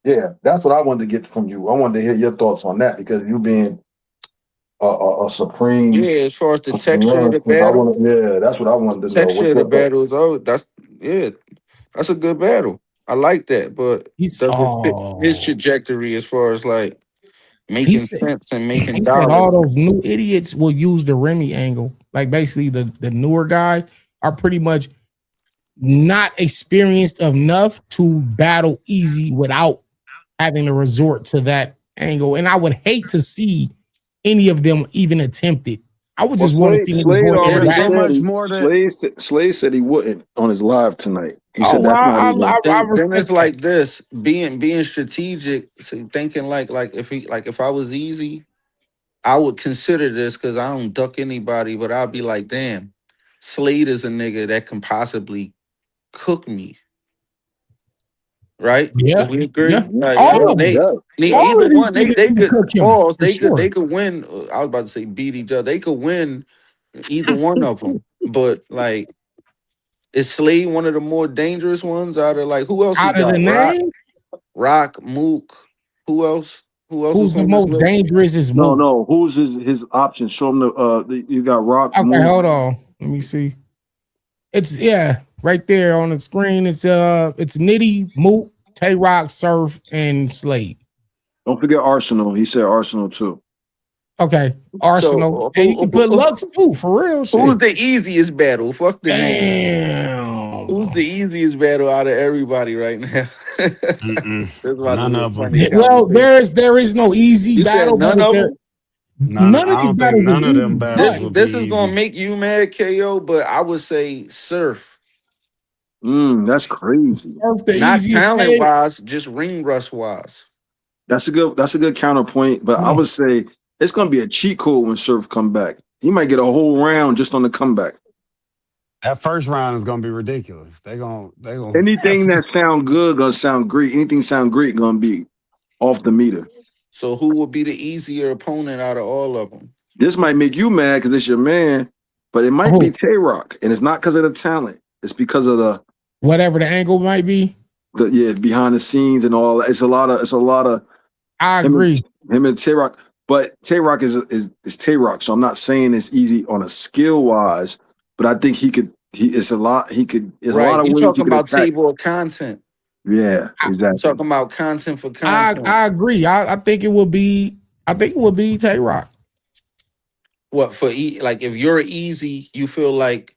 Yeah, that's what I wanted to get from you. I wanted to hear your thoughts on that because you being a Yeah, supreme as far as the texture of man. the I battle, want to. Yeah, that's what I wanted to know. texture What's of the your thought? battle is oh, that's a good battle. I like that, but He's does it fit his trajectory as far as like he making said sense and making he said all dollars? those new idiots will use the Remy angle. Like basically the newer guys are pretty much not experienced enough to battle Easy without having to resort to that angle. And I would hate to see any of them even attempt it. I would Well, just want to see niggas Slade go in there and already There's so battle. said much he more to Slade said he wouldn't on his live tonight. He Oh said well, that's not even. I Then it's respect that. like this being strategic, so thinking like if I was Easy, I would consider this because I don't duck anybody, but I'll be like, damn, Slade is a nigga that can possibly cook me, right? Yeah, If we yeah. agree, like I All mean, of them. either All of these one, niggas they can could cook him pause, for they sure. could win. I was about to say beat each other. They could win either one of them, but like. Is Slade one of the more dangerous ones out of like who else we Out of the got? name, Rock, Mook. Who else? Who else who's is the on this most list? dangerous is No, Mook. no. Who's his options? Show him you got Rock Okay, Move. hold on. Let me see. It's right there on the screen. It's Nitty, Mook, Tay Rock, Surf, and Slade. Don't forget Arsenal. He said Arsenal too. Okay, So Arsenal. And you can put Lux too, for real who's shit. the easiest battle? Fuck the name. Damn. Who's the easiest battle out of everybody right now? mm-mm. This is about to None be a of them. funny Well, conversation. there is no easy You said battle, but none if of there them. none of I these don't think battles is none of easy, them battles but will be This is gonna easy. make you mad, KO. But I would say Surf, That's crazy. Surf the not easiest talent way. wise, just ring rust wise. That's a good counterpoint. But I Yeah. would say it's gonna be a cheat code when Surf come back. He might get a whole round just on the comeback. That first round is gonna be ridiculous. They gonna Anything that sound good gonna sound great. Anything sound great gonna be off the meter. So who would be the easier opponent out of all of them? This might make you mad because it's your man, but it might be Oh, Tay Rock, and it's not because of the talent. It's because of whatever the angle might be. the behind the scenes and all. It's a lot of I him agree. and Tay Rock. But Tay Rock is Tay Rock, so I'm not saying it's easy on a skill wise, but I think he could. It's a lot. He could. There's a lot Right. of You ways he talking could about attack. table of content. Yeah, I, You exactly. talking about content for content. I agree. I think it would be. I think it would be Tay Rock What for like if you're easy, you feel like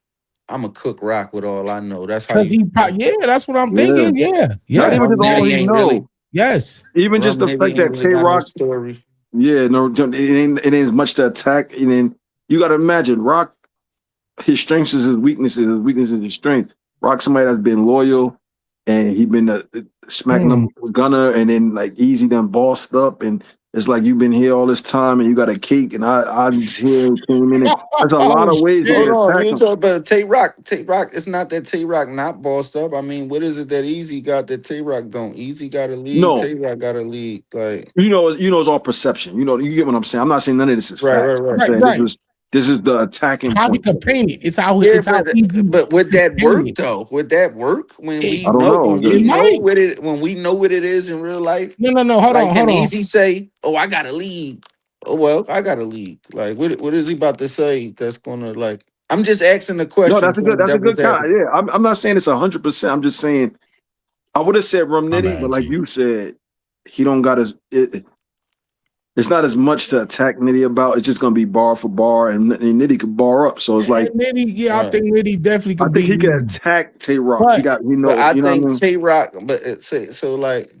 I'm a cook rock with all I know. That's how because you feel. yeah, that's what I'm Yeah. thinking. Yeah, Not yeah. even just all Nettie he ain't really know. Yes. Even just the fact that Tay-Rock story. Yeah, no, it ain't as much to attack. And then you got to imagine Rock, his strengths is his weaknesses is his strength. Rock, somebody that's been loyal, and he been smacking them with Gunner, and then like Eazy done bossed up, and it's like you've been here all this time, and you got a cake, and I just here came in. There's a lot of ways to attack him. But Tay-Rock, it's not that Tay-Rock not bossed up. I mean, what is it that Eazy got that Tay-Rock don't? Eazy got a lead, No. Tay-Rock got a lead. Like you know, it's all perception. You know, you get what I'm saying. I'm not saying none of this is fact. I'm saying this is the attacking how point. he could paint it. It's how but would that work though? Would that work when we know what it is in real life? No, hold on. Eazy say, "Oh, I got a lead." Oh well, I got a lead. Like, what is he about to say? That's gonna like. I'm just asking the question. No, that's a good kind. Yeah, I'm not saying it's 100%. I'm just saying I would have said Rum Nitty, but like you said, he don't got his. It's not as much to attack Nitty about. It's just gonna be bar for bar, and Nitty could bar up. So it's like Nitty. I think Nitty definitely could. I think he can attack Tay-Rock. He got I think what I mean? Tay-Rock, but so like.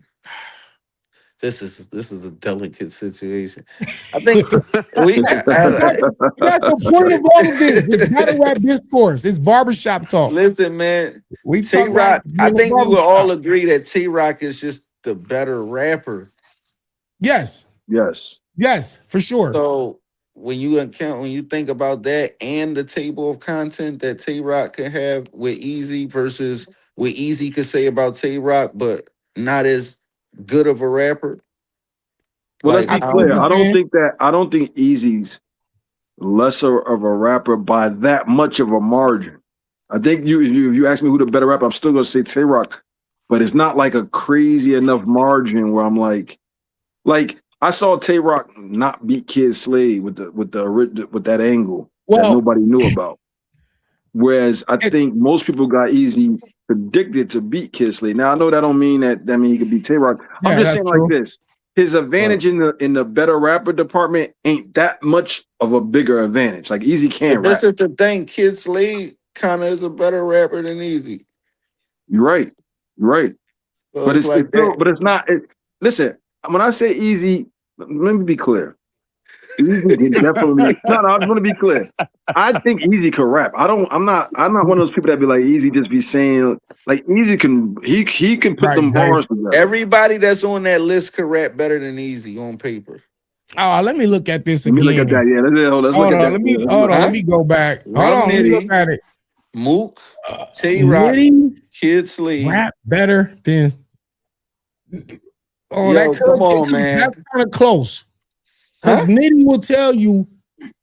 This is a delicate situation. I think that's the point of all of this. It's battle rap discourse. It's barbershop talk. Listen, man. Tay-Rock. I think we would all agree that Tay-Rock is just the better rapper. Yes. Yes, for sure. So when you think about that and the table of content that Tay-Rock could have with Eazy versus what Eazy could say about Tay-Rock, but not as good of a rapper. Well, let's be clear. I don't think Eazy's lesser of a rapper by that much of a margin. I think if you ask me who the better rapper, I'm still gonna say Tay-Rock, but it's not like a crazy enough margin where I'm like I saw Tay-Rock not beat Kid Slade with that angle that nobody knew about. Whereas I think most people got Eazy predicted to beat Kid Slade. Now I know that don't mean that mean he could beat Tay-Rock. I'm just saying like this. His advantage in the better rapper department ain't that much of a bigger advantage. Like Eazy can't rap. This is the thing. Kid Slade kind of is a better rapper than Eazy. You're right. So but it's not. Listen, when I say Eazy, let me be clear. Eazy can definitely. No, I just want to be clear. I think Eazy can rap. I'm not one of those people that be like Eazy just be saying like Eazy can he can put them bars together. Everybody that's on that list can rap better than Eazy on paper. Oh, let me look at this again. Let me look at that. Yeah, let's look at that. Let me go back. Hold on, let me look at it. Mook, Tay-Rock, Kid Slade rap better than. Oh, come on, man. That's kind of close. Because Nitty will tell you,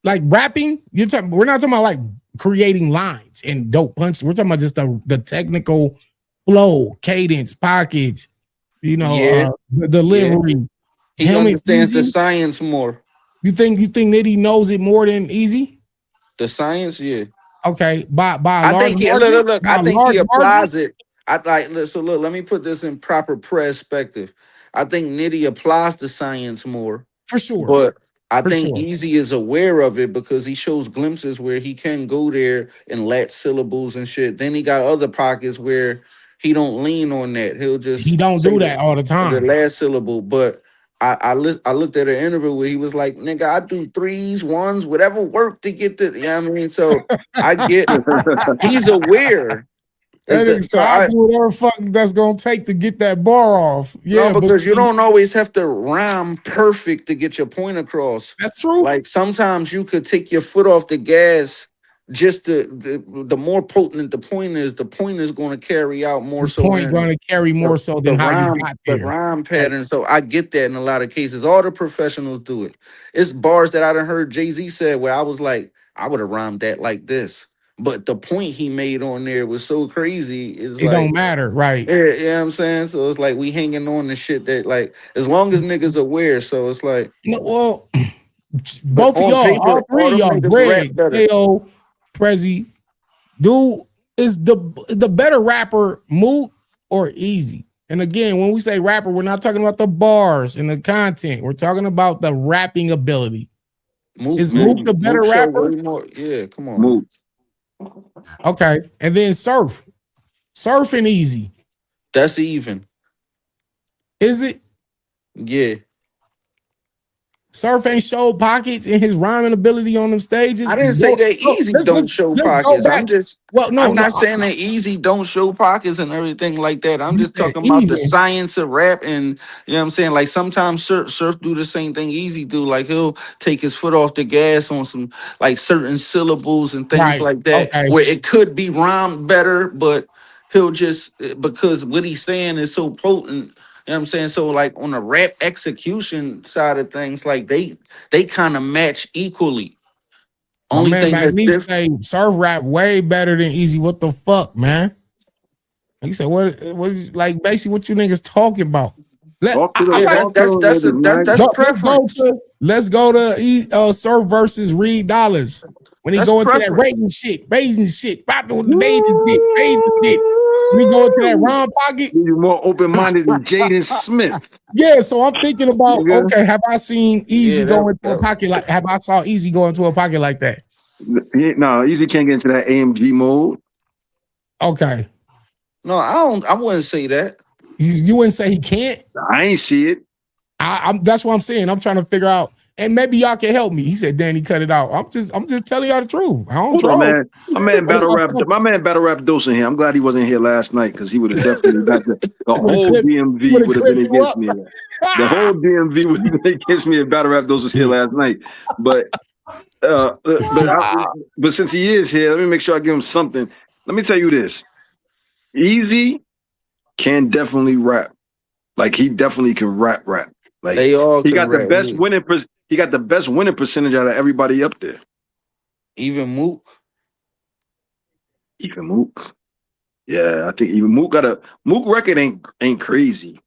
like rapping, we're not talking about like creating lines and dope punches. We're talking about just the technical flow, cadence, pockets, the delivery. He understands the science more. You think Nitty knows it more than Eazy? The science, yeah. Okay. By I think he applies it. So look, let me put this in proper perspective. I think Nitty applies the science more. For sure. But I think Eazy is aware of it because he shows glimpses where he can go there and latch syllables and shit. Then he got other pockets where he don't lean on that. He don't do that all the time. The last syllable. But I looked at an interview where he was like, nigga, I do 3s, 1s, whatever work to get the, you know what I mean? So I get he's aware. I do whatever fuck that's gonna take to get that bar off. Yeah, no, because you don't always have to rhyme perfect to get your point across. That's true. Like sometimes you could take your foot off the gas. Just the more potent the point is going to carry out more. The point going to carry more so than how you got there. The rhyme pattern. So I get that in a lot of cases. All the professionals do it. It's bars that I done heard Jay-Z said where I was like, I would have rhymed that like this. But the point he made on there was so crazy. It don't matter, right? Yeah, you know what I'm saying? So it's like we hanging on the shit that like as long as niggas aware. So it's like both of y'all, all three of y'all, Greg, KO, Prezi, dude, is the better rapper Mook or Eazy? And again, when we say rapper, we're not talking about the bars and the content. We're talking about the rapping ability. Is Mook the better rapper? Yeah, come on. Mook. Okay, and then Surf and Eazy. That's even. Is it? Yeah. Surf ain't showed pockets in his rhyming ability on them stages. I didn't say that Eazy don't show pockets. I'm just I'm not saying that Eazy don't show pockets and everything like that. I'm just talking about the science of rap, and you know what I'm saying? Like sometimes Surf do the same thing Eazy do. Like he'll take his foot off the gas on some like certain syllables and things like that, where it could be rhymed better, but he'll just because what he's saying is so potent. You know what I'm saying? So like on the rap execution side of things, like they kind of match equally. Only thing that's different. Surf rap way better than Eazy. What the fuck, man? He said, "What is like basically what you niggas talking about?" That's preference. Let's go to Surf versus Reed Dollars when he go into that raising shit, about the raising shit. When he go into that Ron pocket, you're more open minded than Jaden Smith. Yeah, so I'm thinking about okay, have I seen Eazy go into a pocket like? Have I saw Eazy go into a pocket like that? No, Eazy can't get into that AMG mode. Okay. No, I wouldn't say that. You wouldn't say he can't? I ain't see it. That's what I'm saying. I'm trying to figure out, and maybe y'all can help me. He said, "Danny, cut it out." I'm just telling y'all the truth. I don't troll. Man. My man battle rap Dose in here. I'm glad he wasn't here last night because he would have definitely got the whole DMV would have been against me. The whole DMV would have been against me if battle rap Dose was here last night. But since he is here, let me make sure I give him something. Let me tell you this: Eazy can definitely rap. Like he definitely can rap. Like they all he got the best winning. He got the best winning percentage out of everybody up there. Even Mook. Yeah, I think even Mook got a Mook record ain't crazy.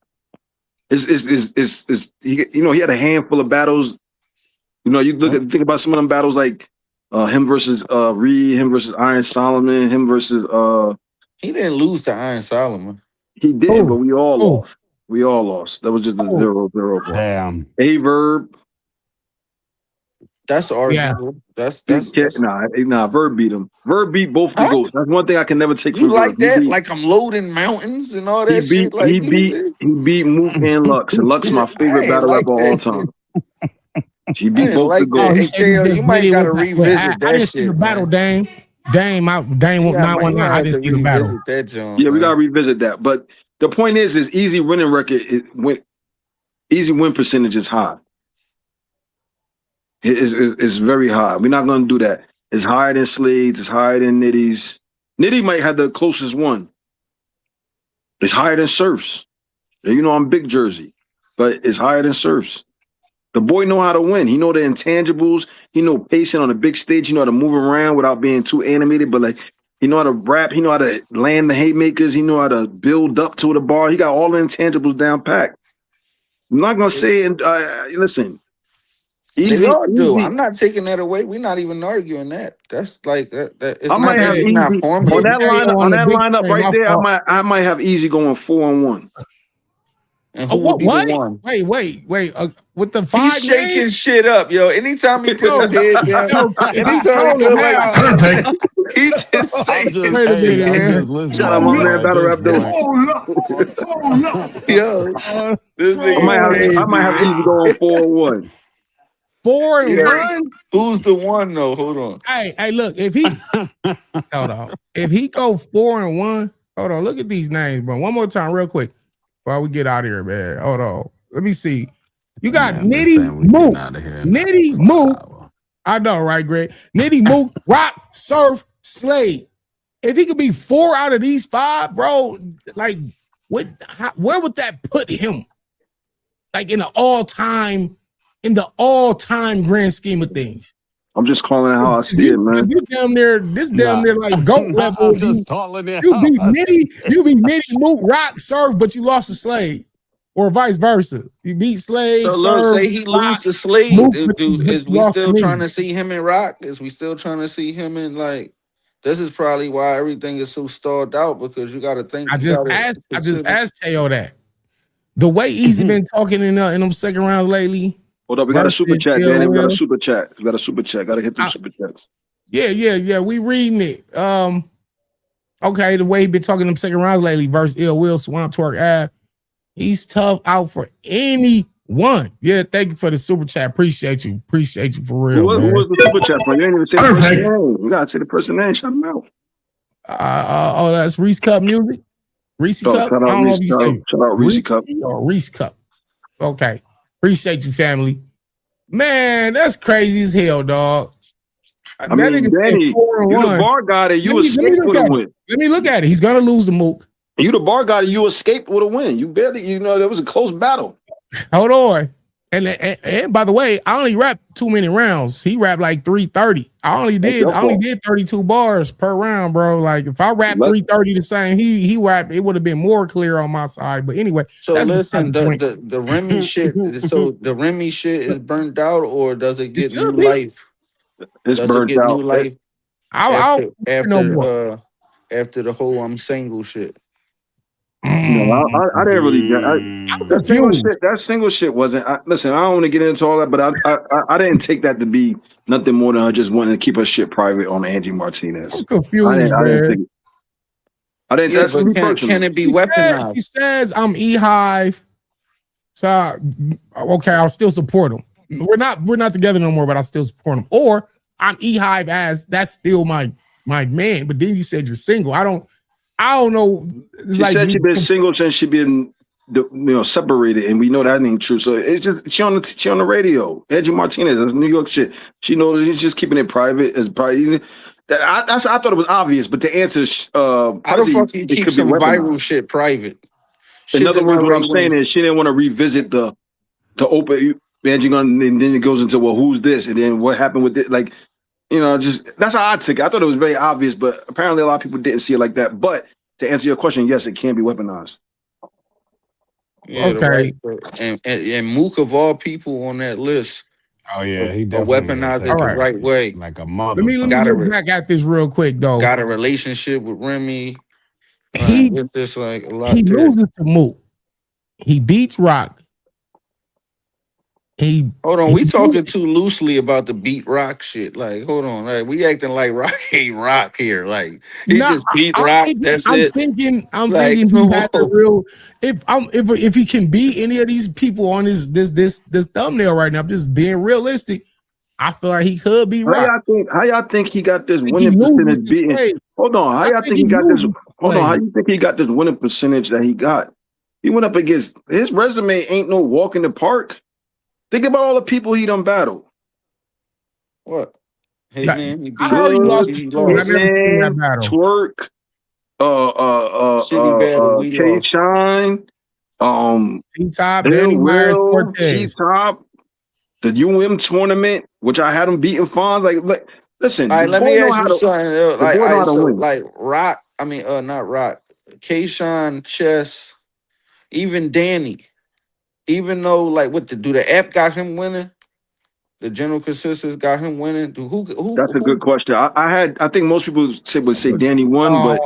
Is he? You know, he had a handful of battles. You know, you think about some of them battles like him versus Reed, him versus Iron Solomon, him versus He didn't lose to Iron Solomon. He did, but we all lost. We all lost. That was just a 0-0 part. Damn. Verb. That's arguable. Yeah. That's nah. Verb beat him. Verb beat both the goats. That's one thing I can never take from like Verb. that. Like I'm loading mountains and all that shit. Like he beat Mook and Lux, and Lux is my favorite battle rapper of all time. She beat both the goats. Hey, you might gotta revisit that shit. See the battle, Dame 919. I didn't see the battle. That John, we gotta revisit that. But the point is Eazy winning record. Eazy win percentage is high. It's very high. We're not gonna do that. It's higher than Slade's. It's higher than Nitty's. Nitty might have the closest one. It's higher than Surf's. You know I'm Big Jersey, but it's higher than Surf's. The boy know how to win. He know the intangibles. He know pacing on a big stage. He know how to move around without being too animated. But like, he know how to rap. He know how to land the haymakers. He know how to build up to the bar. He got all the intangibles down packed. I'm not gonna say it. Listen, Eazy. I'm not taking that away. We're not even arguing that. That's like that. It's I might have Eazy on that lineup right there. I might have Eazy going 4-1. And who would be the one? Wait. With the 5 he's shaking shit up, yo. Anytime he put his head down, anytime he put like he just say shout out my man Battle Rap Dose. Yo, I might have Eazy going 4-1. 4-1? Who's the one though? Hold on. Hey, look, if he hold on. If he go 4-1, hold on, look at these names, bro. One more time, real quick. Before we get out of here, man. Hold on. Let me see. You got Nitty Mook. Nitty Mook. I know, right, Greg? Nitty Mook, Rock, Surf, Slade. If he could be 4 out of these 5, bro, like where would that put him? Like in the all-time grand scheme of things. I'm just calling it how I see it, man. You damn near like GOAT level. I'm just calling it. You beat Nitty, Mook, Rock, Surf, but you lost to Slade, or vice versa. You beat Slade. So look, say he lose to Slade. Is we still trying to see him in Rock? Is we still trying to see him in like? This is probably why everything is so stalled out because you got to think. I just asked Teo that. The way Eazy been talking in them second rounds lately. Hold up, we got a super chat, Danny. We got a super chat. Got to hit them super chats. Yeah. We reading it. Okay, the way he been talking them second rounds lately versus Ill Will, Swamp Twerk Ave. He's tough out for anyone. Yeah, thank you for the super chat. Appreciate you for real. Who was the super chat for? You ain't even say the person's name. You gotta say the person's name. Shout him out. That's Reese Cup Music. Reese Cup. Shout out Reese Cup. Shout out Reese Cup. Or Reese Cup. Okay. Appreciate you, family. Man, that's crazy as hell, dog. I mean, Danny, you the bar guy that you escaped with a win. Let me look at it. He's gonna lose the Mook. You the bar guy that you escaped with a win. You barely, there was a close battle. Hold on. And by the way, I only rapped too many rounds. He rapped like 330. I only did 32 bars per round, bro. Like if I rapped 330 the same, he rapped, it would have been more clear on my side. But anyway, so listen, the Remy shit. So the Remy shit is burnt out, or does it get new life? It's burnt out. New life after the whole I'm single shit. No, I didn't really get that single shit wasn't. Listen, I don't want to get into all that, but I didn't take that to be nothing more than her just wanting to keep her shit private on Angie Martinez. I'm confused, I didn't yeah, but can it be weaponized? He says I'm E-Hive, so okay, I'll still support him. We're not together no more, but I'll still support him. Or I'm E-Hive as that's still my man. But then you said you're single. I don't know. She said she's been single since she been separated, and we know that ain't true. So it's just she on the radio. Angie Martinez, that's New York shit. She knows she's just keeping it private. As private. I thought it was obvious, but the answer is how the fuck you keep some viral shit private? In other words, what I'm saying is she didn't want to revisit the open Angie, and then it goes into, well, who's this, and then what happened with it, like. Just that's how I took it. I thought it was very obvious, but apparently a lot of people didn't see it like that. But to answer your question, yes, it can be weaponized. Yeah, okay. And Mook of all people on that list. Oh yeah, he definitely weaponized it the right way. Like a mother. Let me look back at this real quick though. Got a relationship with Remy. He loses to Mook. He beats Rock. Hold on, we talking too loosely about the beat Rock shit. Like, hold on, like we acting like Rock ain't Rock here. Like he just beat Rock. I'm thinking he had a real. If he can beat any of these people on this thumbnail right now, I'm just being realistic. I feel like he could be Rock. How y'all think he got this winning percentage beating? Hold on, how y'all think he got this? Hold on, how you think he got this winning percentage that he got? He went up against his resume. Ain't no walk in the park. Think about all the people he done battled. What? Hitman, Twerk, K-Shine, T-Top, Danny Myers, Cortez. T-Top, the UM tournament, which I had him beating Fonz. Like, listen. All right, let me ask you something. Like Rock, not Rock, K-Shine, Chess, even Danny. Even though, do the app got him winning? The general consensus got him winning. Who? That's a good question. I think most people would say Danny won, but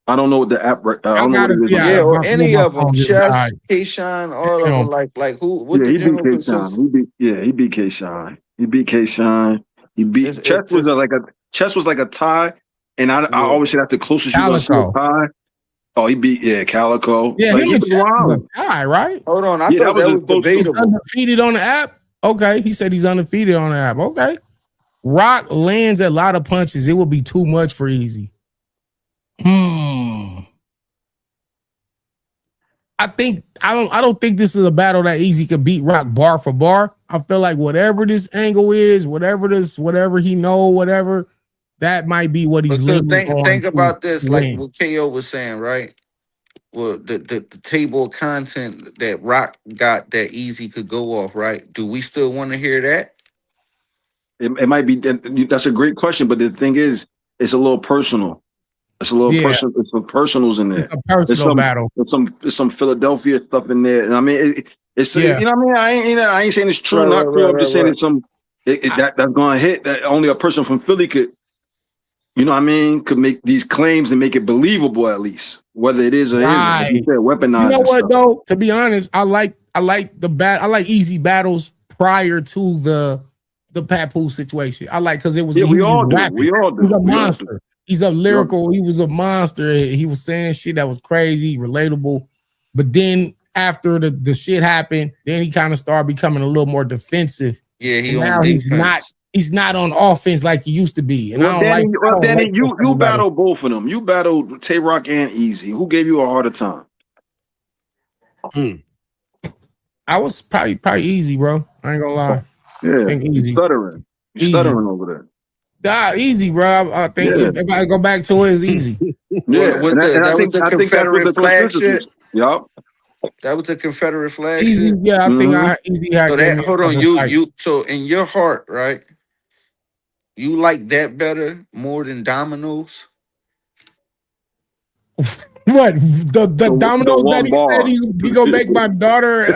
I don't know what the app. I don't know what it is. Or any of them. Chess, K-Shine, all of them. Like who? What the general consensus? He beat K-Shine. He beat Chess was like a tie, and I always say that's the closest you gonna see a tie. Oh, he beat Calico. Yeah, he was a tie, right? Hold on, I thought that was debatable. He's undefeated on the app. Okay, he said he's undefeated on the app. Okay, Rock lands a lot of punches. It will be too much for Eazy. I don't think this is a battle that Eazy could beat Rock bar for bar. I feel like whatever this angle is, whatever he know, whatever. That might be what he's leaning on. Think about this, like what KO was saying, right? Well, the table of content that Rock got that Eazy could go off, right? Do we still want to hear that? It might be. That's a great question, but the thing is, it's a little personal. It's a little personal. It's some personals in there. It's a personal battle. There's some Philadelphia stuff in there, and I mean, it's you know what I mean. I ain't saying it's true, not true. I'm just saying it's some that's going to hit that only a person from Philly could. You know what I mean? Could make these claims and make it believable at least, whether it is or isn't. Like you said, weaponized. You know what though? To be honest, I like Eazy battles prior to the Papoose situation. I like because it was we all do. We all do. He's a monster. He's a lyrical. He was a monster. He was saying shit that was crazy, relatable. But then after the shit happened, then he kind of started becoming a little more defensive. Yeah, now he's not on offense like he used to be. And well, Danny, you battled both of them. You battled Tay Rock and Eazy. Who gave you a harder time? I was probably Eazy, bro. I ain't gonna lie. Yeah, Eazy. Stuttering over there. Eazy, bro. I think if I go back to it, it's Easy. Yeah, that was the Confederate flag shit. Yup. That was the Confederate flag Easy, shit. yeah, I think Eazy had. So that, hold on, you. So in your heart, right? You like that better more than Domino's? What the Domino's that he said he gonna make my daughter?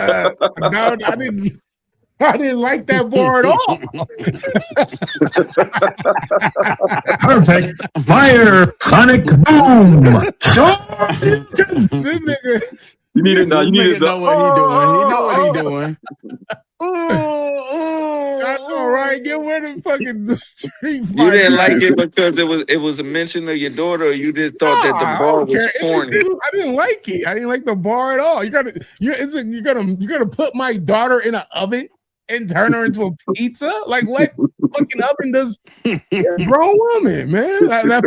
I didn't like that bar at all. Perfect. Fire, Sonic Boom. This nigga. You need it now. You need it. Know what he doing. He know what he doing. I know, right? Get rid of fucking the street. You didn't like it because it was a mention of your daughter, or you just thought that the bar was corny? I didn't like it. I didn't like the bar at all. You're gonna put my daughter in an oven and turn her into a pizza? Like what fucking oven does a grown woman, man? No,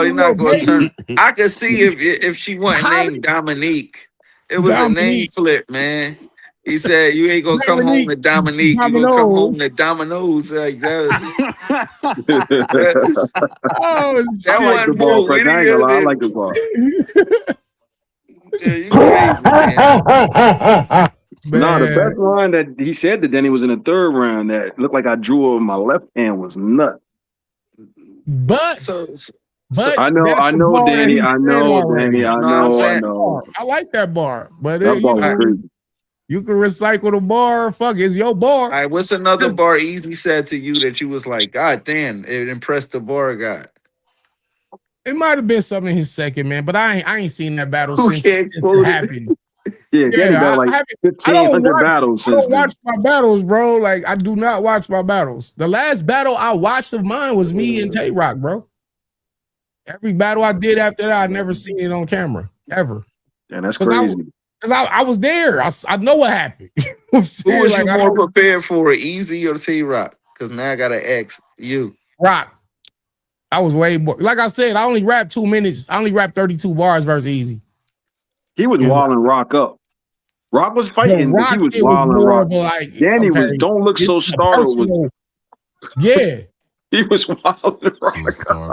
you're not gonna turn. I could see if she wasn't named Dominique. It was a name flip, man. He said, "You ain't gonna come home to Dominique. You gonna come home to Domino's like that." Oh, I like the ball. I like the ball. Yeah, you crazy, man. No, the best line that he said that Danny was in the third round that looked like I drew on my left hand was nuts. But I know, Danny. I know. I like that bar, but that bar was crazy. You can recycle the bar. Fuck, it's your bar. All right, what's another bar Eazy said to you that you was like, God damn, it impressed the bar guy? It might have been something in his second, man, but I ain't seen that battle since it happened. Yeah, like 1,500 battles. I don't watch my battles, bro. Like I do not watch my battles. The last battle I watched of mine was me and Tay Rock, bro. Every battle I did after that, I never seen it on camera ever. And that's crazy. Because I was there. I know what happened. Who was you more prepared for, Eazy or Tay Rock? Because now I gotta ask you. Rock. I was way more. Like I said, I only rapped 2 minutes. I only rapped 32 bars versus Eazy. He was wilding Rock up. Rock was fighting, but he was wilding Rock. Like, Danny was don't look so startled. Yeah. He was wilding Rock.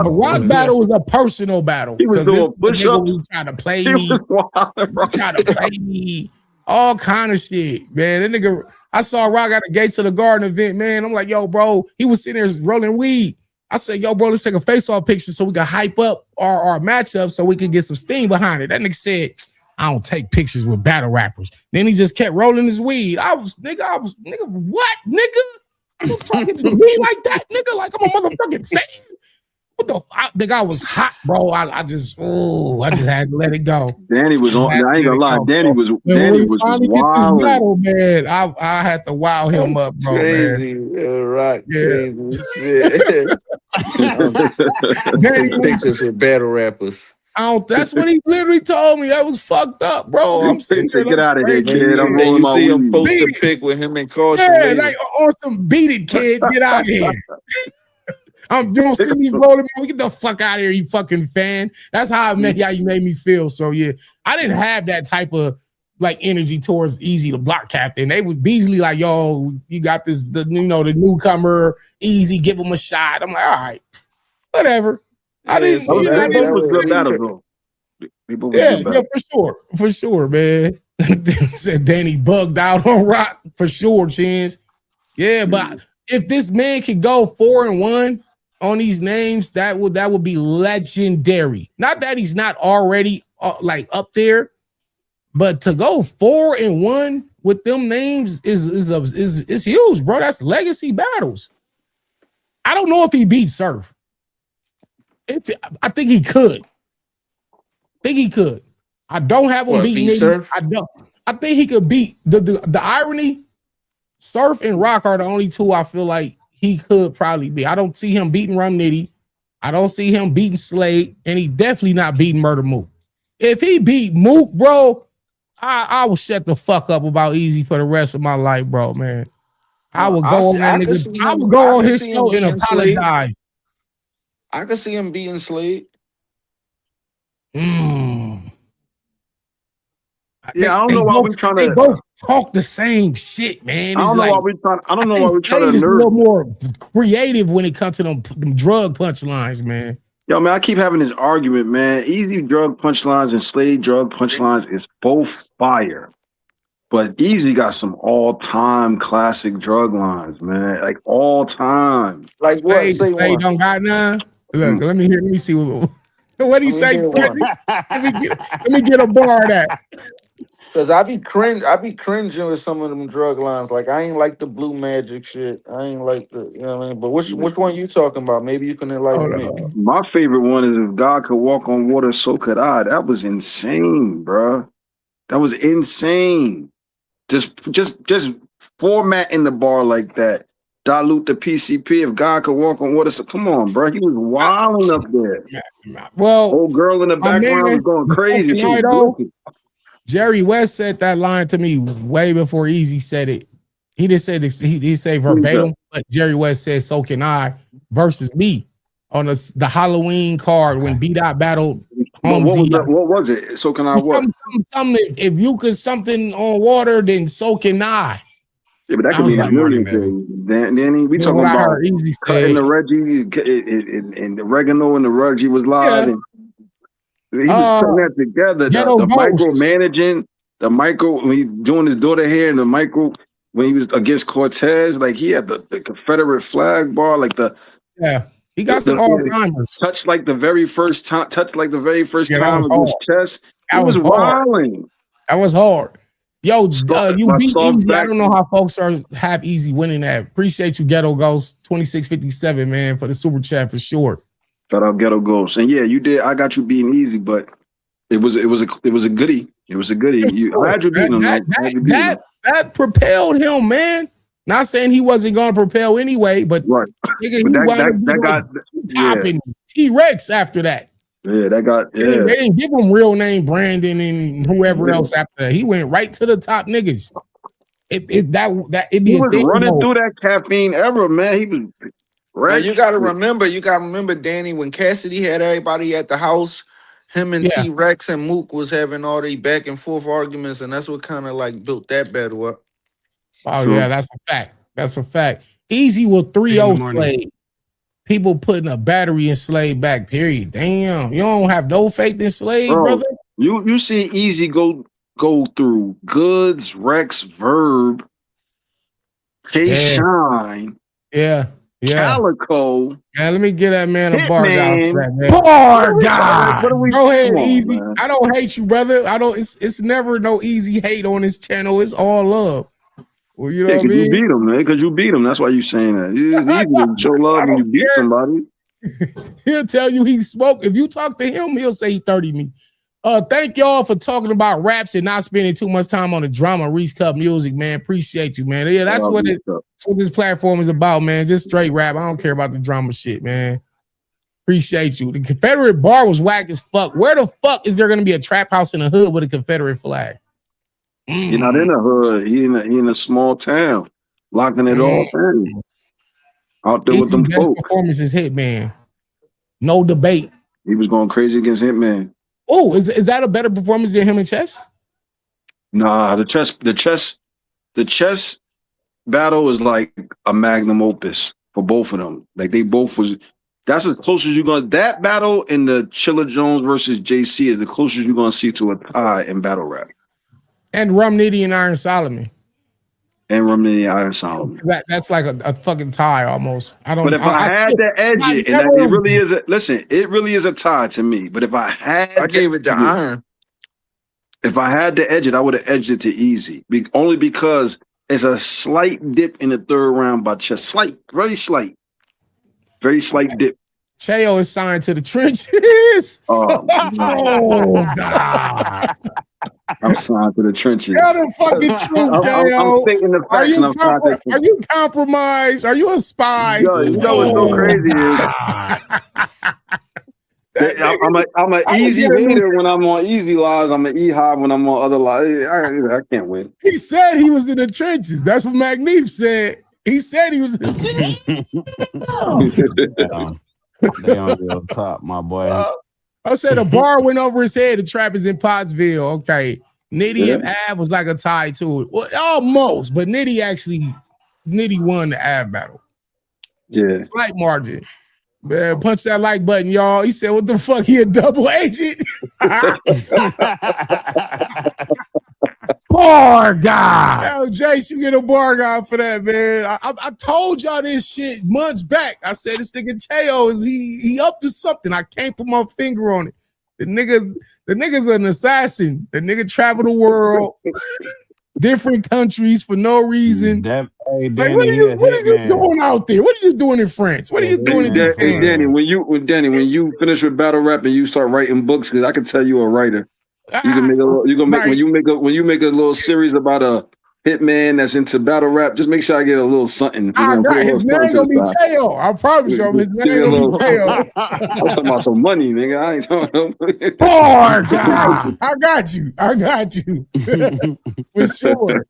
The Rock battle was a personal battle. He was doing push-ups. Trying to play me. Trying to play me. All kind of shit, man. That nigga, I saw Rock at the Gates of the Garden event, man. I'm like, yo, bro. He was sitting there rolling weed. I said, yo, bro, let's take a face-off picture so we can hype up our matchup so we can get some steam behind it. That nigga said, I don't take pictures with battle rappers. Then he just kept rolling his weed. Nigga, what, nigga? You talking to me like that, nigga? Like I'm a motherfucking fan. What the? I was hot, bro. I just had to let it go. Danny was on. I ain't gonna lie. Danny was wild. Battle, man. I had to wow him up, bro. Crazy, man. Right? Crazy shit. Danny pictures with battle rappers. That's what he literally told me. That was fucked up, bro. I'm saying, get out of here, kid. I'm rolling my weed. You see him post a pic with him and Caution. Yeah, like on some beat it, kid. Get out of here. You don't see me rolling. Get the fuck out of here, you fucking fan. That's how you made me feel. So yeah, I didn't have that type of like energy towards Eazy, the block captain. They was Beasley like, yo, you got the newcomer, Eazy, give him a shot. I'm like, all right, whatever. I didn't see that. Was good battle, though. Yeah, for sure, man. Said Danny bugged out on Rock for sure, Chins. Yeah, but if this man could go 4-1 on these names, that would be legendary. Not that he's not already like up there, but to go 4-1 with them names is huge, bro. That's legacy battles. I don't know if he beat Surf. I think he could. I don't have him beating Surf. I don't. I think he could beat the irony. Surf and Rock are the only two I feel like he could probably be. I don't see him beating Rum Nitty. I don't see him beating Slade, and he definitely not beating Murder Mook. If he beat Mook, bro, I will shut the fuck up about Eazy for the rest of my life, bro, man. I will go on that nigga. I will go on his show and apologize. I could see him beating Slade. Yeah, I don't know why we're trying to. They both talk the same shit, man. I don't know why we're trying. I don't know why we're trying to. Slade is a little more creative when it comes to them drug punchlines, man. Yo, man, I keep having this argument, man. Eazy drug punchlines and Slade drug punchlines is both fire. But Eazy got some all-time classic drug lines, man. Like all-time. Like what? Say Slade don't got none. Look, let me see what he say. Let me get a bar of that. Cause I be cringing with some of them drug lines. Like I ain't like the Blue Magic shit. I ain't like the, you know what I mean? But which one you talking about? Maybe you can enlighten me. My favorite one is if God could walk on water, so could I. That was insane, bro. That was insane. Just formatting the bar like that. Dilute the PCP. If God could walk on water, so come on, bro. He was wilding up there. Well, old girl in the background was going crazy. She was Jerry West said that line to me way before Eazy said it. He didn't say this, he didn't say verbatim, but Jerry West said, "So can I" versus me on the Halloween card when B-Dot battled Holmesy. What was it? So can I what? Something, if you could something on water, then so can I. Yeah, but that could be a million things. Danny, we talking about Eazy cutting the Reggie and the oregano and the Reggie was live. And he was putting that together. The micromanaging, the micro when he doing his daughter hair, and the micro when he was against Cortez, like he had the Confederate flag bar, like he got some all-timers. Touch like the very first time against chess. He was wilding. That was hard. Yo, you beat Eazy. I don't know how folks have Eazy winning that. Appreciate you, Ghetto Ghost 2657, man, for the super chat for sure. Shout out Ghetto Ghost. And yeah, you did. I got you beating Eazy, but it was a goodie. It was a goodie. I had you beating him. That propelled him, man. Not saying he wasn't going to propel anyway, but right. That got topping T-Rex after that. Yeah, that got They didn't give him real name Brandon and whoever else after that. He went right to the top niggas. He was running through that caffeine era, man. He was. Now you gotta remember, Danny, when Cassidy had everybody at the house, him and T-Rex and Mook was having all the back and forth arguments, and that's what kind of like built that battle up. Oh, yeah, that's a fact. That's a fact. Eazy will 3-0 Slade. People putting a battery in Slade back, period. Damn, you don't have no faith in Slade, brother? You see Eazy go through Goods, Rex, Verb, K-Shine. Yeah. Calico. Yeah, let me get that man a bar guy. Bar guy. Go ahead, Eazy. Man. I don't hate you, brother. I don't. It's never no Eazy hate on this channel. It's all love. Well, you know what I mean? You beat him, man. Because you beat him. That's why you saying that. It's easy to show love when you beat somebody. He'll tell you he spoke. If you talk to him, he'll say he 30 me. Thank y'all for talking about raps and not spending too much time on the drama Reese Cup music, man. Appreciate you, man. Yeah, that's what this platform is about, man. Just straight rap. I don't care about the drama shit, man. Appreciate you. The Confederate bar was whack as fuck. Where the fuck is there gonna be a trap house in the hood with a Confederate flag? You're not in the hood. He in a small town, locking it all in. Out there with them best folks. Performance is Hitman. No debate. He was going crazy against Hitman. Oh, is that a better performance than him in chess? Nah, the chess battle is like a magnum opus for both of them. Like they both was. That's as close as you're gonna. That battle in the Chilla Jones versus JC is the closest you're gonna see to a tie in battle rap. And Rum Nitty and Iron Solomon. That's like a fucking tie almost. But if I had to edge it, and it really is it really is a tie to me. But if I gave it to Iron. If I had to edge it, I would have edged it to Eazy. Only because it's a slight dip in the third round by Chess. Slight, very slight. Very slight dip. Cheo is signed to the trenches. Oh, God. I'm signed to the trenches. Tell the fucking truth, Cheo. I'm stating the facts. Are you compromised? Are you a spy? Yo, you know what's so crazy is I'm an Easy hater when I'm on Easy lives. I'm an E-Hop when I'm on other lives. I can't win. He said he was in the trenches. That's what McNeef said. He said he was. They on your top, my boy. I said a bar went over his head. The trap is in Pottsville. Okay. Nitty and Ab was like a tie to it. Well, almost, but Nitty won the Ab battle. Yeah. Slight margin. Man, punch that like button, y'all. He said, what the fuck? He a double agent? Bar guy. Yo, Jace, you get a bar guy for that, man. I told y'all this shit months back. I said this nigga Teo is he up to something. I can't put my finger on it. The nigga's an assassin. The nigga travel the world, different countries for no reason. Danny, like, what are you doing out there? What are you doing in France? What are you doing in Japan? Hey, Danny, when you finish with battle rap and you start writing books, because I can tell you a writer. You can make when you make a little series about a hitman that's into battle rap. Just make sure I get a little something. His name gonna be Teo. I promise you, his name gonna be Teo. I'm talking about some money, nigga. I ain't talking about. I got you. For sure.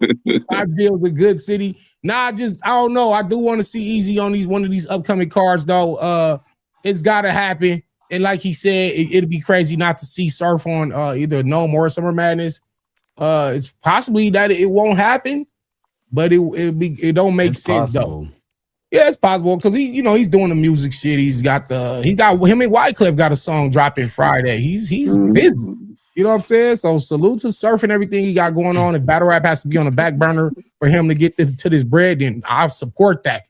Pottsville's a good city. I don't know. I do want to see Eazy on one of these upcoming cards, though. It's gotta happen. And like he said, it'd be crazy not to see Surf on either Gnome or Summer Madness. It's possibly that it won't happen, but it don't make sense though. Yeah, it's possible because he's doing the music shit. He got him and Wyclef got a song dropping Friday. He's busy. You know what I'm saying? So salute to Surf and everything he got going on. If battle rap has to be on the back burner for him to get to this bread, then I'll support that.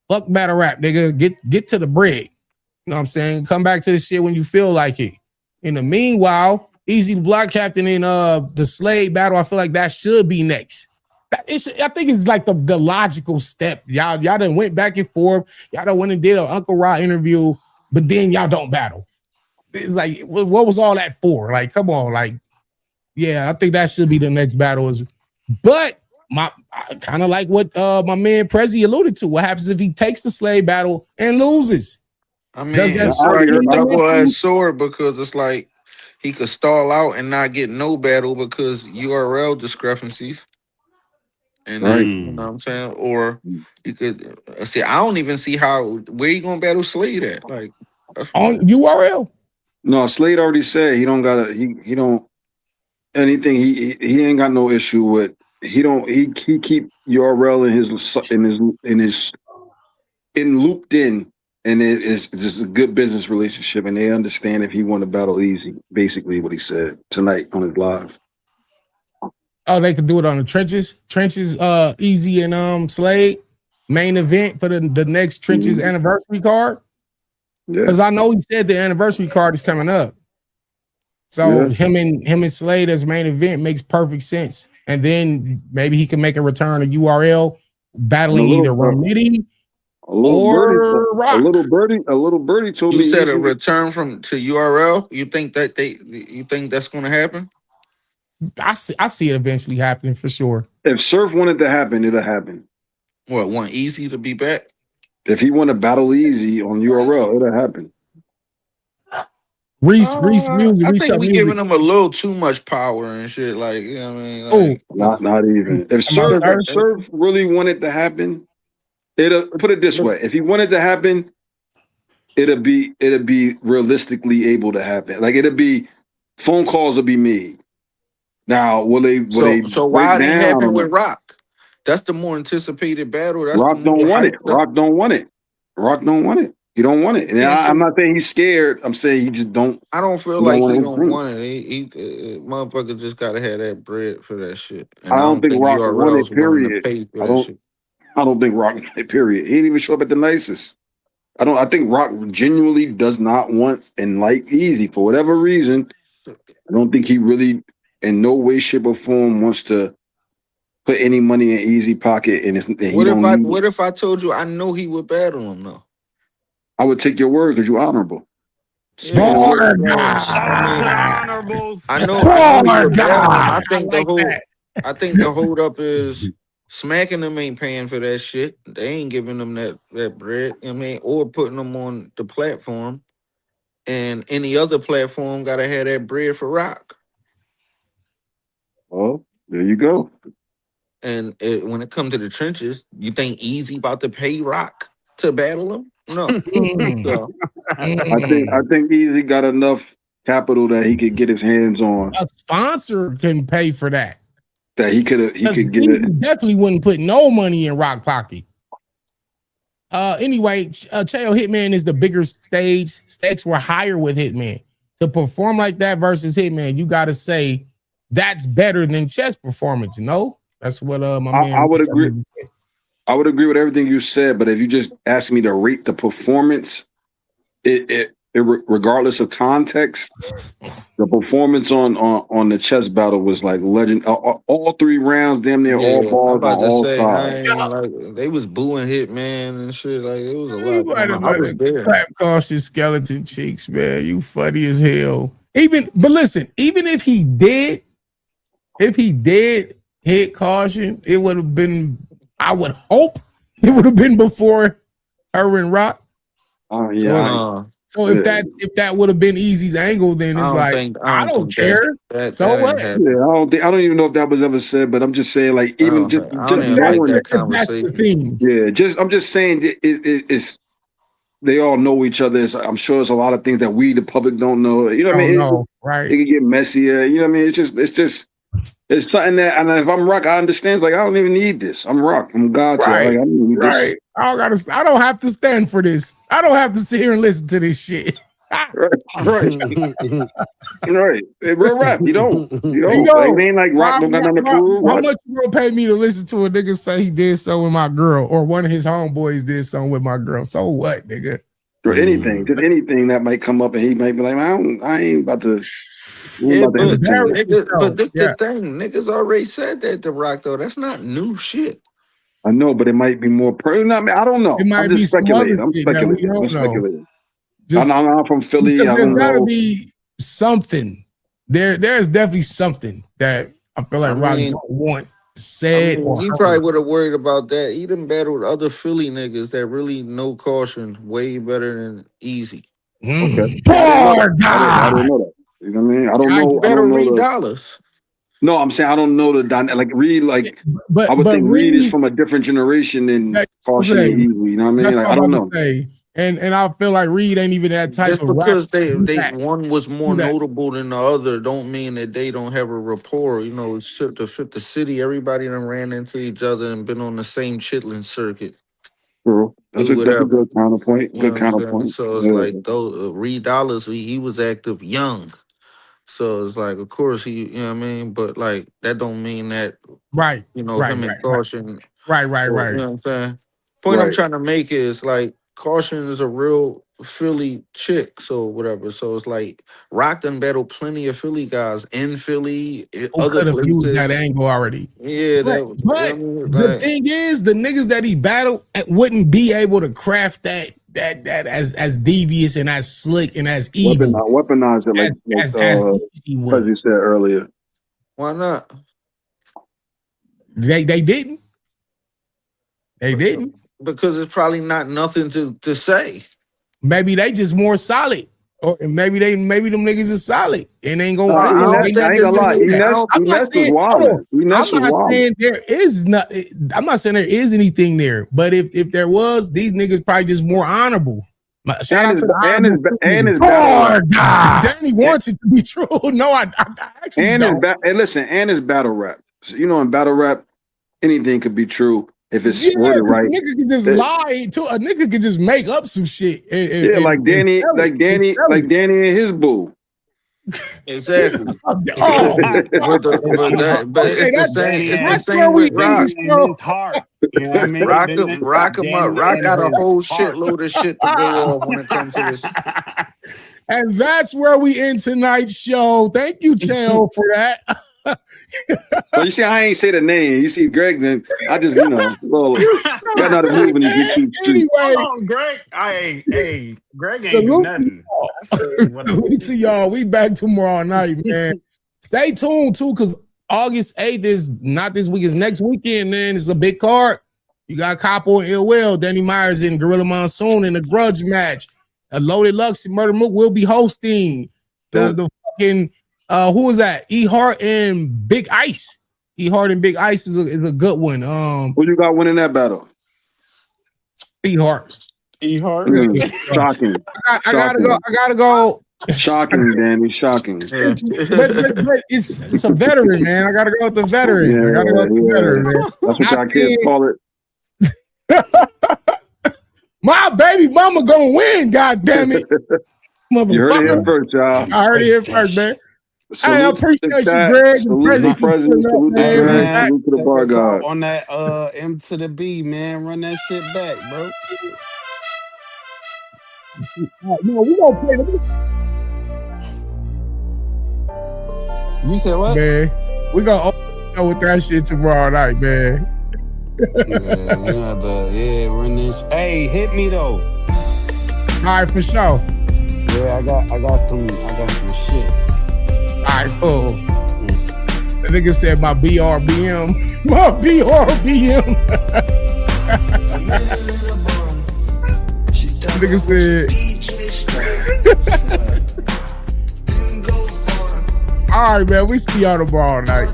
Fuck battle rap, nigga. Get to the bread. You know what I'm saying? Come back to this shit when you feel like it. In the meanwhile, Eazy the Block Captain in the Slade battle, I feel like that should be next. I think it's like the logical step. Y'all done went back and forth. Y'all done went and did an Uncle Ra interview, but then y'all don't battle. It's like, what was all that for? Like, come on. Like, yeah, I think that should be the next battle. But I kind of like what my man Prezi alluded to. What happens if he takes the Slade battle and loses? I mean, it's like a double-edged sword because it's like he could stall out and not get no battle because URL discrepancies. And then, you know what I'm saying? Or you could see, I don't even see where you gonna battle Slade at? Like on URL. No, Slade already said he don't anything. He ain't got no issue with he keep URL looped in. And it's just a good business relationship, and they understand if he want to battle Eazy. Basically, what he said tonight on his live. Oh, they could do it on the trenches, Eazy and Slade main event for the next trenches anniversary card. Because I know he said the anniversary card is coming up, so him and Slade as main event makes perfect sense. And then maybe he can make a return to URL battling either Romiti. A little birdie told me. You said a return to URL. You think that's going to happen? I see it eventually happening for sure. If Surf wanted to happen, it'll happen. What, want Eazy to be back? If he want to battle Eazy on URL, it'll happen. Reese music. I think we giving him a little too much power and shit. Like, you know what I mean? Like, not even. If Surf really wanted to happen. It'll put it this way: if he wanted to happen, it'll be realistically able to happen. Like it'll be phone calls will be made. Now, will they? So why didn't it happen with Rock? That's the more anticipated battle. Rock don't want it. Rock don't want it. He don't want it. And I'm not saying he's scared. I'm saying he just don't. I don't feel like he don't want it. He motherfucker just gotta have that bread for that shit. And I don't think Rock want it. Period. I don't think Rock, period. He didn't even show up at the nicest. I think Rock genuinely does not want and like Eazy for whatever reason. I don't think he really, in no way, shape, or form, wants to put any money in Eazy pocket. What if I told you I know he would battle him though? I would take your word because you're honorable. I think the hold up is smacking them ain't paying for that shit. They ain't giving them that bread. I mean, or putting them on the platform. and any other platform gotta have that bread for Rock. Oh, there you go. And when it comes to the trenches, you think Eazy about to pay Rock to battle him? No. So, I think Eazy got enough capital that he could get his hands on. A sponsor can pay for that. That he could get it. Definitely wouldn't put no money in Rock pocket. Anyway, Chael Hitman is the bigger stage. Stakes were higher with Hitman. To perform like that versus Hitman, you got to say that's better than chess performance. No, that's what my man. I would agree. I would agree with everything you said, but if you just ask me to rate the performance, it regardless of context, the performance on the chess battle was like legend. All 3 rounds, damn near all balls on all sides. Like, they was booing Hitman and shit. Like it was a lot. I was there. Clap cautious skeleton cheeks, man. You funny as hell. But listen, even if he did hit caution, it would have been. I would hope it would have been before her and Rock. Oh yeah. So if that would have been Eazy's angle, then it's I don't care. So what? Yeah, I don't even know if that was ever said, but I'm just saying, like, even just knowing that conversation. Yeah, I'm just saying it's they all know each other. I'm sure there's a lot of things that we, the public, don't know. You know what I mean? Right? It can get messier. You know what I mean? It's something that, and if I'm Rock, I understand. It's like I don't even need this. I'm Rock. I'm God. Right. Like, I don't need this. I don't have to stand for this. I don't have to sit here and listen to this shit. Right. Real rap. You don't. Like, it ain't like Rock don't got nothing to prove. How much you gonna pay me to listen to a nigga say he did so with my girl, or one of his homeboys did something with my girl? So what, nigga? Or anything, just anything that might come up, and he might be like, I ain't about to. But this the thing. Niggas already said that to Rock though. That's not new shit. I know, but it might be more. I don't know. I'm just speculating. I'm speculating. I'm from Philly. There's gotta be something. There's definitely something that I feel like Rock don't want said. He probably would have worried about that. He done battled other Philly niggas that really know caution way better than Eazy. Okay. Poor guy. I don't know that. You know what I mean? I don't know. Better Reed Dollars. No, I'm saying I don't know like Reed. Like I would think Reed is from a different generation than Caution and Eazy. You know what I mean? Like I don't know. And I feel like Reed ain't even that type. Just because they one was more notable than the other, don't mean that they don't have a rapport. You know, to fit the city, everybody done ran into each other and been on the same chitlin circuit. True. That's a good counterpoint. Good counterpoint. So it's like though Reed Dollars, he was active young. So it's like, of course he, you know what I mean? But like that don't mean that him and Caution. Right. You know what I'm saying? Point I'm trying to make is like Caution is a real Philly chick, so whatever. So it's like Rock done battled plenty of Philly guys in Philly, other places. Used that angle already. Yeah, the thing is, the niggas that he battled wouldn't be able to craft that as devious and as slick and as evil. Weaponize it like as you said earlier. Why not? They didn't. They didn't. Because it's probably not nothing to say. Maybe they just more solid. Or maybe them niggas is solid and ain't gonna. I'm not saying there is not. I'm not saying there is anything there. But if there was, these niggas probably just more honorable. Shout out to his God. Danny wants it to be true. No, I actually don't. And his battle rap. So, you know, in battle rap, anything could be true. If it's worded right, a nigga can just lie to a nigga can just make up some shit. Like Danny and his boo. Exactly. But it's the same with Rock. His heart. You know what I mean? Rock him up. Rock got a whole shitload of shit to go off when it comes to this. And that's where we end tonight's show. Thank you, Chael, for that. Well, you see, I ain't say the name. You see, Greg, then I just, got not a move in these YouTube streets. Anyway, Greg, Greg ain't do nothing. Salute to y'all. We back tomorrow night, man. Stay tuned too, because August 8th is not this week, it's next weekend, man. It's a big card. You got Capo and Ill Will, Danny Myers and Gorilla Monsoon in a grudge match. Loaded Lux, Murder Mook will be hosting the fucking who was that? E Hart and Big Ice. E Hart and Big Ice is a good one. Who you got winning that battle? E Hart. E Hart. Shocking. I gotta go. Shocking, Danny. Shocking. but it's a veteran, man. I gotta go with the veteran. Yeah, I gotta go with the veteran, man. That's what y'all kids call it. My baby mama gonna win, god damn it. You heard it here first, y'all. I heard it here first, man. Salute, I appreciate you, Greg. Salute the president. Salute the Greg. Salute to the bar god. On that M to the B, man. Run that shit back, bro. No, we gonna play the. You said what? Man, we gonna open the show with that shit tomorrow night, man. Run this. Hey, hit me though. All right, for sure. Yeah, I got some shit. All right, cool. The nigga said my BRBM. My BRBM. The nigga said. All right, man. We see y'all tomorrow night.